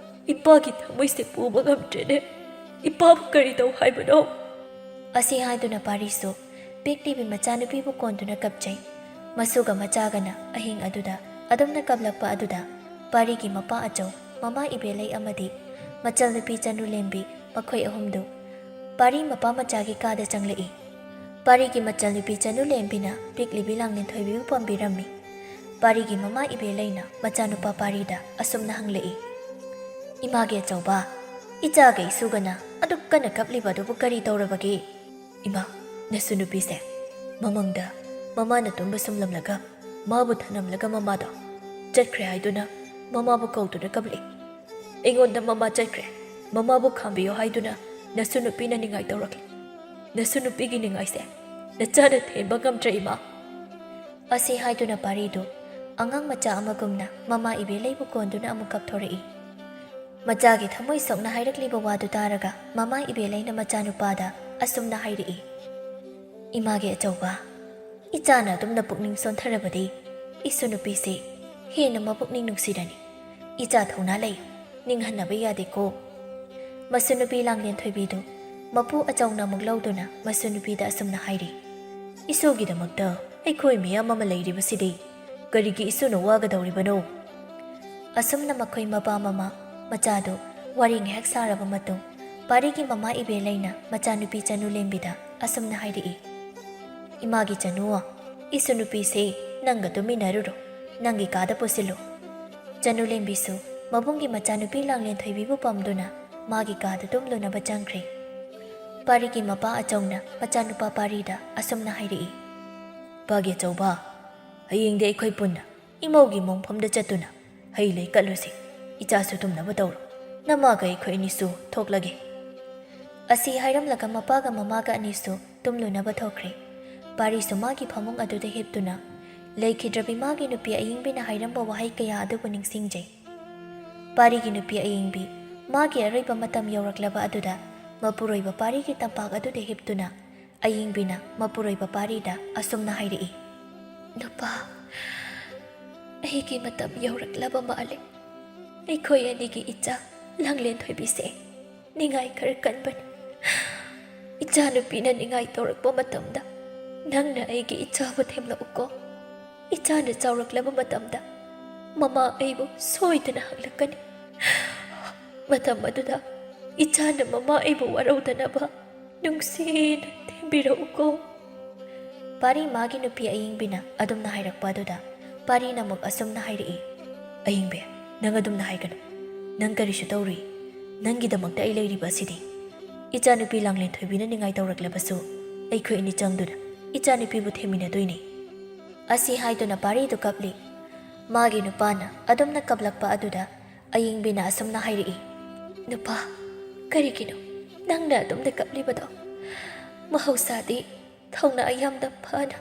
ꯏꯄꯥꯒꯤ ꯊꯃꯣꯏꯁꯦ ꯄꯨꯕ ꯉꯝꯗ꯭ꯔꯦꯅꯦ꯫ ꯏꯄꯥꯕꯨ ꯀꯔꯤ ꯇꯧ ꯍꯥꯏꯕꯅꯣ? ꯑꯁꯤ ꯍꯥꯏꯗꯨꯅ ꯄꯥꯔꯤꯁꯨ ꯄꯤꯛꯂꯤꯕꯤ ꯃꯆꯥꯅꯨꯄꯤꯕꯨ ꯀꯣꯟꯗꯨꯅ ꯀꯞꯆꯩ꯫ ꯃꯁꯨꯒ ꯃꯆꯥꯒꯅ ꯑꯍꯤꯡ ꯑꯗꯨꯗ ꯑꯗꯨꯝꯅ ꯀꯞꯂꯛꯄ ꯑꯗꯨꯗ ꯄꯥꯔꯤꯒꯤ ꯃꯄꯥ ꯑꯆꯧ, ꯃꯃꯥ ꯏꯕꯦꯂꯩ ꯑꯃꯗꯤ ꯃꯆꯜꯅꯨꯄꯤ ꯆꯅꯨꯂꯦꯝꯕꯤ ꯃꯈꯣꯏ ꯑꯍꯨꯝꯗꯨ ꯄꯥꯔꯤ ꯃꯄꯥ ꯃꯆꯥꯒꯤ ꯀꯥꯗ ꯆꯪꯂꯛꯏ꯫ ꯄꯥꯔꯤꯒꯤ ꯃꯆꯜꯅꯨꯄꯤ ꯆꯅꯨꯂꯦꯝꯕꯤꯅ ꯄꯤꯛꯂꯤꯕꯤ ꯂꯥꯡꯂꯦꯟ ꯊꯣꯏꯕꯤꯕꯨ ꯄꯥꯝꯕꯤꯔꯝꯃꯤ꯫ ꯄꯥꯔꯤꯒꯤ ꯃꯃꯥ ꯏꯕꯦꯂꯩꯅ ꯃꯆꯥꯅꯨꯄꯥ ꯄꯥꯔꯤꯗ ꯑꯁꯨꯝꯅ ꯍꯪꯂꯛꯏ꯫ ꯏꯃꯥꯒꯤ ꯑꯆꯧꯕ, ꯏꯆꯥꯒ ꯏꯁꯨꯒꯅ ꯑꯗꯨꯛ ꯀꯟꯅ ꯀꯞꯂꯤꯕ ꯑꯗꯨꯕꯨ ꯀꯔꯤ ꯇꯧꯔꯕꯒꯦ? ꯏꯃꯥ, ꯅꯁꯨ ꯅꯨꯄꯤꯁꯦ ꯃꯃꯪꯗ ꯃꯃꯥꯅ ꯇꯨꯝꯕ ꯁꯨꯝꯂꯝꯂꯒ ꯃꯥꯕꯨ ꯊꯅꯝꯂꯒ ꯃꯃꯥꯗꯣ ꯆꯠꯈ꯭ꯔꯦ ꯍꯥꯏꯗꯨꯅ ꯃꯃꯥꯕꯨ ꯀꯧꯗꯨꯅ ꯀꯞꯂꯛꯏ꯫ ꯑꯩꯉꯣꯟꯗ ꯃꯃꯥ ꯆꯠꯈ꯭ꯔꯦ, ꯃꯃꯥꯕꯨ ꯈꯥꯝꯕꯤꯌꯣ ꯍꯥꯏꯗꯨꯅ ꯅꯁꯨ ꯅꯨꯄꯤꯅ ꯅꯤꯡꯉꯥꯏ ꯇꯧꯔꯛꯂꯤ꯫ ꯅꯁꯨ ꯅꯨꯄꯤꯒꯤ ꯅꯤꯡꯉꯥꯏꯁꯦ ꯅꯆꯥꯅ ꯊꯦꯝꯕ ꯉꯝꯗ꯭ꯔꯦ ꯏꯃꯥ꯫ ꯑꯁꯤ ꯍꯥꯏꯗꯨꯅ ꯄꯥꯔꯤꯗꯨ ꯑꯉꯥꯡ ꯃꯆꯥ ꯑꯃꯒꯨꯝꯅ ꯃꯃꯥ ꯏꯕꯦꯂꯩꯕꯨ ꯀꯣꯟꯗꯨꯅ ꯑꯃꯨꯛ ꯀꯞꯊꯣꯔꯛꯏ꯫ ꯃꯆꯥꯒꯤ ꯊꯃꯣꯏ ꯁꯣꯛꯅ ꯍꯥꯏꯔꯛꯂꯤꯕ ꯋꯥꯗꯨ ꯇꯥꯔꯒ ꯃꯃꯥ ꯏꯕꯦꯂꯩꯅ ꯃꯆꯥꯅꯨꯄꯥꯗ ꯑꯁꯨꯝꯅ ꯍꯥꯏꯔꯛꯏ꯫ ꯏꯃꯥꯒꯤ ꯑꯆꯧꯕ, ꯏꯆꯥꯅ ꯑꯗꯨꯝꯅ ꯄꯨꯛꯅꯤꯡ ꯁꯣꯟꯊꯔꯕꯗꯤ ꯏꯁꯨ ꯅꯨꯄꯤꯁꯤ ꯍꯦꯟꯅ ꯃꯄꯨꯛꯅꯤꯡ ꯅꯨꯡꯁꯤꯔꯅꯤ꯫ ꯏꯆꯥ ꯊꯧꯅꯥ ꯂꯩ, ꯅꯤꯡꯍꯟꯅꯕ ꯌꯥꯗꯦꯀꯣ꯫ ꯃꯁꯨ ꯅꯨꯄꯤ ꯂꯥꯡꯂꯦꯟ ꯊꯣꯏꯕꯤꯗꯨ ꯃꯄꯨ ꯑꯆꯧꯅ ꯑꯃꯨꯛ ꯂꯧꯗꯨꯅ ꯃꯁꯨ ꯅꯨꯄꯤꯗ ꯑꯁꯨꯝꯅ ꯍꯥꯏꯔꯤ꯫ ꯏꯁꯨꯒꯤꯗꯃꯛꯇ ꯑꯩꯈꯣꯏ ꯃꯤꯌꯥꯝ ꯑꯃ ꯂꯩꯔꯤꯕꯁꯤꯗꯤ ꯀꯔꯤꯒꯤ ꯏꯁꯨꯅ ꯋꯥꯒꯗꯧꯔꯤꯕꯅꯣ? ꯑꯁꯨꯝꯅ ꯃꯈꯣꯏ ꯃꯄꯥ ꯃꯃꯥ ꯃꯆꯥꯗꯨ ꯋꯥꯔꯤ ꯉꯥꯏꯍꯥꯛ ꯁꯥꯔꯕ ꯃꯇꯨꯡ ꯄꯥꯔꯤꯒꯤ ꯃꯃꯥ ꯏꯕꯦꯂꯩꯅ ꯃꯆꯥꯅꯨꯄꯤ ꯆꯅꯨꯂꯦꯝꯕꯤꯗ ꯑꯁꯨꯝꯅ ꯍꯥꯏꯔꯛꯏ꯫ ꯏꯃꯥꯒꯤ ꯆꯅꯨ, ꯏꯁꯨ ꯅꯨꯄꯤꯁꯦ ꯅꯪꯒ ꯇꯨꯃꯤꯟꯅꯔꯨꯔꯣ, ꯅꯪꯒꯤ ꯀꯥꯗ ꯄꯨꯁꯤꯜꯂꯨ꯫ ꯆꯅꯨꯂꯦꯝꯕꯤꯁꯨ ꯃꯕꯨꯡꯒꯤ ꯃꯆꯥꯅꯨꯄꯤ ꯂꯥꯡꯂꯦꯟ ꯊꯣꯏꯕꯤꯕꯨ ꯄꯝꯗꯨꯅ ꯃꯥꯒꯤ ꯀꯥꯗ ꯇꯨꯝꯂꯨꯅꯕ ꯆꯪꯈ꯭ꯔꯦ꯫ ꯄꯥꯔꯤꯒꯤ ꯃꯄꯥ ꯑꯆꯧꯅ ꯃꯆꯥꯅꯨꯄꯥ ꯄꯥꯔꯤꯗ ꯑꯁꯨꯝꯅ ꯍꯥꯏꯔꯛꯏ꯫ ꯄꯥꯒꯦ ꯆꯧꯕ ꯍꯌꯦꯡꯗꯤ ꯑꯩꯈꯣꯏ ꯄꯨꯟꯅ ꯏꯃꯧꯒꯤ ꯃꯣꯡꯐꯝꯗ ꯆꯠꯇꯨꯅ ꯍꯩ ꯂꯩ ꯀꯠꯂꯨꯁꯤ ꯏꯆꯥꯁꯨ ꯇꯨꯝꯅꯕ ꯇꯧꯔꯣ ꯅꯃꯥꯒ ꯑꯩꯈꯣꯏ ꯑꯅꯤꯁꯨ ꯊꯣꯛꯂꯒꯦ ꯑꯁꯤ ꯍꯥꯏꯔꯝꯂꯒ ꯃꯄꯥꯒ ꯃꯃꯥꯒ ꯑꯅꯤꯁꯨ ꯇꯨꯝꯂꯨꯅꯕ ꯊꯣꯛꯈ꯭ꯔꯦ ꯄꯥꯔꯤꯁꯨ ꯃꯥꯒꯤ ꯐꯃꯨꯡ ꯑꯗꯨꯗ ꯍꯤꯞꯇꯨꯅ ꯂꯩꯈꯤꯗ꯭ꯔꯕꯤ ꯃꯥꯒꯤ ꯅꯨꯄꯤ ꯑꯏꯡꯕꯤꯅ ꯍꯥꯏꯔꯝꯕ ꯋꯥꯍꯩ ꯀꯌꯥ ꯑꯗꯨꯕꯨ ꯅꯤꯡꯁꯤꯡꯖꯩ ꯄꯥꯔꯤꯒꯤ ꯅꯨꯄꯤ ꯑꯏꯡꯕꯤ ꯃꯥꯒꯤ ꯑꯔꯣꯏꯕ ꯃꯇꯝ ꯌꯧꯔꯛꯂꯕ ꯑꯗꯨꯗ ꯃꯄꯨꯔꯣꯏꯕ ꯄꯥꯔꯤꯒꯤ ꯇꯝꯄꯥꯛ ꯑꯗꯨꯗ ꯍꯤꯞꯇꯨꯅ ꯑꯏꯡꯕꯤꯅ ꯃꯄꯨꯔꯣꯏꯕ ꯄꯥꯔꯤꯗ ꯑꯁꯨꯝꯅ ꯍꯥꯏꯔꯛꯏ ꯅꯨꯄꯥ ꯑꯩꯒꯤ ꯃꯇꯝ ꯌꯧꯔꯛꯂꯕ ꯃꯥꯜꯂꯦ ꯑꯩꯈꯣꯏ ꯑꯅꯤꯒꯤ ꯏꯆꯥ ꯂꯥꯡꯂꯦꯟ ꯊꯣꯏꯕꯤꯁꯦ ꯅꯤꯡꯉꯥꯏ ꯈꯔ ꯀꯟꯕꯅꯤ ꯏꯆꯥ ꯅꯨꯄꯤꯅ ꯅꯤꯡꯉꯥꯏ ꯇꯧꯔꯛꯄ ꯃꯇꯝꯗ ꯅꯪꯅ ꯑꯩꯒꯤ ꯏꯆꯥꯕꯨ ꯊꯦꯝꯂꯛꯎꯀꯣ ꯏꯆꯥꯅ ꯆꯥꯎꯔꯛꯂꯕ ꯃꯇꯝꯗ ꯃꯃꯥ ꯑꯩꯕꯨ ꯁꯣꯏꯗꯅ ꯍꯪꯂꯛꯀꯅꯤ ꯃꯇꯝ ꯑꯗꯨꯗ ꯏꯆꯥꯅ ꯃꯃꯥ ꯑꯩꯕꯨ ꯋꯥꯔꯧꯗꯅꯕ ꯅꯨꯡꯁꯤꯅ ꯊꯦꯝꯕꯤꯔꯛꯎꯀꯣ ꯄꯥꯔꯤ ꯃꯥꯒꯤ ꯅꯨꯄꯤ ꯑꯏꯡꯕꯤꯅ ꯑꯗꯨꯝꯅ ꯍꯥꯏꯔꯛꯄ ꯑꯗꯨꯗ ꯄꯥꯔꯤꯅ ꯑꯃꯨꯛ ꯑꯁꯨꯝꯅ ꯍꯥꯏꯔꯛꯏ ꯑꯏꯡꯕꯤ ꯅꯪ ꯑꯗꯨꯝꯅ ꯍꯥꯏꯒꯅꯨ ꯅꯪ ꯀꯔꯤꯁꯨ ꯇꯧꯔꯨꯏ ꯅꯪꯒꯤꯗꯃꯛꯇ ꯑꯩ ꯂꯩꯔꯤꯕ ꯑꯁꯤꯗꯤ ꯏꯆꯥꯅꯨꯄꯤ ꯂꯥꯡꯂꯦꯟ ꯊꯣꯏꯕꯤꯅ ꯅꯤꯡꯉꯥꯏ ꯇꯧꯔꯛꯂꯕꯁꯨ ꯑꯩꯈꯣꯏ ꯑꯅꯤ ꯆꯪꯗꯨꯅ ꯏꯆꯥꯅꯨꯄꯤꯕꯨ ꯊꯦꯝꯃꯤꯟꯅꯗꯣꯏꯅꯤ ꯑꯁꯤ ꯍꯥꯏꯗꯨꯅ ꯄꯥꯔꯤꯗꯨ ꯀꯞꯂꯤ ꯃꯥꯒꯤ ꯅꯨꯄꯥꯅ ꯑꯗꯨꯝꯅ ꯀꯞꯂꯛꯄ ꯑꯗꯨꯗ ꯑꯏꯡꯕꯤꯅ ꯑꯁꯨꯝꯅ ꯍꯥꯏꯔꯛꯏ ꯅꯨꯄꯥ ꯀꯔꯤꯒꯤꯅꯣ ꯅꯪꯅ ꯑꯗꯨꯝꯅ ꯀꯞꯂꯤꯕꯗꯣ ꯃꯍꯧꯁꯥꯗꯤ ꯊꯧꯅꯥ ꯌꯥꯝꯅ ꯐꯅ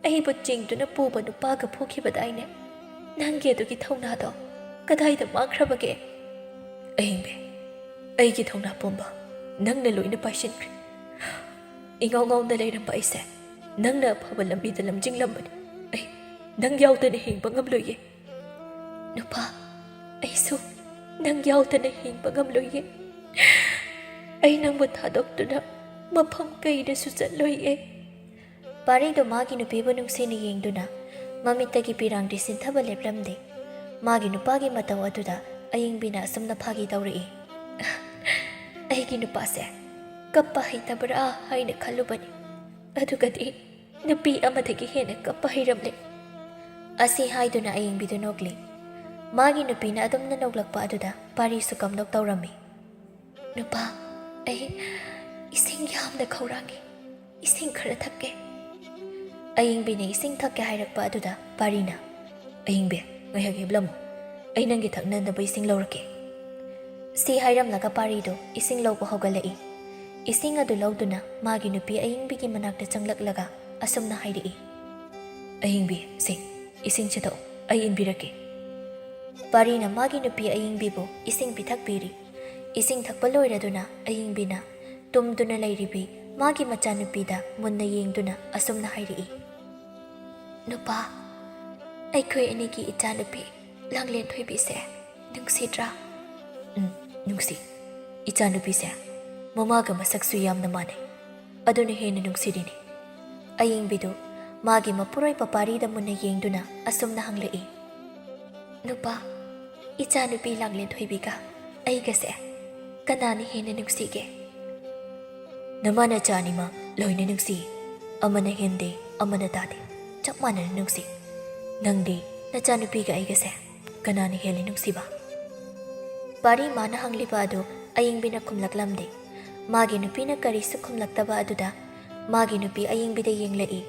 ꯑꯩꯕꯨ ꯆꯤꯡꯗꯨꯅ ꯄꯨꯕ ꯅꯨꯄꯥꯒ ꯐꯨꯈꯤꯕꯗꯥꯏꯅꯦ ꯅꯪꯒꯤ ꯑꯗꯨꯒꯤ ꯊꯧꯅꯥꯗꯣ ꯀꯗꯥꯏꯗ ꯃꯥꯡꯈ꯭ꯔꯕꯒꯦ ꯑꯏꯡꯕꯤ ꯑꯩꯒꯤ ꯊꯧꯅꯥ ꯄꯨꯝꯕ ꯅꯪꯅ ꯂꯣꯏꯅ ꯄꯥꯏꯁꯤꯟꯈ꯭ꯔꯦ ꯏꯉꯥꯎ ꯉꯥꯎꯅ ꯂꯩꯔꯝꯕ ꯑꯩꯁꯦ ꯅꯪꯅ ꯑꯐꯕ ꯂꯝꯕꯤꯗ ꯂꯝꯖꯤꯡꯂꯝꯕꯅꯤ ꯑꯩ ꯅꯪ ꯌꯥꯎꯗꯅ ꯍꯤꯡꯕ ꯉꯝꯂꯣꯏꯌꯦ ꯅꯨꯄꯥ ꯑꯩꯁꯨ ꯅꯪ ꯌꯥꯎꯗꯅ ꯍꯤꯡꯕ ꯉꯝꯂꯣꯏꯌꯦ ꯑꯩ ꯅꯪꯕꯨ ꯊꯥꯗꯣꯛꯇꯨꯅ ꯃꯐꯝ ꯀꯩꯗꯁꯨ ꯆꯠꯂꯣꯏꯌꯦ ꯄꯥꯔꯤꯗꯣ ꯃꯥꯒꯤ ꯅꯨꯄꯤꯕꯨ ꯅꯨꯡꯁꯤꯅ ꯌꯦꯡꯗꯨꯅ ꯃꯃꯤꯠꯇꯒꯤ ꯄꯤꯔꯥꯡꯗꯤ ꯁꯤꯟꯊꯕ ꯂꯦꯞꯂꯝꯗꯦ ꯃꯥꯒꯤ ꯅꯨꯄꯥꯒꯤ ꯃꯇꯧ ꯑꯗꯨꯗ ꯑꯏꯡꯕꯤꯅ ꯑꯁꯨꯝꯅ ꯐꯥꯒꯤ ꯇꯧꯔꯛꯏ ꯑꯩꯒꯤ ꯅꯨꯄꯥꯁꯦ ꯀꯞꯄ ꯍꯩꯇꯕ꯭ꯔꯥ ꯍꯥꯏꯅ ꯈꯜꯂꯨꯕꯅꯤ ꯑꯗꯨꯒꯗꯤ ꯅꯨꯄꯤ ꯑꯃꯗꯒꯤ ꯍꯦꯟꯅ ꯀꯞꯄ ꯍꯩꯔꯝꯂꯦ ꯑꯁꯤ ꯍꯥꯏꯗꯨꯅ ꯑꯏꯡꯕꯤꯗꯨ ꯅꯣꯛꯂꯤ ꯃꯥꯒꯤ ꯅꯨꯄꯤꯅ ꯑꯗꯨꯝꯅ ꯅꯣꯛꯂꯛꯄ ꯑꯗꯨꯗ ꯄꯥꯔꯤꯁꯨ ꯀꯝꯅꯣꯛ ꯇꯧꯔꯝꯃꯤ ꯅꯨꯄꯥ ꯑꯩ ꯏꯁꯤꯡ ꯌꯥꯝꯅ ꯈꯧꯔꯥꯡꯉꯤ ꯏꯁꯤꯡ ꯈꯔ ꯊꯛꯀꯦ ꯑꯏꯡꯕꯤꯅ ꯏꯁꯤꯡ ꯊꯛꯀꯦ ꯍꯥꯏꯔꯛꯄ ꯑꯗꯨꯗ ꯄꯥꯔꯤꯅ ꯑꯏꯡꯕꯤ ꯉꯥꯏꯍꯥꯛ ꯍꯤꯞꯂꯝꯃꯨ ꯑꯩ ꯅꯪꯒꯤ ꯊꯛꯅꯅꯕ ꯏꯁꯤꯡ ꯂꯧꯔꯛꯀꯦ ꯁꯤ ꯍꯥꯏꯔꯝꯂꯒ ꯄꯥꯔꯤꯗꯣ ꯏꯁꯤꯡ ꯂꯧꯕ ꯍꯧꯒꯠꯂꯛꯏ ꯏꯁꯤꯡ ꯑꯗꯨ ꯂꯧꯗꯨꯅ ꯃꯥꯒꯤ ꯅꯨꯄꯤ ꯑꯏꯡꯕꯤꯒꯤ ꯃꯅꯥꯛꯇ ꯆꯪꯂꯛꯂꯒ ꯑꯁꯨꯝꯅ ꯍꯥꯏꯔꯛꯏ ꯑꯏꯡꯕꯤ ꯁꯤ ꯏꯁꯤꯡꯁꯤ ꯊꯛꯎ ꯑꯩ ꯏꯟꯕꯤꯔꯛꯀꯦ ꯄꯥꯔꯤꯅ ꯃꯥꯒꯤ ꯅꯨꯄꯤ ꯑꯏꯡꯕꯤꯕꯨ ꯏꯁꯤꯡ ꯄꯤꯊꯛꯄꯤꯔꯤ ꯏꯁꯤꯡ ꯊꯛꯄ ꯂꯣꯏꯔꯗꯨꯅ ꯑꯏꯡꯕꯤꯅ ꯇꯨꯝꯗꯨꯅ ꯂꯩꯔꯤꯕꯤ ꯃꯥꯒꯤ ꯃꯆꯥꯅꯨꯄꯤꯗ ꯃꯨꯟꯅ ꯌꯦꯡꯗꯨꯅ ꯑꯁꯨꯝꯅ ꯍꯥꯏꯔꯛꯏ ꯅꯨꯄꯥ ꯑꯩꯈꯣꯏ ꯑꯅꯤꯒꯤ ꯏꯆꯥꯅꯨꯄꯤ ꯂꯥꯡꯂꯦꯟ ꯊꯣꯏꯕꯤꯁꯦ ꯅꯨꯡꯁꯤꯗ꯭ꯔꯥ ꯅꯨꯡꯁꯤ ꯏꯆꯥꯅꯨꯄꯤꯁꯦ ꯃꯃꯥꯒ ꯃꯁꯛꯁꯨ ꯌꯥꯝꯅ ꯃꯥꯟꯅꯩ ꯑꯗꯨꯅ ꯍꯦꯟꯅ ꯅꯨꯡꯁꯤꯔꯤꯅꯤ ꯑꯏꯡꯕꯤꯗꯨ ꯃꯥꯒꯤ ꯃꯄꯨꯔꯣꯏꯕ ꯄꯥꯔꯤꯗ ꯃꯨꯟꯅ ꯌꯦꯡꯗꯨꯅ ꯑꯁꯨꯝꯅ ꯍꯪꯂꯛꯏ ꯅꯨꯄꯥ ꯏꯆꯥꯅꯨꯄꯤ ꯂꯥꯡꯂꯦꯟ ꯊꯣꯏꯕꯤꯒ ꯑꯩꯒꯁꯦ ꯀꯅꯥꯅ ꯍꯦꯟꯅ ꯅꯨꯡꯁꯤꯒꯦ ꯅꯃꯥ ꯅꯆꯥ ꯑꯅꯤꯃꯛ ꯂꯣꯏꯅ ꯅꯨꯡꯁꯤ ꯑꯃꯅ ꯍꯦꯟꯗꯦ ꯑꯃꯅ ꯇꯥꯗꯦ ꯆꯞ ꯃꯥꯟꯅꯅ ꯅꯨꯡꯁꯤ ꯅꯪꯗꯤ ꯅꯆꯥꯅꯨꯄꯤꯒ ꯑꯩꯒꯁꯦ ꯀꯅꯥꯅ ꯍꯦꯜꯂꯤ ꯅꯨꯡꯁꯤꯕ ꯄꯥꯔꯤ ꯃꯥꯅ ꯍꯪꯂꯤꯕ ꯑꯗꯨ ꯑꯏꯡꯕꯤꯅ ꯈꯨꯝꯂꯛꯂꯝꯗꯦ ꯃꯥꯒꯤ ꯅꯨꯄꯤꯅ ꯀꯔꯤꯁꯨ ꯈꯨꯝꯂꯛꯇꯕ ꯑꯗꯨꯗ ꯃꯥꯒꯤ ꯅꯨꯄꯤ ꯑꯏꯡꯕꯤꯗ ꯌꯦꯡꯂꯛꯏ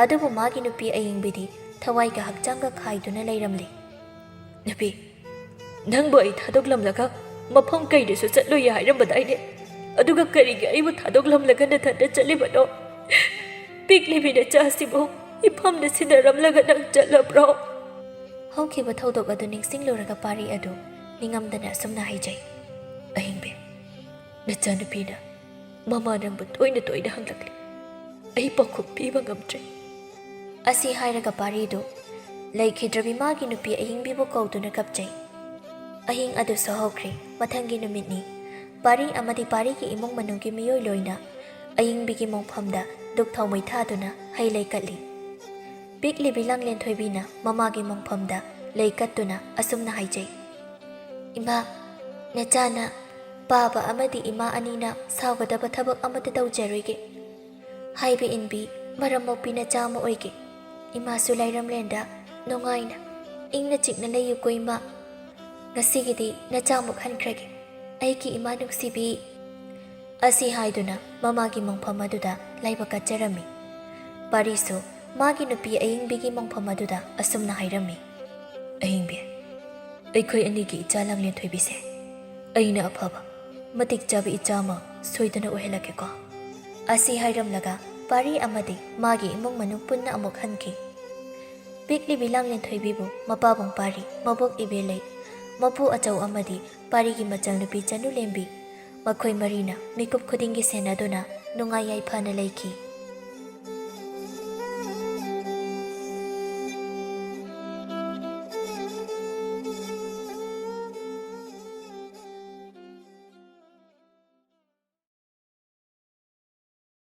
ꯑꯗꯨꯕꯨ ꯃꯥꯒꯤ ꯅꯨꯄꯤ ꯑꯏꯡꯕꯤꯗꯤ ꯊꯋꯥꯏꯒ ꯍꯛꯆꯥꯡꯒ ꯈꯥꯏꯗꯨꯅ ꯂꯩꯔꯝꯂꯤ ꯅꯨꯄꯤ ꯅꯪꯕꯨ ꯑꯩ ꯊꯥꯗꯣꯛꯂꯝꯂꯒ ꯃꯐꯝ ꯀꯩꯗꯁꯨ ꯆꯠꯂꯣꯏ ꯍꯥꯏꯔꯝꯕꯗꯥꯏꯅꯦ ꯑꯗꯨꯒ ꯀꯔꯤꯒꯤ ꯑꯩꯕꯨ ꯊꯥꯗꯣꯛꯂꯝꯂꯒ ꯅꯊꯟꯇ ꯆꯠꯂꯤꯕꯅꯣ ꯄꯤꯛꯂꯤꯕꯤ ꯅꯆꯥꯁꯤꯕꯨ ꯏꯐꯝꯗ ꯁꯤꯟꯅꯔꯝꯂꯒ ꯅꯪ ꯆꯠꯂꯕ꯭ꯔꯣ ꯍꯧꯈꯤꯕ ꯊꯧꯗꯣꯛ ꯑꯗꯨ ꯅꯤꯡꯁꯤꯡꯂꯨꯔꯒ ꯄꯥꯔꯤ ꯑꯗꯨ ꯅꯤꯡꯉꯝꯗꯅ ꯑꯁꯨꯝꯅ ꯍꯥꯏꯖꯩ ꯑꯍꯤꯡꯕꯤ ꯅꯆꯥꯅꯨꯄꯤꯅ ꯃꯃꯥ ꯅꯪꯕꯨ ꯇꯣꯏꯅ ꯇꯣꯏꯅ ꯍꯪꯂꯛꯂꯤ ꯑꯩ ꯄꯥꯎꯈꯨꯝ ꯄꯤꯕ ꯉꯝꯗ꯭ꯔꯦ ꯑꯁꯤ ꯍꯥꯏꯔꯒ ꯄꯥꯔꯤꯗꯨ ꯂꯩꯈꯤꯗ꯭ꯔꯕꯤ ꯃꯥꯒꯤ ꯅꯨꯄꯤ ꯑꯍꯤꯡꯕꯤꯕꯨ ꯀꯧꯗꯨꯅ ꯀꯞꯆꯩ ꯑꯍꯤꯡ ꯑꯗꯨꯁꯨ ꯍꯧꯈ꯭ꯔꯦ ꯃꯊꯪꯒꯤ ꯅꯨꯃꯤꯠꯅꯤ ꯄꯥꯔꯤ ꯑꯃꯗꯤ ꯄꯥꯔꯤꯒꯤ ꯏꯃꯨꯡ ꯃꯅꯨꯡꯒꯤ ꯃꯤꯑꯣꯏ ꯂꯣꯏꯅ ꯑꯏꯡꯕꯤꯒꯤ ꯃꯣꯡꯐꯝꯗ ꯗꯨꯛ ꯊꯥꯎꯃꯩ ꯊꯥꯗꯨꯅ ꯍꯩ ꯂꯩ ꯀꯠꯂꯤ ꯄꯤꯛꯂꯤꯕꯤ ꯂꯥꯡꯂꯦꯟ ꯊꯣꯏꯕꯤꯅ ꯃꯃꯥꯒꯤ ꯃꯣꯡꯐꯝꯗ ꯂꯩ ꯀꯠꯇꯨꯅ ꯑꯁꯨꯝꯅ ꯍꯥꯏꯖꯩ ꯏꯃꯥ ꯅꯆꯥꯅ ꯄꯥꯕ ꯑꯃꯗꯤ ꯏꯃꯥ ꯑꯅꯤꯅ ꯁꯥꯎꯒꯗꯕ ꯊꯕꯛ ꯑꯃꯠꯇ ꯇꯧꯖꯔꯣꯏꯒꯦ ꯍꯥꯏꯕ ꯏꯟꯕꯤ ꯃꯔꯝ ꯃꯣꯛꯄꯤ ꯅꯆꯥ ꯑꯃ ꯑꯣꯏꯒꯦ ꯏꯃꯥꯁꯨ ꯂꯩꯔꯝꯂꯦꯟꯗ ꯅꯨꯡꯉꯥꯏꯅ ꯏꯪꯅ ꯆꯤꯛꯅ ꯂꯩꯌꯨꯀꯣ ꯏꯃꯥ ꯉꯁꯤꯒꯤꯗꯤ ꯅꯆꯥꯃꯨꯛ ꯍꯟꯈ꯭ꯔꯒꯦ ꯑꯩꯒꯤ ꯏꯃꯥ ꯅꯨꯡꯁꯤꯕꯤ ꯑꯁꯤ ꯍꯥꯏꯗꯨꯅ ꯃꯃꯥꯒꯤ ꯃꯣꯡꯐꯝ ꯑꯗꯨꯗ ꯂꯥꯏꯕꯛ ꯀꯠꯆꯔꯝꯃꯤ ꯄꯥꯔꯤꯁꯨ ꯃꯥꯒꯤ ꯅꯨꯄꯤ ꯑꯌꯤꯡꯕꯤꯒꯤ ꯃꯣꯡꯐꯝ ꯑꯗꯨꯗ ꯑꯁꯨꯝꯅ ꯍꯥꯏꯔꯝꯃꯤ꯫ ꯑꯍꯤꯡꯕꯤ, ꯑꯩꯈꯣꯏ ꯑꯅꯤꯒꯤ ꯏꯆꯥ ꯂꯥꯡꯂꯦꯟ ꯊꯣꯏꯕꯤꯁꯦ ꯑꯩꯅ ꯑꯐꯕ ꯃꯇꯤꯛ ꯆꯥꯕ ꯏꯆꯥ ꯑꯃ ꯁꯣꯏꯗꯅ ꯑꯣꯏꯍꯜꯂꯛꯀꯦꯀꯣ꯫ ꯑꯁꯤ ꯍꯥꯏꯔꯝꯂꯒ ꯄꯥꯔꯤ ꯑꯃꯗꯤ ꯃꯥꯒꯤ ꯏꯃꯨꯡ ꯃꯅꯨꯡ ꯄꯨꯟꯅ ꯑꯃꯨꯛ ꯍꯟꯈꯤ꯫ ꯄꯤꯛꯂꯤꯕꯤ ꯂꯥꯡꯂꯦꯟ ꯊꯣꯏꯕꯤꯕꯨ ꯃꯄꯥꯕꯨꯡ ꯄꯥꯔꯤ, ꯃꯕꯣꯛ ꯏꯕꯦꯜꯂꯩ, ꯃꯄꯨ ꯑꯆꯧ ꯑꯃꯗꯤ ꯄꯥꯔꯤꯒꯤ ꯃꯆꯜꯅꯨꯄꯤ ꯆꯅꯨꯂꯦꯝꯕꯤ, ꯃꯈꯣꯏ ꯃꯔꯤꯅ ꯃꯤꯀꯨꯞ ꯈꯨꯗꯤꯡꯒꯤ ꯁꯦꯟꯅꯗꯨꯅ ꯅꯨꯡꯉꯥꯏ ꯌꯥꯏꯐꯅ ꯂꯩꯈꯤ꯫